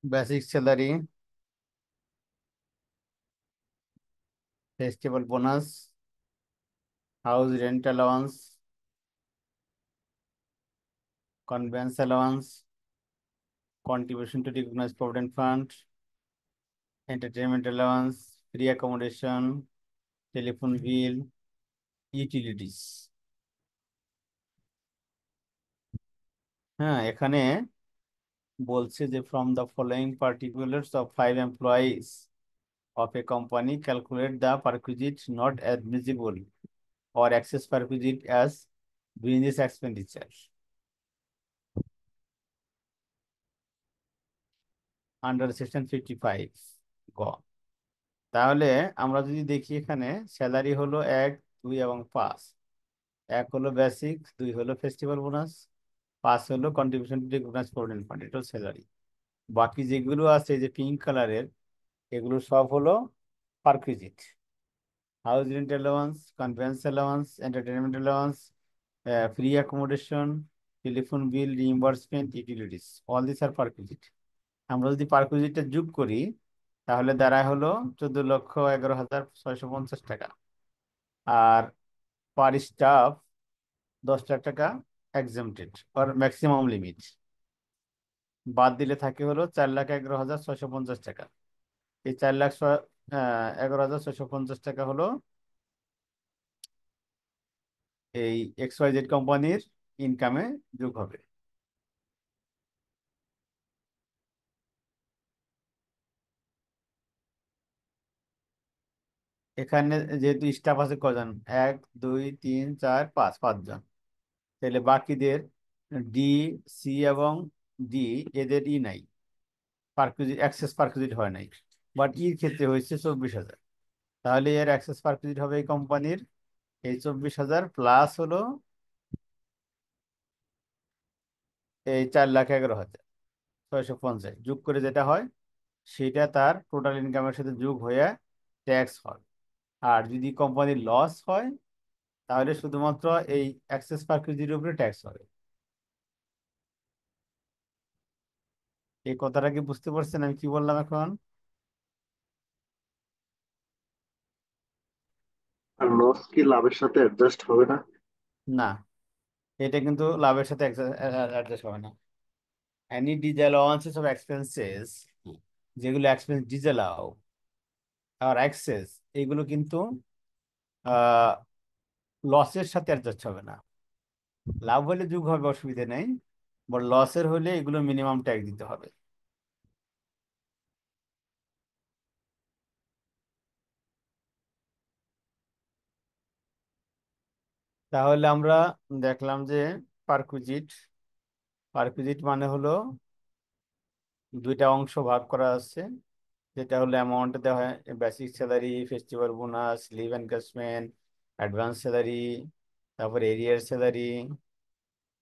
Basic salary, festival bonus, house rent allowance, conveyance allowance, contribution to recognized provident fund, entertainment allowance, free accommodation, telephone bill, utilities। হ্যাঁ, এখানে বলছে যে from the following particulars of 5 employees of a company calculate the perquisite not admissible or excess perquisite as business expenditure under section 55 গ। তাহলে আমরা যদি দেখি এখানে স্যালারি হলো 1, 2 এবং 5। 1 হলো বেসিক, 2 হলো ফেস্টিভ্যাল বোনাস, 5 হলো contribution to recognised provident fund, এটা স্যালারি। বাকি যেগুলো আছে যে পিঙ্ক কালারের, এগুলো সব হলো perquisite, house rent allowance, conveyance allowance, entertainment allowance, free accommodation, telephone bill reimbursement, utilities, all this are perquisite. আমরা যদি পারকুইজিটটা যোগ করি তাহলে দাঁড়ায় হলো 14,11,650 টাকা। আর পার স্টাফ 10 লাখ টাকা এক্সেমটেড আর ম্যাক্সিমাম লিমিট বাদ দিলে থাকে হলো 4,11,650 টাকা। এই 4,11,650 টাকা হলো এই XYZ কোম্পানির ইনকামে যোগ হবে। এখানে যেহেতু স্টাফ আছে কজন, 1, 2, 3, 4, 5, 5 জন, তাহলে বাকিদের ডি, সি এবং ডি এদের নাই, পারকুইজিট অ্যাক্সেস পারকুইজিট হয় নাই, বাট ইর ক্ষেত্রে হয়েছে 24,000। তাহলে এর অ্যাক্সেস পারকুইজিট হবে এই কোম্পানির এই 24,000 প্লাস হলো এই 4,11,650 যোগ করে যেটা হয় সেটা তার টোটাল ইনকামের সাথে যোগ হয়ে ট্যাক্স হয়। আর যদি কোম্পানির লস হয় তাহলে শুধুমাত্র এই অ্যাক্সেস পারকুইজিটির উপরে ট্যাক্স হবে। এই কথাটা কি বুঝতে পারছেন আমি কি বললাম এখন? আর লস কি লাভের সাথে অ্যাডজাস্ট হবে না? না, এটা কিন্তু লাভের সাথে অ্যাডজাস্ট হবে না। এনি ডিসঅ্যালাউন্সেস অফ এক্সপেন্সেস, যেগুলো এক্সপেন্স ডিসঅ্যালাউ আর এক্সেস, এগুলো কিন্তু লসের সাথে অ্যাডজাস্ট হবে না। লাভ হলে যোগ হবে, অসুবিধা নেই, বাট লসের হলে এগুলো মিনিমাম ট্যাক্স দিতে হবে। তাহলে আমরা দেখলাম যে পারকুজিট, পারকুজিট মানে হলো দুইটা অংশ ভাগ করা আছে, যেটা হলো অ্যামাউন্ট দেওয়া হয়, basic salary, festival bonus, leave encashment, advance salary, তারপর এরিয়ার স্যালারি,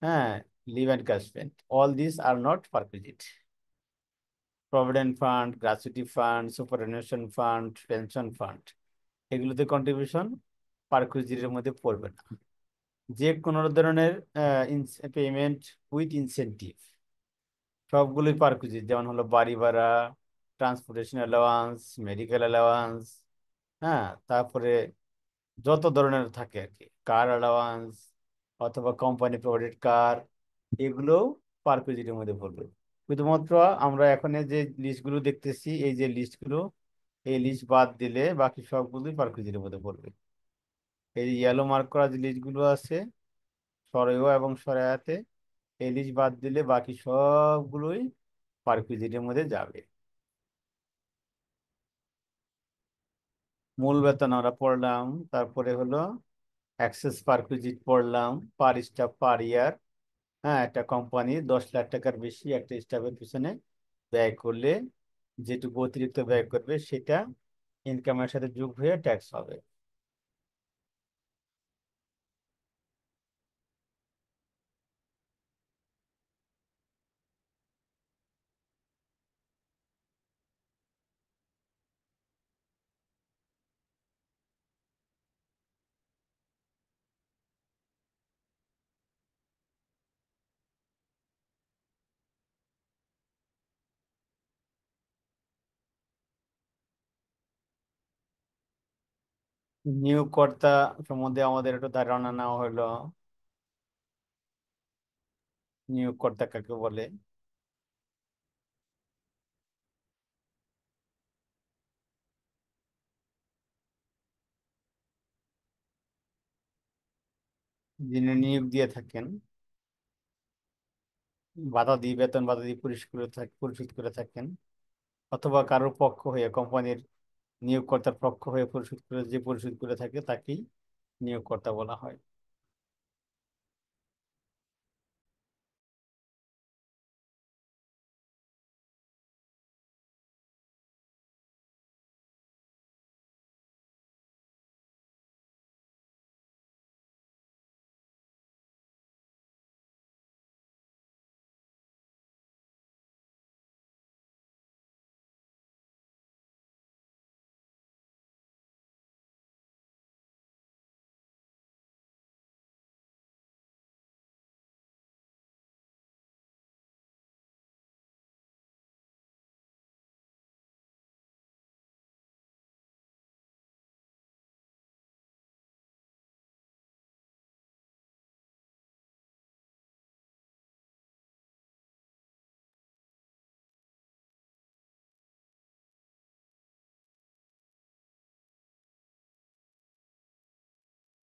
হ্যাঁ, leave encashment, all this are not perquisite. Provident fund, gratuity fund, superannuation fund, pension fund, এগুলোতে কন্ট্রিবিউশন পারকুজিটের মধ্যে পড়বে না। যে কোনো ধরনের পেমেন্ট উইথ ইনসেনটিভ সবগুলোই পারকুজিট, যেমন হলো বাড়ি ভাড়া, ট্রান্সপোর্টেশন অ্যালাওয়ান্স, মেডিকেল অ্যালাওয়ান্স, হ্যাঁ, তারপরে যত ধরনের থাকে আর কি, কার অ্যালাওয়ান্স অথবা কোম্পানি প্রোভাইডেড কার, এগুলো পারকুজিটের মধ্যে পড়বে। শুধুমাত্র আমরা এখন এই যে লিস্টগুলো দেখতেছি, এই যে লিস্টগুলো, এই লিস্ট বাদ দিলে বাকি সবগুলোই পারকুজিটের মধ্যে পড়বে। এই ইয়েলো মার্ক করা যে লিস্টগুলো আছে সরেয় এবং সরায়াতে, এই লিস্ট বাদ দিলে বাকি সবগুলোই পারকুজিটের মধ্যে যাবে। মূল বেতন আমরা পড়লাম, তারপরে হলো অ্যাক্সেস পারকুইজিট পড়লাম, পার স্টাফ পার ইয়ার। হ্যাঁ, একটা কোম্পানি 10 লাখ টাকার বেশি একটা স্টাফের পিছনে ব্যয় করলে যেটুকু অতিরিক্ত ব্যয় করবে সেটা ইনকামের সাথে যোগ হয়ে ট্যাক্স হবে। নিয়োগকর্তা সম্বন্ধে আমাদের একটু ধারণা নেওয়া হলো। নিয়োগকর্তা কাকে বলে? যিনি নিয়োগ দিয়ে থাকেন, বাধা দিয়ে, বেতন বাধা দিয়ে পরিশোধ করে থাকেন, অথবা কারোর পক্ষ হয়ে, কোম্পানির নিয়োগকর্তার পক্ষ হয়ে পরিশোধ করে থাকে তাকেই নিয়োগকর্তা বলা হয়।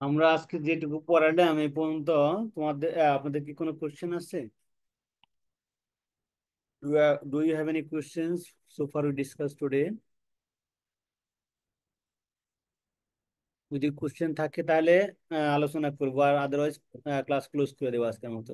আমরা আজকে যেটুকু পড়ালাম এই পর্যন্ত, তোমাদের আপনাদের কি কোনো কোশ্চেন আছে? Do you have any questions so far we discussed today? যদি কোশ্চেন থাকে তাহলে আলোচনা করবো, আর আদারওয়াইজ ক্লাস ক্লোজ করে দেবো আজকের মতো।